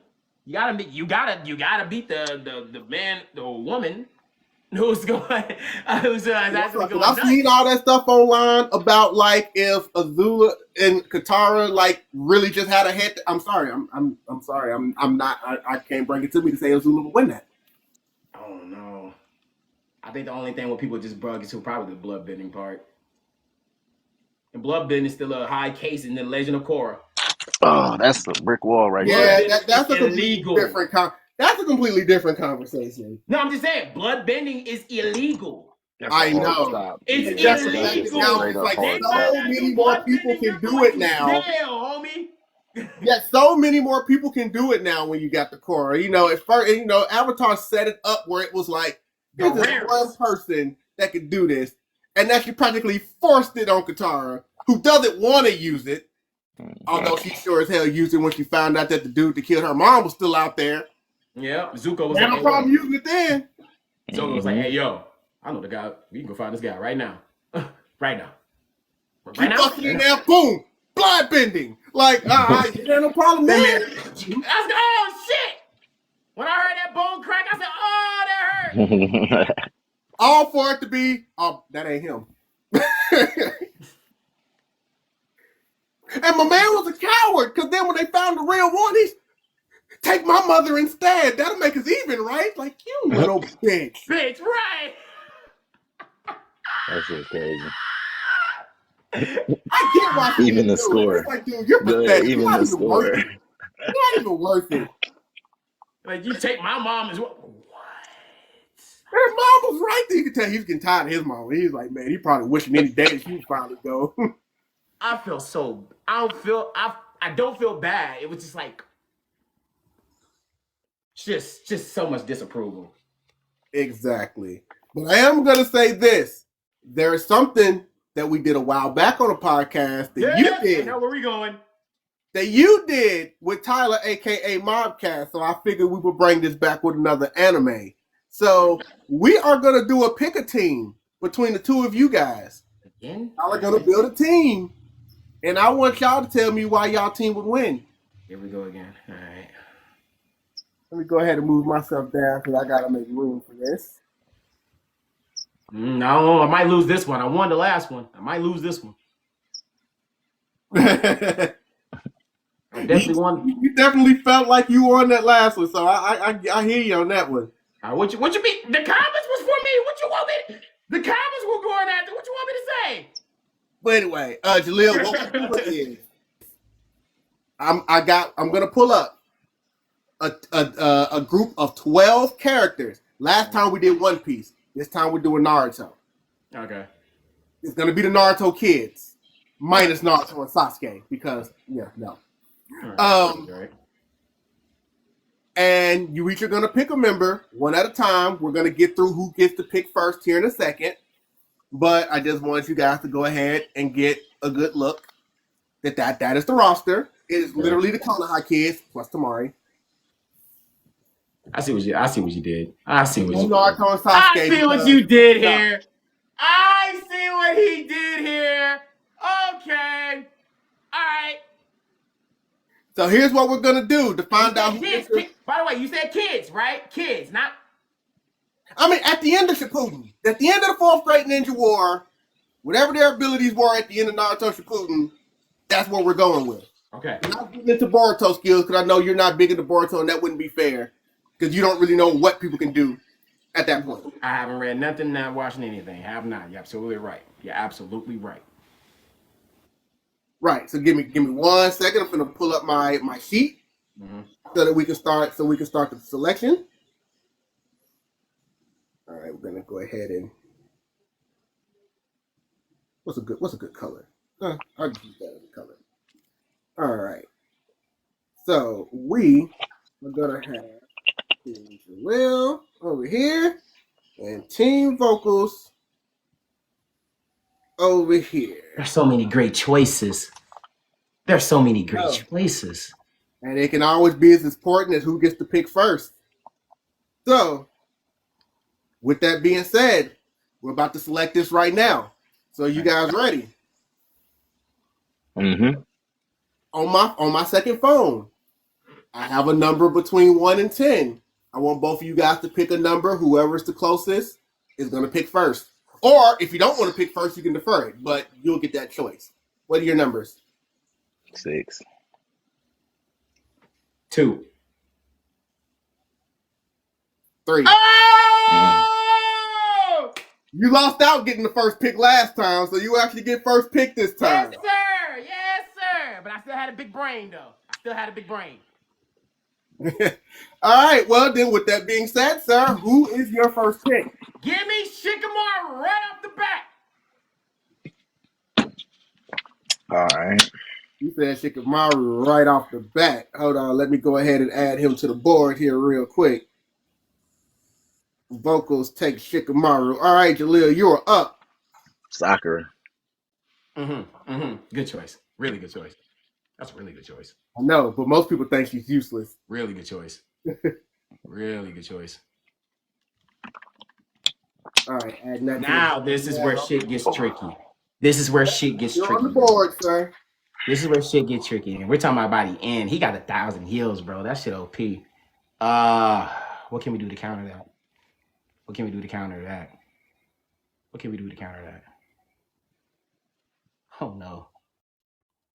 You gotta beat the man, the woman who's going. I've seen all that stuff online about like if Azula and Katara like really just had a head. I'm sorry. I'm sorry. I'm not. I can't bring it to me to say Azula would win that. Oh no. I think the only thing what people just brought it to probably the bloodbending part. And bloodbending is still a high case in the Legend of Korra. Oh, that's a brick wall right there. Yeah, that's a illegal. That's a completely different conversation. No, I'm just saying, bloodbending is illegal. I know. It's illegal. Like so many more people can do it now. Hell, homie. Yeah, so many more people can do it now when you got the Korra. At first, Avatar set it up where it was like, there's one person that could do this, and that she practically forced it on Katara, who doesn't want to use it, although she sure as hell used it when she found out that the dude that killed her mom was still out there. Yeah, Zuko was like, no problem using it then. Zuko was like, hey, yo, I know the guy. We can go find this guy right now. Right now. Right now? In there, boom, blood bending. Like, there's no problem there. I said, oh, shit. When I heard that bone crack, I said, oh, that hurt. All for it to be, oh, that ain't him. And my man was a coward, because then when they found the real one, he's, take my mother instead. That'll make us even, right? Like, you little bitch. Bitch, right. That's just crazy. I get why even the score. It's like, dude, you're pathetic. Even the score. You're not even worth it. Like, you take my mom as well. His mom was right there. You can tell he was getting tired of his mom. He's like, man, he probably wishing any day she would finally go. I don't feel bad. It was just like, just so much disapproval. Exactly. But I am going to say this. There is something that we did a while back on a podcast that you did. I know where we going. That you did with Tyler, a.k.a. Mobcast. So I figured we would bring this back with another anime. So we are gonna do a pick a team between the two of you guys. Again? Y'all are gonna build a team, and I want y'all to tell me why y'all team would win. Here we go again. All right. Let me go ahead and move myself down because I gotta make room for this. No, I might lose this one. I won the last one. I might lose this one. I definitely won. You definitely felt like you won that last one, so I hear you on that one. What you mean? The comments was for me. What you want me to? The comments were going after. What you want me to say? But anyway, Jaleel, what we're doing is I'm gonna pull up a group of 12 characters. Last time we did One Piece. This time we're doing Naruto. Okay. It's gonna be the Naruto kids, minus Naruto and Sasuke, because no. Right. And you each are gonna pick a member one at a time. We're gonna get through who gets to pick first here in a second. But I just want you guys to go ahead and get a good look. That is the roster. It is literally the Konoha kids plus Tamari. I see what you did. I see what you did here. I see what he did here. Okay. All right. So here's what we're gonna do to find out. By the way, you said kids, right? Kids, not. I mean, at the end of Shippuden, at the end of the Fourth Great Ninja War, whatever their abilities were at the end of Naruto Shippuden, that's what we're going with. Okay. I'm not getting into Boruto skills because I know you're not big into Boruto, and that wouldn't be fair because you don't really know what people can do at that point. I haven't read nothing, not watching anything. Have not. You're absolutely right. You're absolutely right. Right. So give me 1 second. I'm gonna pull up my sheet so that we can start the selection. All right, we're gonna go ahead and what's a good color? I'll just use that as a color. All right. So we are gonna have Team Jaleel over here and Team Voqualz over here. There's so many great choices. Choices. And it can always be as important as who gets to pick first. So, with that being said, we're about to select this right now. So you guys ready? Mm-hmm. On my second phone, I have a number between 1 and 10. I want both of you guys to pick a number. Whoever's the closest is going to pick first. Or if you don't want to pick first, you can defer it, but you'll get that choice. What are your numbers? 6. 2. 3. Oh! You lost out getting the first pick last time, so you actually get first pick this time. Yes, sir. Yes, sir. But I still had a big brain, though. All right. Well, then, with that being said, sir, who is your first pick? Give me Shikamaru right off the bat. All right. You said Shikamaru right off the bat. Hold on. Let me go ahead and add him to the board here real quick. Voqualz take Shikamaru. All right, Jaleel, you're up. Sakura. Good choice. Really good choice. That's a really good choice. I know, but most people think she's useless. Really good choice. Really good choice. All right, add that. Now this is where shit gets tricky. You're on the board, sir. This is where shit gets tricky. And we're talking about by the end. He got 1,000 heals, bro. That shit OP. What can we do to counter that? Oh no.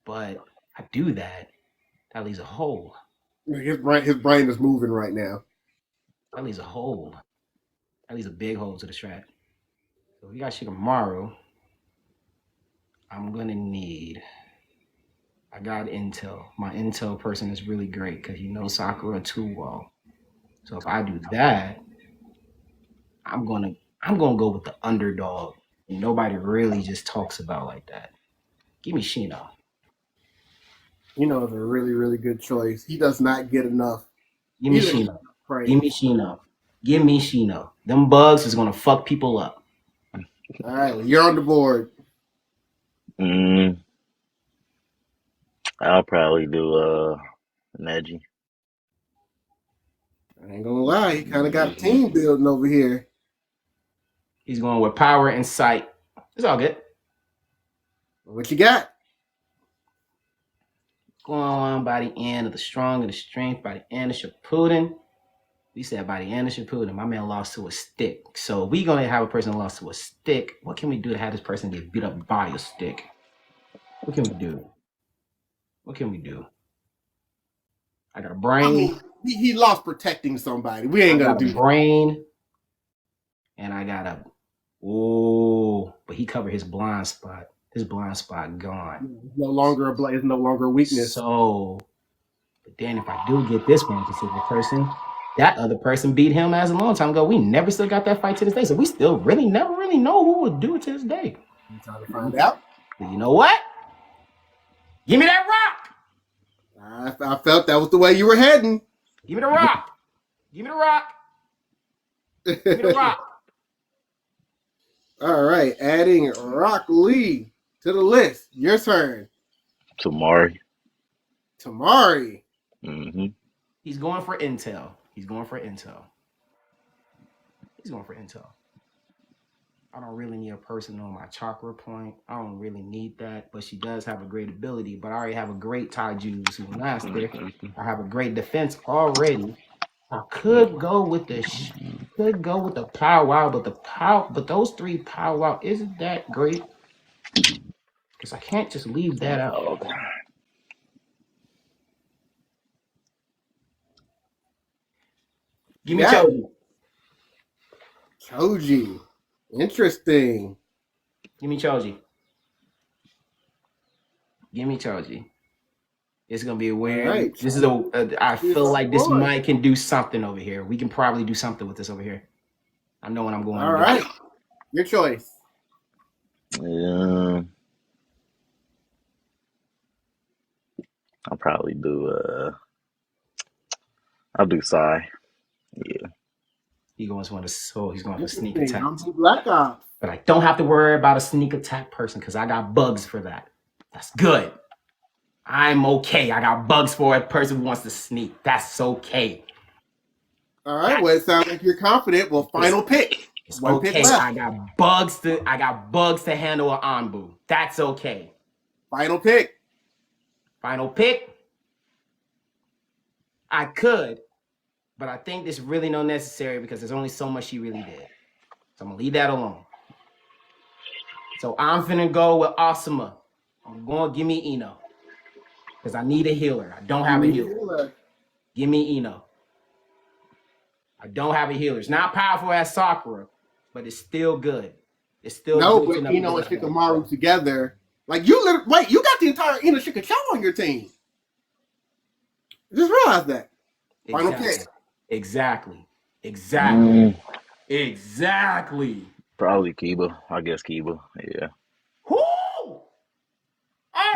But I do that. That leaves a hole. His brain is moving right now. That leaves a hole. That leaves a big hole to the strat. So we got Shikamaru. I'm gonna need. I got intel. My intel person is really great because he knows Sakura too well. So if I do that, I'm gonna go with the underdog. And nobody really just talks about like that. Give me Shino. You know, it's a really, really good choice. He does not get enough. Give me Shino. Them bugs is gonna fuck people up. All right, well, you're on the board. I'll probably do Neji. I ain't gonna lie, he kind of got a team building over here. He's going with power and sight. It's all good. What you got? Going on by the end of the strong and the strength, by the end of Shippuden. We said by the end of Shippuden, my man lost to a stick. So we gonna have a person lost to a stick. What can we do to have this person get beat up by a stick? What can we do? What can we do? I got a brain. I mean, he lost protecting somebody. We ain't gonna do brain. And I got a but he covered his blind spot. His blind spot gone. It's no longer it's no longer a weakness. So, but then if I do get this one specific person, that other person beat him as a long time ago. We never still got that fight to this day. So we still never really know who would do it to this day. I'm trying to find out. But you know what? Give me that rock. I felt that was the way you were heading. Give me the rock. Give me the rock. Give me the rock. All right, adding Rock Lee to the list. Your turn. Tamari. Mm-hmm. He's going for intel. He's going for intel. I don't really need a person on my chakra point. I don't really need that, but she does have a great ability. But I already have a great Taijutsu master. I have a great defense already. I could go with the powwow, but those 3 powwow isn't that great because I can't just leave that out. Give me Choji. Interesting. Give me Choji. It's gonna be weird. Right. This is I feel like this mic can do something over here. We can probably do something with this over here. I know what I'm going. All right, your choice. Yeah, I'll probably do. I'll do Psy. Yeah. He's going for sneak attack. Black Ops. But I don't have to worry about a sneak attack person because I got bugs for that. That's good. I'm okay. I got bugs for a person who wants to sneak. That's okay. All right. Well, it sounds like you're confident. Well, final pick. It's okay. Pick left. I got bugs to handle an Anbu. That's okay. Final pick. I could, but I think this really not necessary because there's only so much she really did. So I'm gonna leave that alone. So I'm finna go with Asuma. I'm going to give me Ino. Because I need a healer. I don't have a healer. Give me Ino. I don't have a healer. It's not powerful as Sakura, but it's still good. It's still good. But Ino and Shikamaru together. Like you you got the entire Ino Shikamaru on your team. Just realize that. Final pick. Exactly. Probably Kiba. I guess Kiba. Yeah. Who?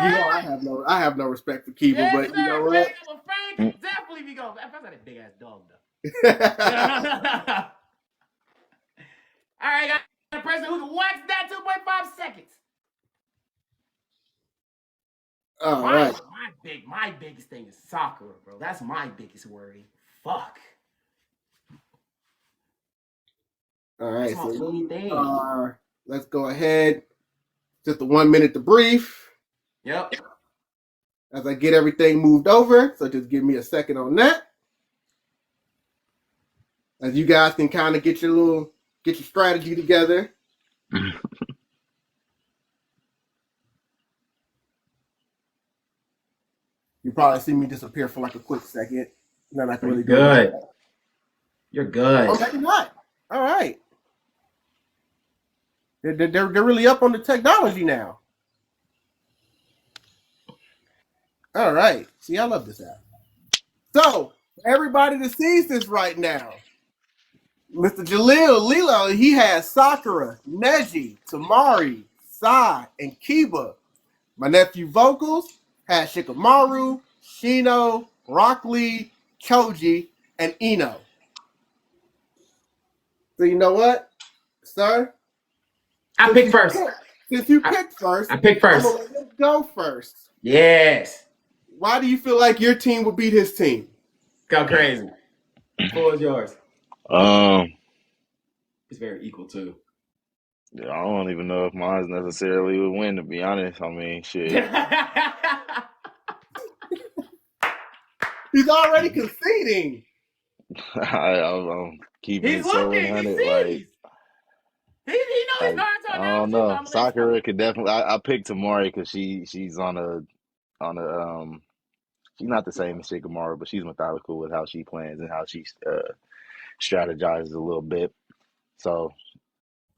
You know, I have no respect for Kiba, but you know what? Definitely be going. That's not a big ass dog though. All right, got a person who can watch that 2.5 seconds. All right. My biggest thing is Sakura, bro. That's my biggest worry. Fuck. All right, so let's go ahead. Just a 1 minute debrief. Yep. As I get everything moved over, so just give me a second on that. As you guys can kind of get your strategy together. You probably see me disappear for like a quick second. Then I can really go. Good. You're good. Oh, maybe not. All right. They're really up on the technology now. All right. See, I love this app. So, everybody that sees this right now, Mr. Jaleel Lilo, he has Sakura, Neji, Tamari, Sai, and Kiba. My nephew Voqualz has Shikamaru, Shino, Rock Lee, Choji, and Ino. So you know what, sir? I picked first. Since you picked first, I picked first. I'm gonna let him go first. Yes. Why do you feel like your team would beat his team? Go crazy. Floor is yours. Um, It's very equal too. I don't even know if mine necessarily would win. To be honest, I mean, shit. He's already conceding. I'm keeping He's it so looking. He 100. sees. He knows he's Like Naruto I now don't too. know. I'm gonna let you Sakura know. could definitely. I picked Tamari because she's on a. She's not the same as Shikamaru, but she's methodical with how she plans and how she strategizes a little bit. So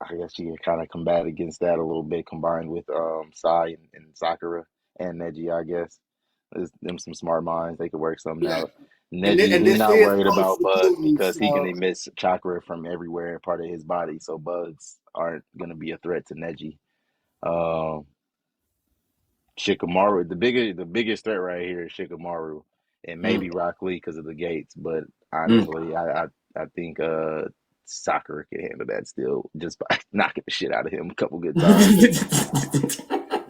I guess she can kind of combat against that a little bit, combined with Sai and Sakura and Neji. I guess there's them some smart minds. They could work something Yeah. out. And, Neji, and we this not is worried close about to Bug Putin, because he can so emit chakra from everywhere and part of his body, so bugs aren't gonna be a threat to Neji. Um, Shikamaru, the biggest threat right here is Shikamaru, and Mm. maybe Rock Lee because of the gates. But Mm. honestly, I think Sakura can handle that still just by knocking the shit out of him a couple good times.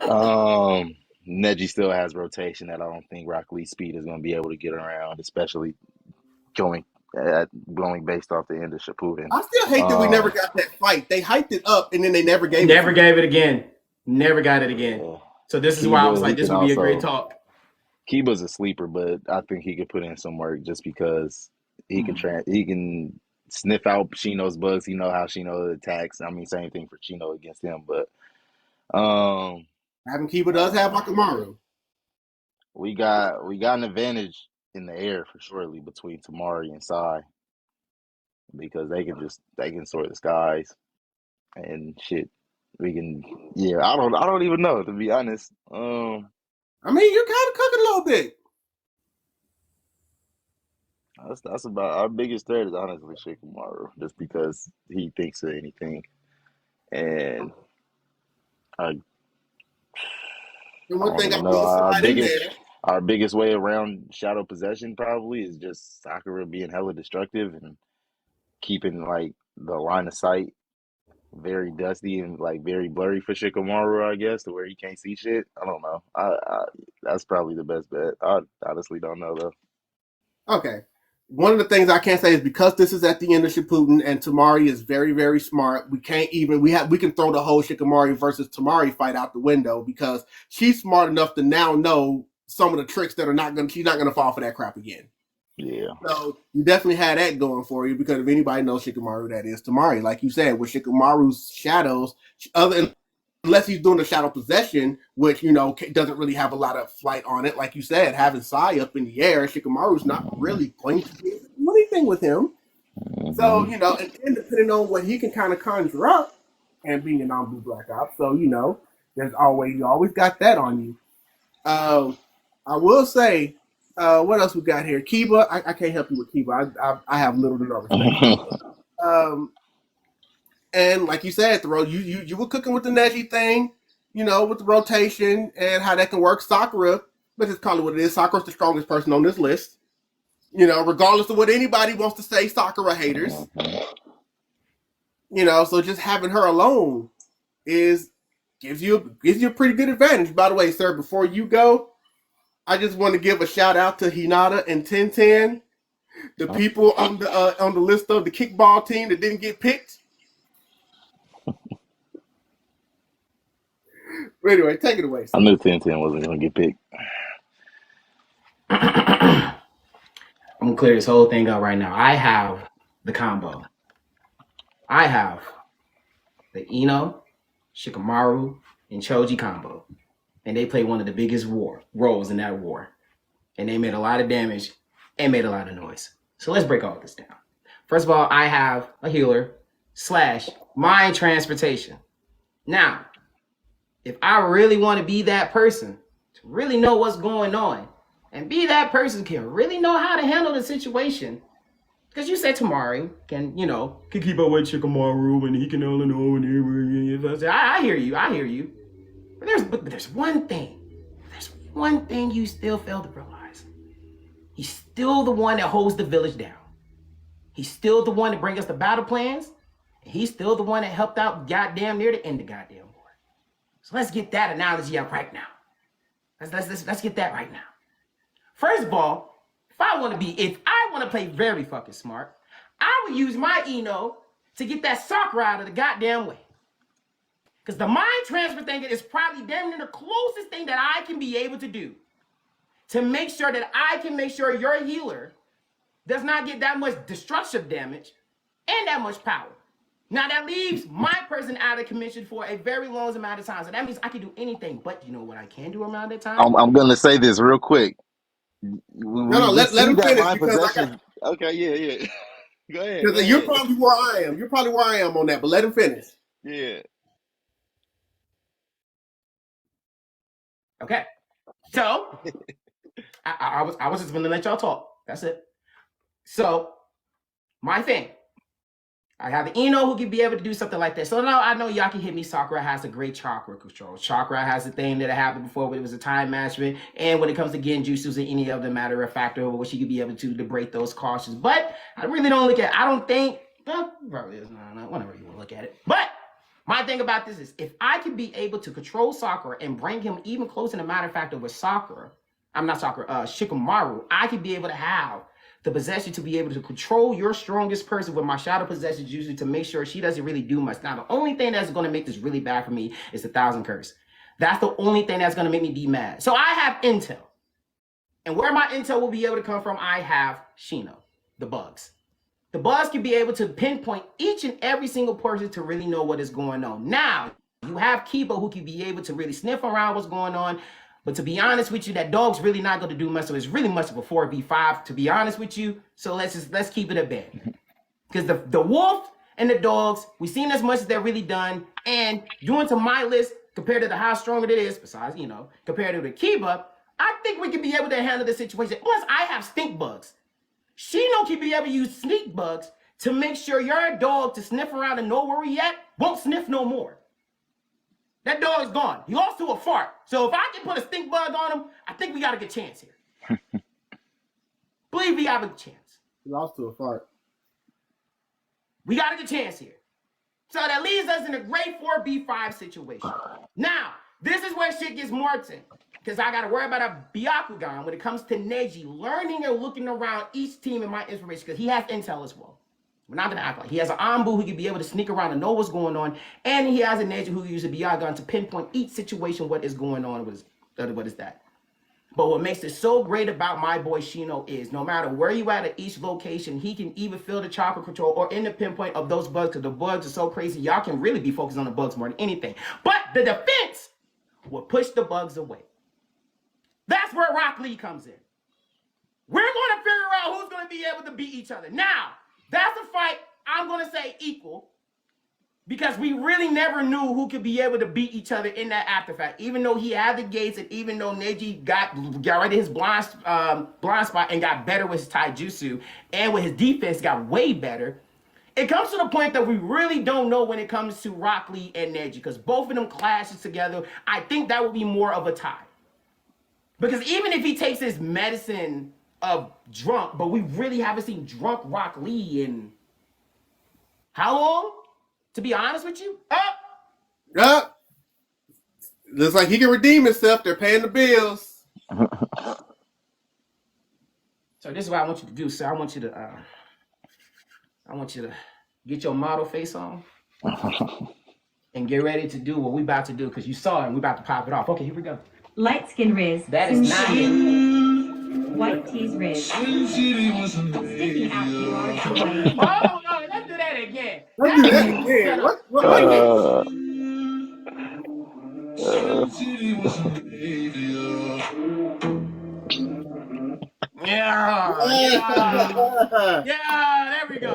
Um, Neji still has rotation that I don't think Rock Lee's speed is going to be able to get around, especially going going based off the end of Shippuden. I still hate that we never Um, got that fight. They hyped it up and then they never gave it Never to us. gave it again. Never got it again. yeah, So this is why I was Kiba, he like, this can would be a great also talk. Kiba's a sleeper, but I think he could put in some work just because he can sniff out Shino's bugs. He know how Shino attacks. I mean, same thing for Shino against him, but um, Having Kiba does have uh, Akamaru. we got an advantage in the air for surely between Tamari and Sai because they can sort the skies and shit. We can, yeah. I don't even know to be honest. I mean, you're kind of cooking a little bit. That's about our biggest threat is honestly Shikamaru, just because he thinks of anything, and I And I one don't thing I even know. will Our slide in biggest there. our biggest way around shadow possession probably is just Sakura being hella destructive and keeping like the line of sight very dusty and like very blurry for Shikamaru, I guess, to where he can't see shit. I don't know. That's probably the best bet. I honestly don't know though. Okay. One of the things I can't say is because this is at the end of Shippuden and Tamari is very, very smart. We can't even we can throw the whole Shikamaru versus Tamari fight out the window because she's smart enough to now know some of the tricks that she's not gonna fall for that crap again. Yeah. So you definitely had that going for you because if anybody knows Shikamaru, that is Tamari. Like you said, with Shikamaru's shadows, other unless he's doing the shadow possession, which doesn't really have a lot of flight on it. Like you said, having Sai up in the air, Shikamaru's not really going to be able to do anything with him. So Hmm. and then depending on what he can kind of conjure up, and being a non-blue black ops, so you always got that on you. I will say, what else we got here? Kiba, I can't help you with Kiba. I have little to no respect for Kiba. Um, and like you said, you were cooking with the Neji thing, with the rotation and how that can work. Sakura, let's just call it what it is. Sakura's the strongest person on this list. Regardless of what anybody wants to say, Sakura haters. So just having her alone is gives you a pretty good advantage. By the way, sir, before you go, I just want to give a shout out to Hinata and Tenten, the people on the list of the kickball team that didn't get picked. But anyway, take it away, I sir. knew 10-10 wasn't gonna get picked. I'm gonna clear this whole thing up right now. I have the combo. I have the Ino, Shikamaru, and Choji combo. And they played one of the biggest roles in that war. And they made a lot of damage and made a lot of noise. So let's break all this down. First of all, I have a healer / mind transportation. Now, if I really want to be that person, to really know what's going on, and be that person can really know how to handle the situation, because you said Tamari can keep up with Shikamaru and he can only know. I hear you. But there's one thing. There's one thing you still fail to realize. He's still the one that holds the village down. He's still the one that brings us the battle plans. And he's still the one that helped out goddamn near the end of goddamn war. So let's get that analogy up right now. Let's get that right now. First of all, if I want want to play very fucking smart. I would use my Eno to get that Sakura out of the goddamn way. Because the mind transfer thing is probably damn near the closest thing that I can be able to do to make sure that I can make sure your healer does not get that much destructive damage and that much power. Now that leaves my person out of commission for a very long amount of time. So that means I can do anything, but you know what I can do around that time? I'm gonna say this real quick. No, let him finish because possession. Okay, yeah. Go ahead. Because you're probably where I am. You're probably where I am on that, but let him finish. Yeah. Okay. So I was just gonna let y'all talk. That's it. So my thing. I have an Eno who can be able to do something like that. So now I know y'all can hit me. Sakura has a great chakra control. Chakra has a thing that happened before, but it was a time management. And when it comes to Genjutsus and any other matter of factor, where she could be able to break those cautions. But I really don't look at. I don't think. Well, probably is not whenever you want to look at it. But my thing about this is, if I can be able to control Sakura and bring him even closer, in a matter of fact, with Shikamaru, I could be able to have the possession to be able to control your strongest person with my shadow possession usually to make sure she doesn't really do much. Now, the only thing that's going to make this really bad for me is the 1,000 curse. That's the only thing that's going to make me be mad. So I have intel. And where my intel will be able to come from, I have Shino, the bugs. The bugs can be able to pinpoint each and every single person to really know what is going on. Now, you have Kiba who can be able to really sniff around what's going on. But to be honest with you, that dog's really not going to do much. So it's really much of a 4v5, to be honest with you. So let's keep it a bed. Because the wolf and the dogs, we've seen as much as they're really done. And doing to my list, compared to how strong it is, besides, compared to the Kiba, I think we can be able to handle the situation. Plus, I have stink bugs. Shino can be able to use sneak bugs to make sure your dog to sniff around and know where we at won't sniff no more. That dog is gone. He lost to a fart. So if I can put a stink bug on him, I think we got a good chance here. Believe we have a chance. He lost to a fart. We got a good chance here. So that leaves us in a great 4v5 situation. Now, this is where shit gets more intense. Because I got to worry about a Byakugan when it comes to Neji learning and looking around each team in my information. Because he has intel as well. We're not going to act like he has an Anbu who can be able to sneak around and know what's going on. And he has a Neji who uses a Byakugan to pinpoint each situation, what is going on, what is that. But what makes it so great about my boy Shino is no matter where you at each location, he can even feel the chakra control or in the pinpoint of those bugs because the bugs are so crazy. Y'all can really be focused on the bugs more than anything. But the defense will push the bugs away. That's where Rock Lee comes in. We're going to figure out who's going to be able to beat each other. Now, that's a fight I'm going to say equal because we really never knew who could be able to beat each other in that afterfact. Even though he had the gates and even though Neji got rid of his blind spot and got better with his taijutsu and with his defense got way better, it comes to the point that we really don't know when it comes to Rock Lee and Neji because both of them clashes together. I think that would be more of a tie. Because even if he takes his medicine of drunk, but we really haven't seen drunk Rock Lee in how long? To be honest with you? Looks like he can redeem himself. They're paying the bills. So this is what I want you to do, sir. I want you to get your model face on and get ready to do what we about to do because you saw it and we about to pop it off. Okay, here we go. Light skin Riz. That is not it. White tees Riz. Sticking out you are away. Oh, no, let's do that again. Let's do that again. Yeah, there we go.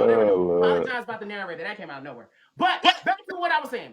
Apologize about the narrator. That came out of nowhere. But back to what I was saying.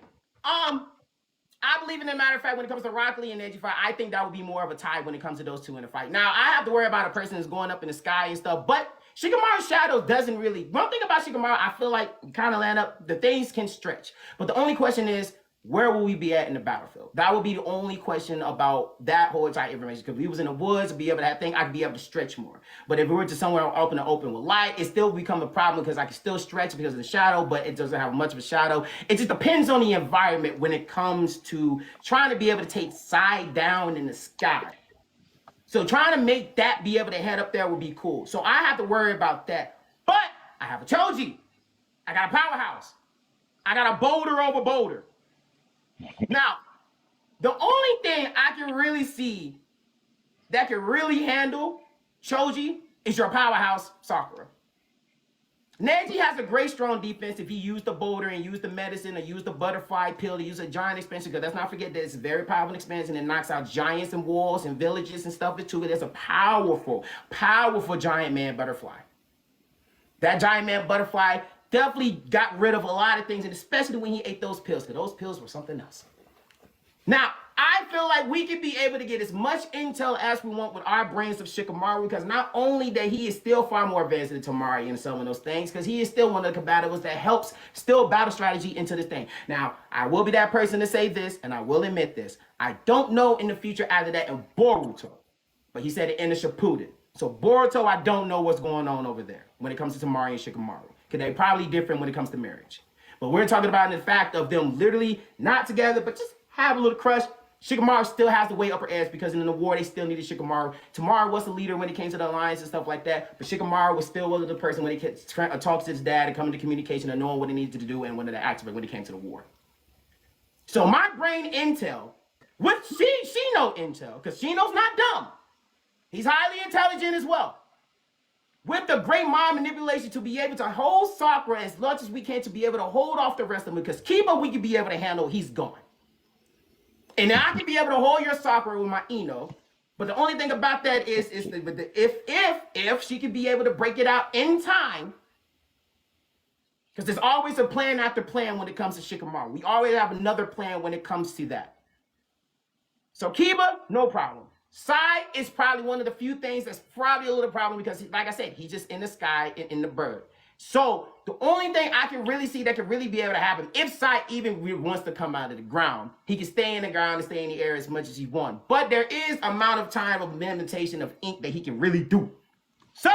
I believe in a matter of fact, when it comes to Rock Lee and Neji fight, I think that would be more of a tie when it comes to those two in a fight. Now, I have to worry about a person that's going up in the sky and stuff, but Shikamaru's shadow doesn't really... One thing about Shikamaru, I feel like kind of land up, the things can stretch. But the only question is, where will we be at in the battlefield? That will be the only question about that whole entire information. Because if we was in the woods, be able to have thing, I could be able to stretch more. But if we were to somewhere open with light, it still become a problem because I can still stretch because of the shadow, but it doesn't have much of a shadow. It just depends on the environment when it comes to trying to be able to take side down in the sky. So So trying to make that be able to head up there would be cool. So I have to worry about that. But I have a Choji. I got a powerhouse. I got a boulder over boulder. Now, the only thing I can really see that can really handle Choji is your powerhouse Sakura. Neji has a great strong defense if he used the boulder and used the medicine or used the butterfly pill to use a giant expansion, because let's not forget that it's a very powerful expansion that knocks out giants and walls and villages and stuff too. There's a powerful, powerful giant man butterfly. That giant man butterfly definitely got rid of a lot of things, and especially when he ate those pills, because those pills were something else. Now, I feel like we could be able to get as much intel as we want with our brains of Shikamaru, because not only that he is still far more advanced than Tamari in some of those things, because he is still one of the compatibles that helps still battle strategy into this thing. Now, I will be that person to say this, and I will admit this. I don't know in the future after that in Boruto, but he said it in the Shippuden. So Boruto, I don't know what's going on over there when it comes to Tamari and Shikamaru, because they're probably different when it comes to marriage. But we're talking about the fact of them literally not together, but just have a little crush. Shikamaru still has the way upper edge because in the war they still needed Shikamaru. Tamara was the leader when it came to the alliance and stuff like that, but Shikamaru was still the person when he talks to his dad and come into communication and knowing what he needed to do and when to activate when it came to the war. So my brain intel, with Shino intel, because Shino's not dumb. He's highly intelligent as well. With the great mind manipulation to be able to hold Sakura as much as we can to be able to hold off the rest of them, because Kiba we can be able to handle, he's gone. And I can be able to hold your Sakura with my Ino, but the only thing about that is if she can be able to break it out in time, because there's always a plan after plan when it comes to Shikamaru. We always have another plan when it comes to that. So Kiba, no problem. Sai is probably one of the few things that's probably a little problem because, like I said, he's just in the sky, in the bird. So the only thing I can really see that could really be able to happen, if Sai even wants to come out of the ground, he can stay in the ground and stay in the air as much as he wants. But there is amount of time of limitation of ink that he can really do. So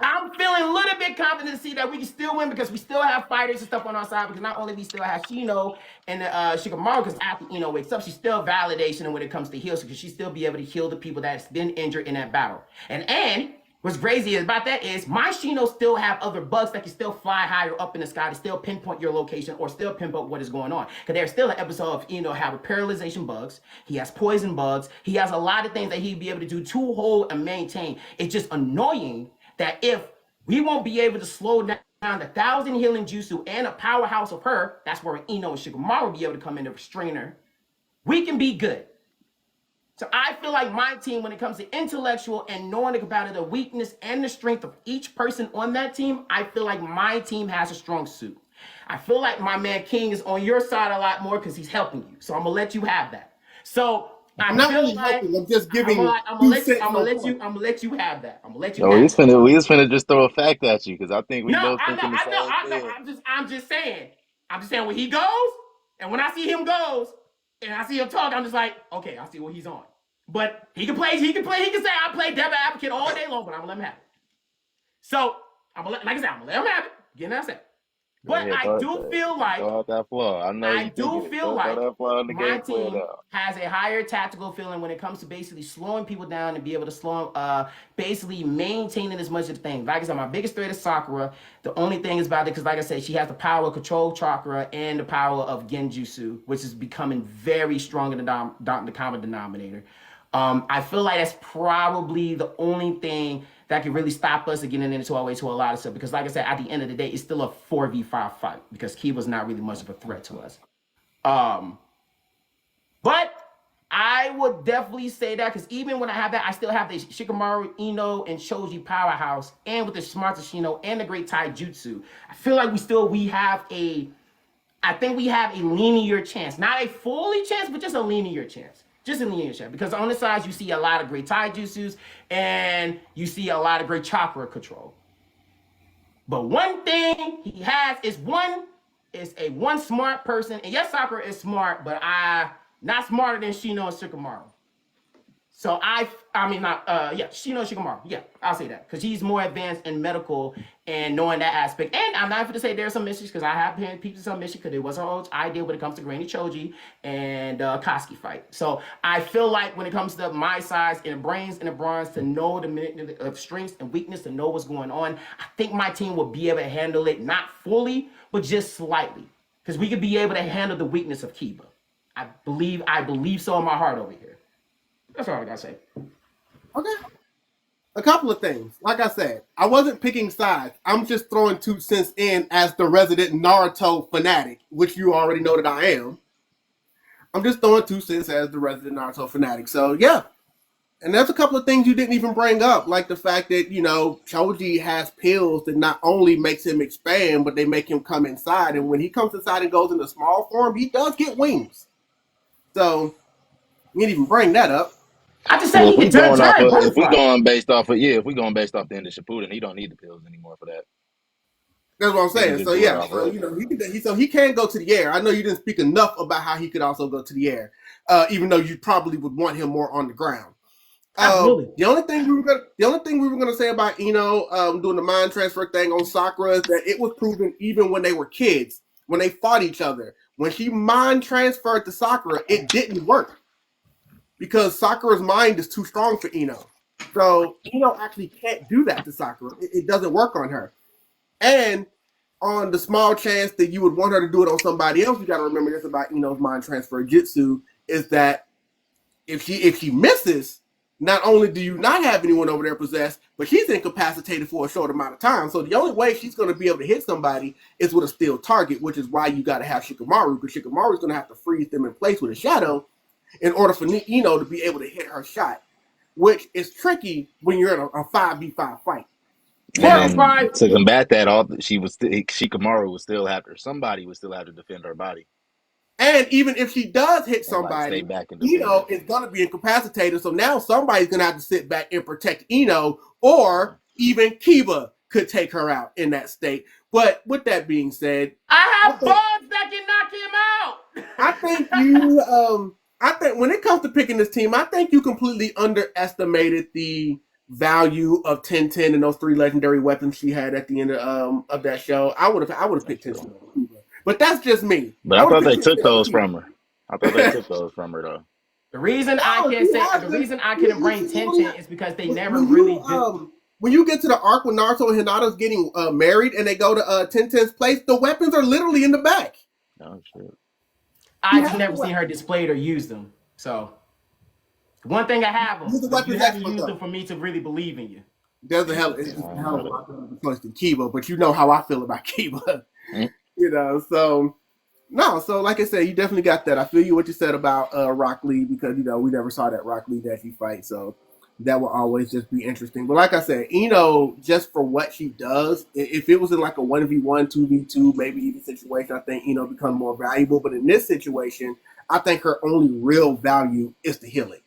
I'm feeling a little bit confident to see that we can still win because we still have fighters and stuff on our side, because not only we still have Shino and Shikamaru, because after Ino wakes up, she's still validation when it comes to heals, because she still be able to heal the people that's been injured in that battle. And what's crazy about that is my Shino still have other bugs that can still fly higher up in the sky to still pinpoint your location or still pinpoint what is going on. Because there's still an episode of Ino having paralyzation bugs. He has poison bugs. He has a lot of things that he'd be able to do to hold and maintain. It's just annoying that if we won't be able to slow down the 1,000 healing jutsu and a powerhouse of her, that's where Ino and Shikamaru will be able to come in to restrain her, we can be good. So I feel like my team, when it comes to intellectual and knowing about the weakness and the strength of each person on that team, I feel like my team has a strong suit. I feel like my man King is on your side a lot more because he's helping you. So I'm gonna let you have that. So I'm not really really helping. I'm just giving. I'm gonna let you have that. I'm gonna let you. No, have we just finna just throw a fact at you because I think we No, both I thinking the same know. thing. I'm just saying when he goes, and when I see him goes, and I see him talk, I'm just like, okay, I see what he's on. But he can say I play devil advocate all day long, but I'm gonna let him have it. So I'm gonna let him have it. Get that set. But I do feel like that flaw. I know I do feel like my team out. has a higher tactical feeling when it comes to basically slowing people down and be able to slow them, basically maintaining as much of the thing. Like I said, my biggest threat is Sakura. The only thing is about it, because like I said, she has the power of control chakra and the power of genjutsu, which is becoming very strong in the common denominator. I feel like that's probably the only thing that can really stop us getting into our way to a lot of stuff. Because like I said, at the end of the day, it's still a 4v5 fight because Kiba's not really much of a threat to us. But I would definitely say that because even when I have that, I still have the Shikamaru, Ino, and Choji powerhouse, and with the smarts of Shino and the great taijutsu. I feel like we have a linear chance. Not a fully chance, but just a linear chance. Just in the initiative, because on the sides you see a lot of great taijutsus and you see a lot of great chakra control. But one thing he has is a one smart person, and yes, Sakura is smart, but not smarter than Shino and Shikamaru. So Shino Shikamaru. Yeah, I'll say that because he's more advanced in medical and knowing that aspect. And I'm not going to say there's some mysteries because I have been people some mystery because it was her whole idea when it comes to Granny Choji and Koski fight. So I feel like when it comes to my size and the brains and the bronze to know the minute of strengths and weakness to know what's going on, I think my team will be able to handle it not fully but just slightly because we could be able to handle the weakness of Kiba. I believe so in my heart over here. That's all I gotta say. Okay. A couple of things. Like I said, I wasn't picking sides. I'm just throwing 2 cents in as the resident Naruto fanatic, which you already know that I am. I'm just throwing 2 cents as the resident Naruto fanatic. So, yeah. And there's a couple of things you didn't even bring up, like the fact that, Choji has pills that not only makes him expand, but they make him come inside. And when he comes inside and goes into small form, he does get wings. So, you didn't even bring that up. I just said he can turn if we going based off the end of Shippuden, he don't need the pills anymore for that. That's what I'm saying. So yeah, he can go to the air. I know you didn't speak enough about how he could also go to the air, even though you probably would want him more on the ground. The only thing we were gonna say about Ino doing the mind transfer thing on Sakura is that it was proven even when they were kids, when they fought each other, when she mind transferred to Sakura, it didn't work. Because Sakura's mind is too strong for Ino. So Ino actually can't do that to Sakura. It doesn't work on her. And on the small chance that you would want her to do it on somebody else, you got to remember this about Ino's mind transfer jutsu, is that if she misses, not only do you not have anyone over there possessed, but she's incapacitated for a short amount of time. So the only way she's going to be able to hit somebody is with a steel target, which is why you got to have Shikamaru, because Shikamaru is going to have to freeze them in place with a shadow in order for Ino to be able to hit her shot, which is tricky when you're in a 5v5 fight. And to combat that, Shikamaru would still have to, somebody would still have to defend her body. And even if she does hit somebody, Ino is going to be incapacitated. So now somebody's going to have to sit back and protect Ino, or even Kiba could take her out in that state. But with that being said, I have bugs that can knock him out. I think when it comes to picking this team, I think you completely underestimated the value of 1010 and those 3 legendary weapons she had at the end of that show. I would have picked 1010, but that's just me. But I thought they took those from her. Though. The reason I couldn't bring 1010 is because they never really did. When you get to the arc when Naruto and Hinata's getting married and they go to 1010's place, the weapons are literally in the back. Oh shit. I just never seen her displayed or use them. So, one thing I have them, you have to use them for me to really believe in you. There's a hell of a choice than Kiba, but you know how I feel about Kiba. So like I said, you definitely got that. I feel you what you said about Rock Lee, because we never saw that Rock Lee that she fight, so that will always just be interesting. But like I said, Ino, just for what she does, if it was in like a 1v1, 2v2, maybe even situation, I think Ino become more valuable. But in this situation, I think her only real value is the healing,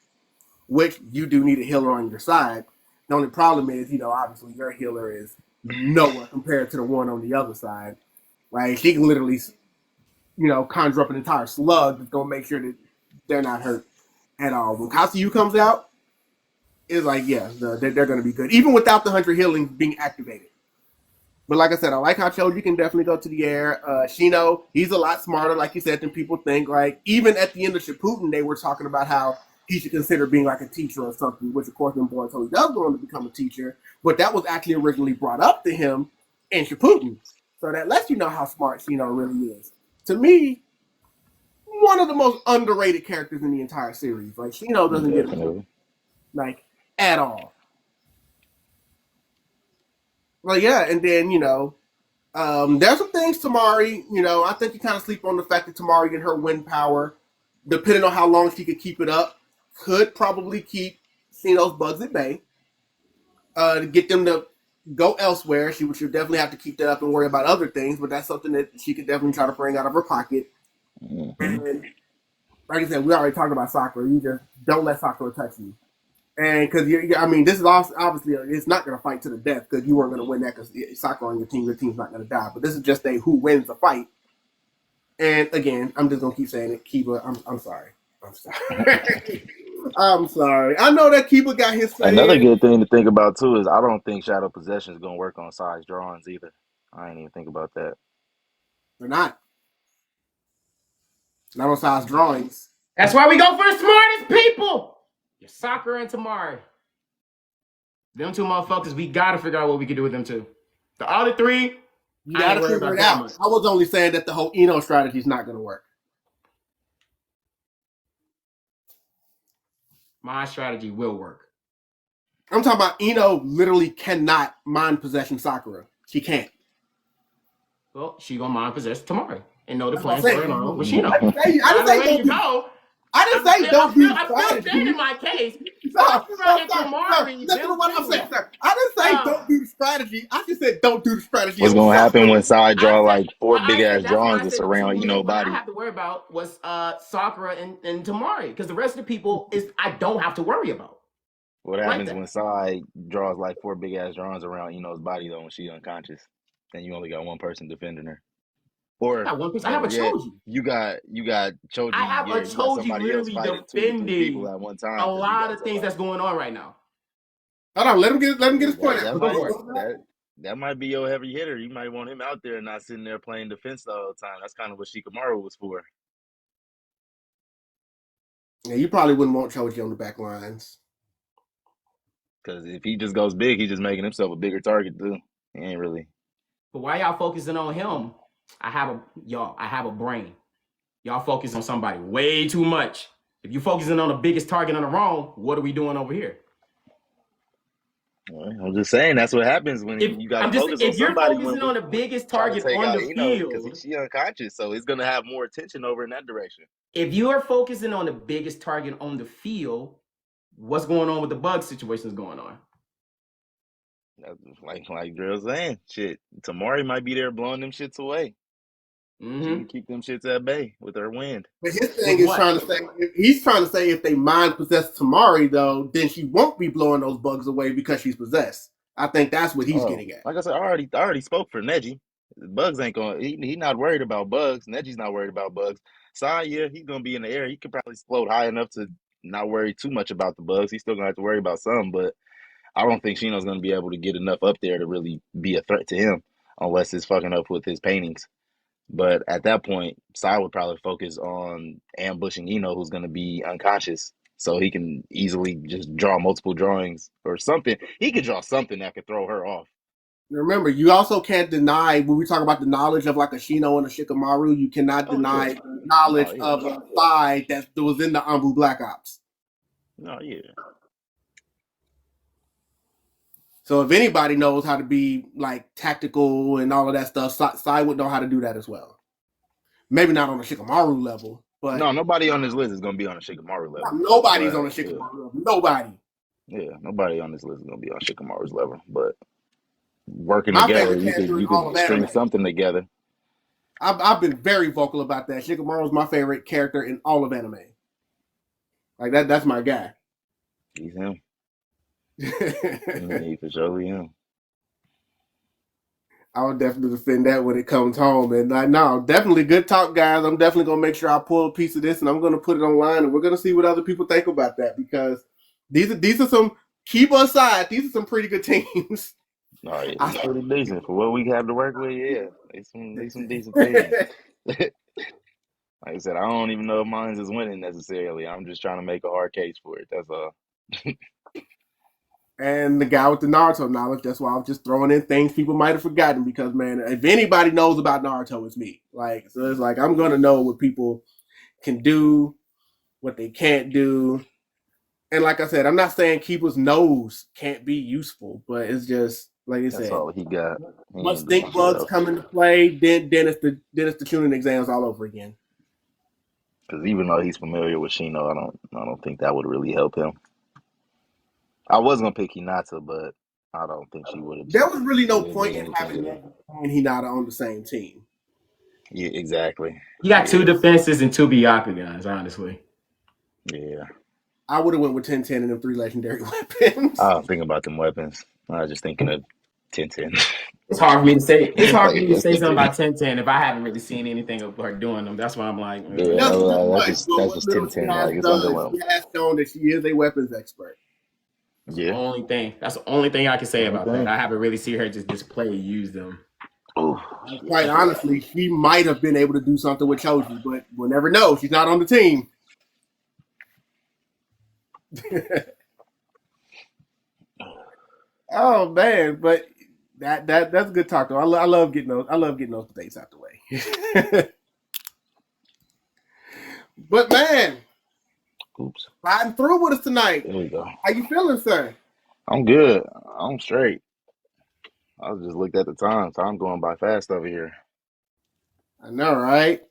which you do need a healer on your side. The only problem is, obviously your healer is nowhere compared to the one on the other side. Right? She can literally, conjure up an entire slug that's going to make sure that they're not hurt at all. When Kazuyu comes out, it's like, they're going to be good, even without the 100 healing being activated. But like I said, I like how Choji can definitely go to the air. Shino, he's a lot smarter, like you said, than people think. Like, even at the end of Shippuden, they were talking about how he should consider being like a teacher or something, which, of course, in Boruto, he does go on to become a teacher. But that was actually originally brought up to him in Shippuden. So that lets you know how smart Shino really is. To me, one of the most underrated characters in the entire series. Like, Shino doesn't get it, like, at all. Well, yeah, and then, there's some things Tamari, I think you kind of sleep on the fact that Tamari and her wind power, depending on how long she could keep it up, could probably keep Shino's bugs at bay. To get them to go elsewhere, she should definitely have to keep that up and worry about other things, but that's something that she could definitely try to bring out of her pocket. Mm-hmm. And like I said, we already talked about Sakura. You just don't let Sakura touch you. And because, this is obviously, it's not going to fight to the death because you weren't going to win that because Sakura on your team's not going to die. But this is just who wins the fight. And again, I'm just going to keep saying it. Kiba, I'm sorry. I'm sorry. I know that Keeper got his say Another in. good thing to think about too is I don't think Shadow Possession is gonna work on size drawings either. I ain't even think about that. They're not. Not on size drawings. That's why we go for the smartest people. Your Sakura and Tamari. Them two motherfuckers, we gotta figure out what we can do with them two. The other three, You I ain't gotta worried figure about it that out. much. I was only saying that the whole Eno strategy is not gonna work. My strategy will work. I'm talking about Eno literally cannot mind possession Sakura. She can't. Well, she gonna mind possess Tamari and know the That's what plan I'm for it saying. on with Shino. I didn't say There you don't do. go. I didn't say don't do the I'm still strategy. standing my case. No, Sakura and Tamari, listen to them what I'm two. saying, sir. I didn't say don't do the strategy. I just said don't do the strategy. What's on gonna happen Sakura. when Sai I draw said, like four I big ass said that's why drawings I that said the two surround main ones I body? have to worry about was Sakura and Tamari, because the rest of the people is I don't have to worry about. What Like happens that. when Sai draws like four big ass drawings around Ino's body though when she's unconscious? Then you only got one person defending her. I Or got one piece. I have better a yet, Choji. you got Choji, I have a you got Choji somebody else literally fighting two or three people defending at one a time because you lot got of things somebody. that's going on right now. Hold on, let him get his point That out. that Go might for it. that might be your heavy hitter. You might want him out there and not sitting there playing defense the whole time. That's kind of what Shikamaru was for. Yeah, you probably wouldn't want Choji on the back lines. Because if he just goes big, he's just making himself a bigger target too. He ain't really. But why y'all focusing on him? I have a brain. Y'all focus on somebody way too much. If you're focusing on the biggest target on the wrong, what are we doing over here? Well, I'm just saying that's what happens when you got to focus on If you're somebody focusing on the when biggest trying to target take on out the Ino because field, she unconscious, so it's gonna have more attention over in that direction. if you are focusing on the biggest target on the field, what's going on with the bug situations going on? That's like Drill's saying, shit. Tamari might be there blowing them shits away. She can keep them shits at bay with her wind. But his thing With is what? he's trying to say if they mind possess Tamari though, then she won't be blowing those bugs away because she's possessed. I think that's what he's Oh, getting at. like I said, I already spoke for Neji. Bugs ain't going. He not worried about bugs. Neji's not worried about bugs. Sai, yeah, he's gonna be in the air. He could probably float high enough to not worry too much about the bugs. He's still gonna have to worry about some, but I don't think Shino's gonna be able to get enough up there to really be a threat to him unless it's fucking up with his paintings. But at that point, Sai would probably focus on ambushing Ino, who's going to be unconscious, so he can easily just draw multiple drawings or something. He could draw something that could throw her off. Remember, you also can't deny when we talk about the knowledge of like a Shino and a Shikamaru, you cannot Oh yeah, deny knowledge no yeah, of a spy that was in the Ambu Black Ops. no yeah. So if anybody knows how to be like tactical and all of that stuff, Sai would know how to do that as well. Maybe not on a Shikamaru level, but No, nobody on this list is going to be on a Shikamaru level. nobody's But on a Shikamaru level. Nobody. yeah, nobody on this list is going to be on Shikamaru's level. But working My together, favorite character in you all could of string anime. something together. I've been very vocal about that. Shikamaru is my favorite character in all of anime. Like that's my guy. He's him. He for sure him. I would definitely defend that when it comes home. And no, definitely good talk, guys. I'm definitely gonna make sure I pull a piece of this and I'm gonna put it online and we're gonna see what other people think about that because these are some keep aside, these are some pretty good teams. No, yeah, it's pretty decent for what we have to work with. Yeah, they some decent teams. Like I said, I don't even know if mine's is winning necessarily. I'm just trying to make a hard case for it. That's all. And the guy with the Naruto knowledge, that's why I was just throwing in things people might have forgotten because man, if anybody knows about Naruto, it's me. Like so it's like I'm gonna know what people can do, what they can't do. And like I said, I'm not saying Keeper's nose can't be useful, but it's just like I That's said, all he got. He once ain't doing stink shit bugs else. come into play, then it's the tuning exams all over again. Because even though he's familiar with Shino, I don't think that would really help him. I was gonna pick Hinata, but I don't think she would have There was really no really point did in anything having with Neji him. and Hinata on the same team. Yeah, exactly. You got two Yeah, defenses and two Byakugans, honestly. yeah. I would have went with 1010 and them three legendary weapons. I was thinking about them weapons. I was just thinking of 10-10. It's hard for me to say. It's hard for me to That's say something 10-10. about 10-10 if I haven't really seen anything of her doing them. That's why I'm like, Yeah, She doesn't do that's much, just but that's what just little she 10-10. has Like it's done, she underwhelming. has shown that she is a weapons expert. that's Yeah. the only thing. That's the only thing I can say Only about thing. that. I haven't really seen her just display and use them. Ooh. Quite honestly, she might have been able to do something with Choji, but we'll never know. She's not on the team. Oh man, but that's a good talk though. I love getting those. I love getting those debates out the way. But man, Oops. riding through with us tonight. There we go. How you feeling, sir? I'm good. I'm straight. I was just looked at the time. Time going by fast over here. I know, right?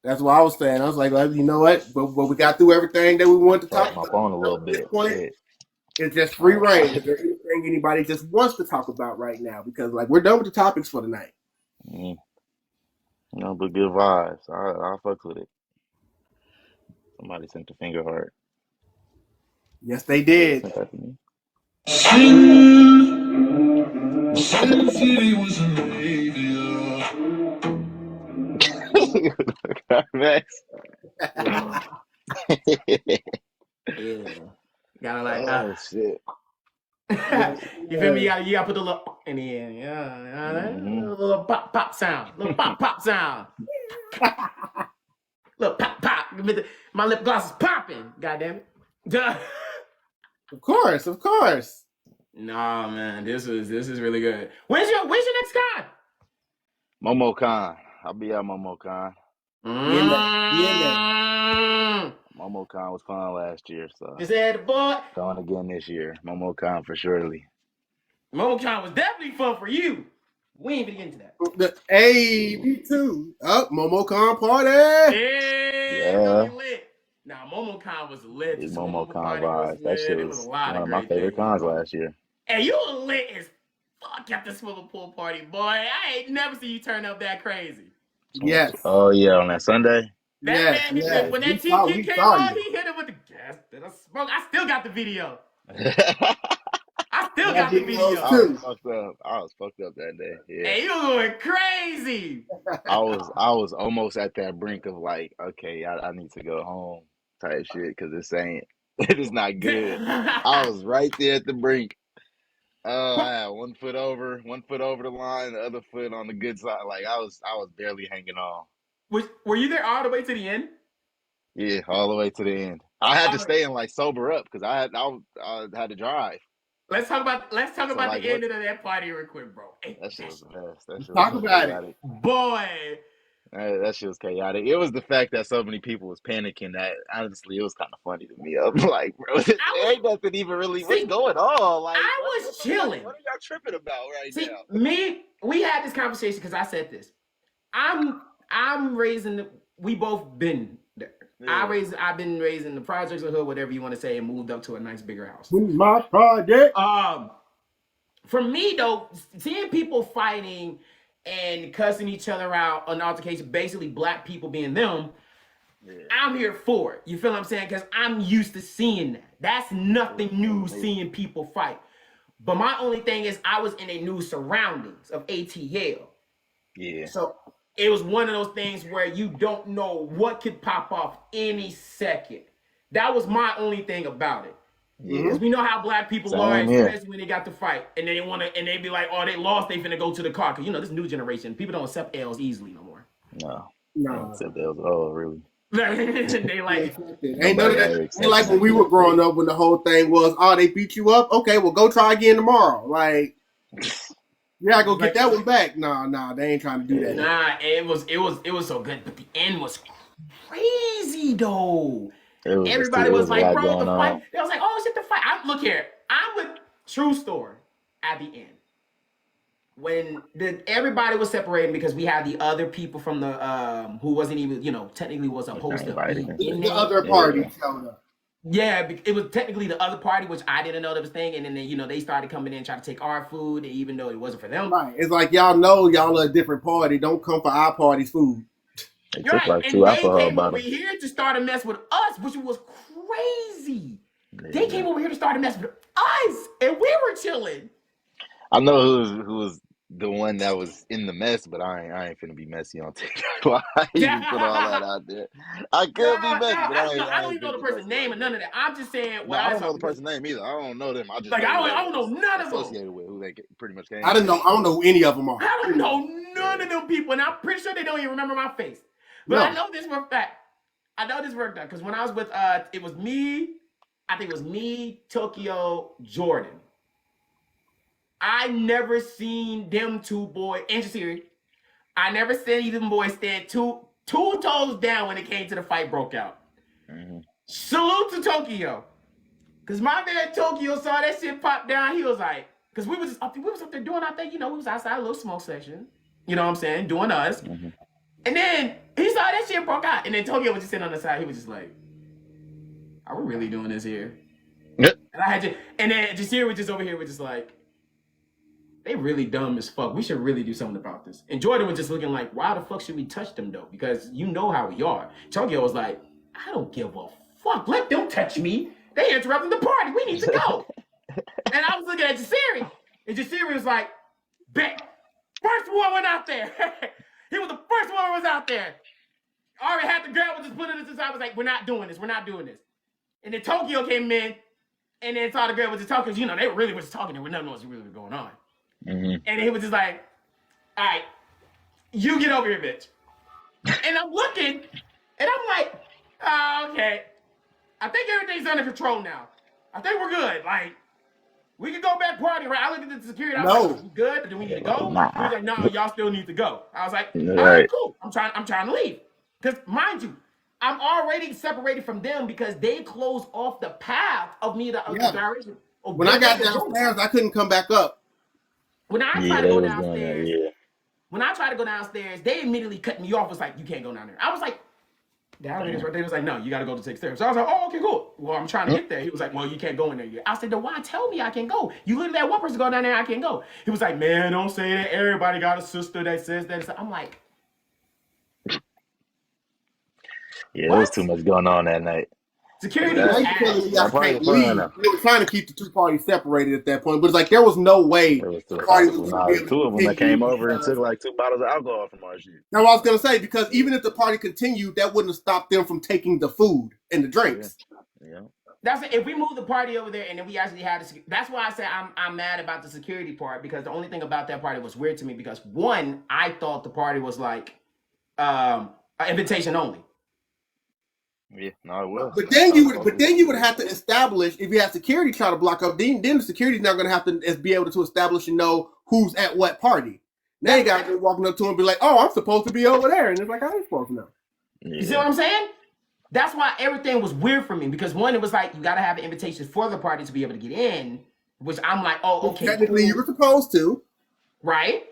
That's what I was saying. I was like, well, you know what? But we got through everything that we wanted to talk My about. phone a little At this bit. point, Yeah. it's just free reign. Is there anything anybody just wants to talk about right now? Because like we're done with the topics for tonight. You know, but good vibes. I fuck with it. Somebody sent the finger heart. Yes, they did. Sent that to me. Sin City was a savior. Max. Yeah, gotta like. Oh shit. You feel me? You gotta put the little in the end. Yeah, little pop sound, little pop sound, little pop. My lip gloss is popping. Goddamn it! Of course. Nah, man, this is really good. When's your next con? MomoCon. I'll be at MomoCon. Be in there. MomoCon was fun last year, so Just had the boy. going again this year. MomoCon for surely. MomoCon was definitely fun for you. We ain't gonna get into that. Hey, me too. Oh, MomoCon party. Yeah, gonna be lit. Nah, MomoCon was lit. Big The Momo MomoCon party was vibes. That shit lit. It was was a lot one of of my great favorite things. cons last year. Hey, you were lit as fuck at the swimming pool party, boy. I ain't never seen you turn up that crazy. Yes. Oh yeah, on that Sunday. That man, Yes. when that We TK came saw on, you. he hit it with the gas that I smoke. I still got the video. I still Yeah, got the videos video. too. I was fucked up that day. Yeah. Hey, you were going crazy. I was almost at that brink of like, okay, I need to go home type shit because it is not good. I was right there at the brink. I had one foot over the line, the other foot on the good side. Like I was barely hanging on. Were you there all the way to the end? Yeah, all the way to the end. I had to stay and like sober up because I had to drive. Let's talk about like, the ending of that party real quick, bro. Hey, That shit was the best. That shit Talk was about chaotic. boy. That shit was chaotic. It was the fact that so many people was panicking that honestly it was kind of funny to me. I'm like, bro, there ain't nothing even really what's going on. Like I was chilling. What are y'all tripping about right now? We had this conversation because I said this. I'm raising we both been there. Yeah. I've been raised in the projects of hood, whatever you want to say, and moved up to a nice bigger house. My project. For me though, seeing people fighting and cussing each other out on altercation, basically black people being them, I'm here for it. You feel what I'm saying? Because I'm used to seeing that. That's nothing new, seeing people fight. But my only thing is I was in a new surroundings of ATL. Yeah. So it was one of those things where you don't know what could pop off any second. That was my only thing about it. Because we know how black people are, especially when they got to fight. And they be like, oh, they lost, they finna go to the car. Because, this new generation, people don't accept L's easily no more. No. Accept L's. Oh, really? They like... Ain't none of that. Ain't like when we were growing up when the whole thing was, oh, they beat you up? Okay, well, go try again tomorrow. Like... Yeah, go get that one back. Nah, they ain't trying to do that. Nah, it was so good, but the end was crazy though. Everybody was like, bro, the fight. They was like, oh shit, the fight. Look here, I'm with true story at the end. When everybody was separating because we had the other people from the who wasn't even, technically was supposed to be in the other party showed up. Yeah, it was technically the other party, which I didn't know that was thing, and then they started coming in and trying to take our food, even though it wasn't for them. Right, it's like y'all are a different party. Don't come for our party's food. It took like 2 alcohol bottles. Over here to start a mess with us, which was crazy. Yeah. They came over here to start a mess with us, and we were chilling. I know who was the one that was in the mess, but I ain't finna be messy on TikTok. Why you put all that No, out there? I could be no, messy, but I don't know. I I don't ain't even know finna the be person's messy name like or none that. of that. I'm just saying No, what I I don't saw know the because person's name either. I don't know them. I just like know who I they don't know was none of them. associated with, who they pretty much I came didn't with. know. I don't know who any of them are. I don't know none Yeah. of them people, and I'm pretty sure they don't even remember my face. But I No. know this for a fact. I know this for a fact because when I was with it was me. I think it was me, Tokyo, Jordan. I never seen them two boys, and Jasiri. I never seen them boys stand two toes down when it came to the fight broke out. Mm-hmm. Salute to Tokyo. Cause my man Tokyo saw that shit pop down. He was like, cause we was up there doing our thing, we was outside a little smoke section. You know what I'm saying? Doing us. Mm-hmm. And then he saw that shit broke out. And then Tokyo was just sitting on the side. He was just like, are we really doing this here? Yep. And then Jasir was just over here, was just like, they really dumb as fuck. We should really do something about this. And Jordan was just looking like, why the fuck should we touch them though? Because you know how we are. Tokyo was like, I don't give a fuck. Let them touch me. They interrupting the party. We need to go. And I was looking at Jasiri. And Jasiri was like, bet. First one went out there. He was the first one who was out there. I already had the girl was just putting this aside. I was like, we're not doing this. We're not doing this. And then Tokyo came in and then saw the girl was just talking. They really was just talking. There was nothing else really was going on. Mm-hmm. And he was just like, all right, you get over here, bitch. And I'm looking, and I'm like, oh, okay. I think everything's under control now. I think we're good. Like, we can go back party, right? I looked at the security. I was like, we good? Do we need to go? Nah. He was like, no, y'all still need to go. I was like, all right, Right. cool. I'm trying to leave. Because, mind you, I'm already separated from them because they closed off the path of me to the direction. When I got downstairs, I couldn't come back up. When I Yeah, tried to they go was going there. downstairs, Yeah. when I tried to go downstairs, they immediately cut me off. Was like, you can't go down there. I was like, down there, right there. He was like, no, you got to go to 6 stairs. So I was like, oh, okay, cool. Well, I'm trying to get there. He was like, well, you can't go in there yet. I said, then why tell me I can go? You literally had one person go down there, I can go. He was like, man, don't say that. Everybody got a sister that says that. I'm like, Yeah, there was too much going on that night. security Now was you telling me That y'all party can't was fun, leave. though. They were trying to keep the two parties separated at that point, but it's like there was no way There was the two, party was going to nah, be able two to of them that continue. came over and took like 2 bottles of alcohol from our shit. That's what I was going to say, because even if the party continued, that wouldn't have stopped them from taking the food and the drinks. Yeah. that's it. If we move the party over there and then we actually had that's why I say I'm mad about the security part, because the only thing about that party was weird to me because one, I thought the party was like an invitation only. Yeah, no, it was. But then you would have to establish, if you have security try to block up, then the security's not going to have to be able to establish and know who's at what party. Now you got to go walking up to him and be like, oh, I'm supposed to be over there. And it's like, I ain't supposed to know. Yeah. You see what I'm saying? That's why everything was weird for me, because one, it was like you got to have an invitation for the party to be able to get in, which I'm like, oh, okay. Technically, you were supposed to. Right?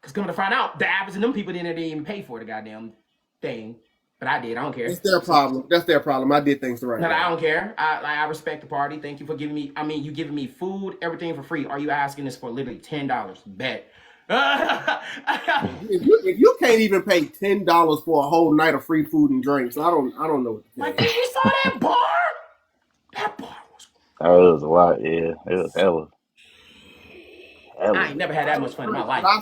Because come to find out, the average of them people didn't even pay for the goddamn thing. But I did. I don't care. It's their problem. That's their problem. I did things the right way. No, I don't care. I respect the party. Thank you for giving me. I mean, you giving me food, everything for free. Are you asking this for literally $10? Bet. If you can't even pay $10 for a whole night of free food and drinks, I don't know what to Like, say. you saw that bar? That bar was. Oh, it was a lot. Yeah, it was hella. I ain't never had that much fun in my life. I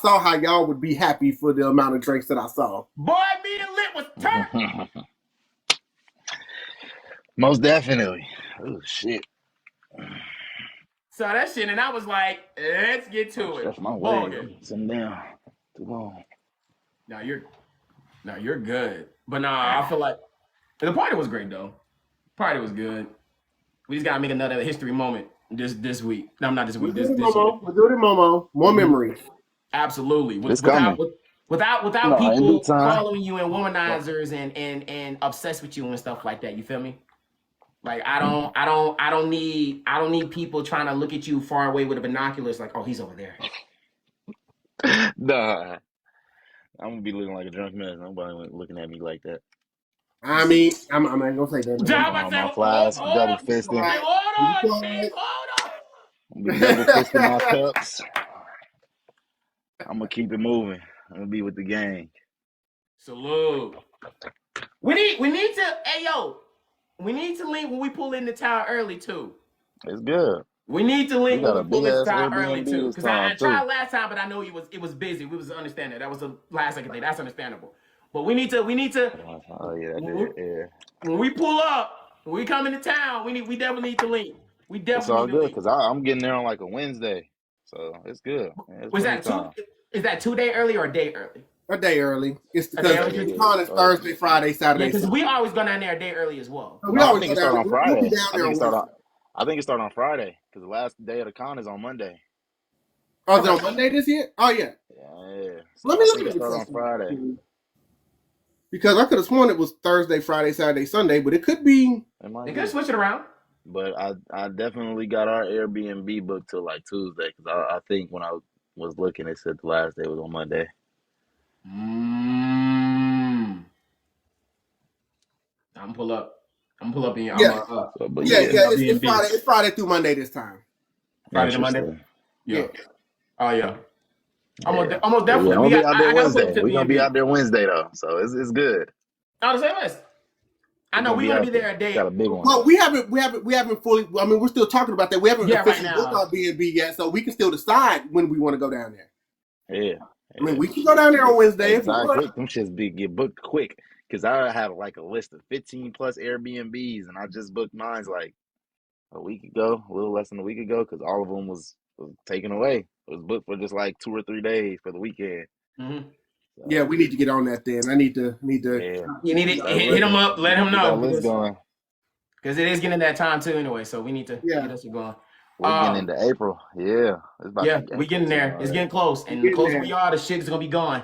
saw how y'all would be happy for the amount of drinks that I saw. Boy, being lit was turned. Most definitely. Oh shit. So that shit, and I was like, let's get to it. That's my Ball leg. game. Sitting down too long. No, you're good. But nah, I feel like the party was great though. Party was good. We just gotta make another history moment this week. No, not this week. This week. We'll do it in Momo. More memories. Absolutely. Without people following you and womanizers and obsessed with you and stuff like that. You feel me? Like I don't need people trying to look at you far away with a binoculars like, oh, he's over there. Nah. I'm gonna be looking like a drunk mess. Nobody looking at me like that. I mean, I'm not gonna say that. My flies, double fisting. Hold on. I'm gonna be double fisting my cups. I'm gonna keep it moving. I'm gonna be with the gang. Salute. We need to link when we pull into town early too. It's good. We need to link We got when a we pull big this ass time early Airbnb too, this because I time tried too. last time, but I know it was busy. We was understanding that was a last second thing. That's understandable. But we need to Oh yeah, that when did. Yeah. we pull up, when we come into town, we definitely need to link. We It's definitely all need to good link. because I'm getting there on like a Wednesday, so it's good. Yeah, it's Was plenty that of time. is that 2 day early or a day early? A day early. It's A day because early. the Yeah, con is Thursday, Friday, Yeah, Saturday, because Sunday. we always go down there a day early as well. So we No, I always think go it start down. on We'll be Friday. down there on Wednesday. I think it start on Friday because the last day of the con is on Monday. Oh, is it Okay. on Monday this year? Oh yeah. Yeah. So Let me I look think at it the start on calendar. Friday. Because I could have sworn it was Thursday, Friday, Saturday, Sunday, but it could be. It might They be. could switch it around. But I definitely got our Airbnb booked till like Tuesday because I think when I was looking, it said the last day was on Monday. I'm pull up. I'm pull up in. Yeah, So, but yeah. yeah, It's Friday. It's Friday through Monday this time. Friday to Monday. interesting. Yeah. Oh yeah. Yeah, Almost but yeah, definitely. I'm gonna be out there I gotta pull up Wednesday. to We're gonna be B&B. out there Wednesday though, so it's good. Oh, the same as. I We're know gonna we're be gonna out be there. there a day. Got a big one. Well, we haven't fully. I mean, we're still talking about that. We haven't Yeah, right officially booked now. our B&B yet, so we can still decide when we want to go down there. Yeah. I mean, we can go down there on Wednesday if we Decide want. quick. Them shits get booked quick because I have like a list of 15 plus Airbnbs, and I just booked mine like a week ago, a little less than a week ago, because all of them was taken away. It was booked for just like 2 or 3 days for the weekend. Mm-hmm. So, Yeah, we need to get on that then. I need to. yeah. You need to Start hit him looking. up. Let him Get that know list going. because it is getting that time too. Anyway, so we need to get us going. We're getting into April. Yeah. It's about to Yeah, be we April getting there. soon It's getting close, and the closer we are, the shit is gonna be gone.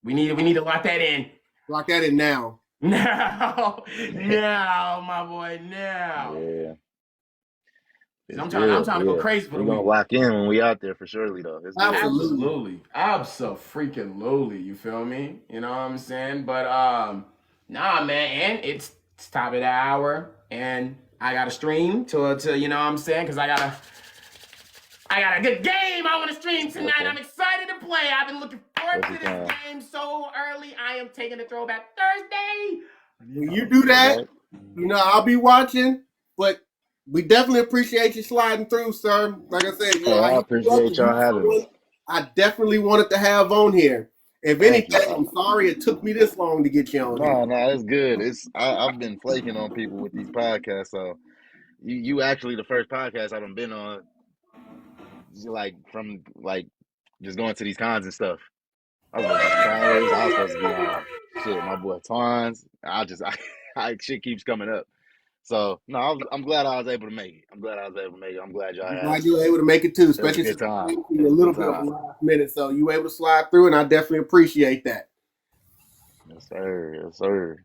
We need to lock that in. Lock that in now. Now, my boy, now. Yeah. I'm trying to go crazy for We're the gonna week. lock in when we out there for surely though. It's good. Absolutely. Absolutely. You feel me? You know what I'm saying? But nah, man, and it's top of the hour, and I got to stream to you know what I'm saying? Because I got a good game I want to stream tonight. Okay. I'm excited to play. I've been looking forward What's to your this time? game so early. I am taking a throwback Thursday. When you do that, Okay. you know I'll be watching. But we definitely appreciate you sliding through, sir. Like I said, you know, I appreciate y'all having me. I definitely wanted to have on here. If Thank anything, you. I'm sorry it took me this long to get you on here. No, it's good. I've been flaking on people with these podcasts, so you actually the first podcast I've been on, like from like just going to these cons and stuff. I was looking at trailers. I was supposed to be on shit. My boy Twines. Shit keeps coming up. So no, I'm glad I was able to make it. I'm glad y'all I'm had glad me. you were able to make it too, It was a especially good since time. it It was was a a little good bit of a time. last minute. So you were able to slide through, and I definitely appreciate that. Yes, sir. Yes, sir.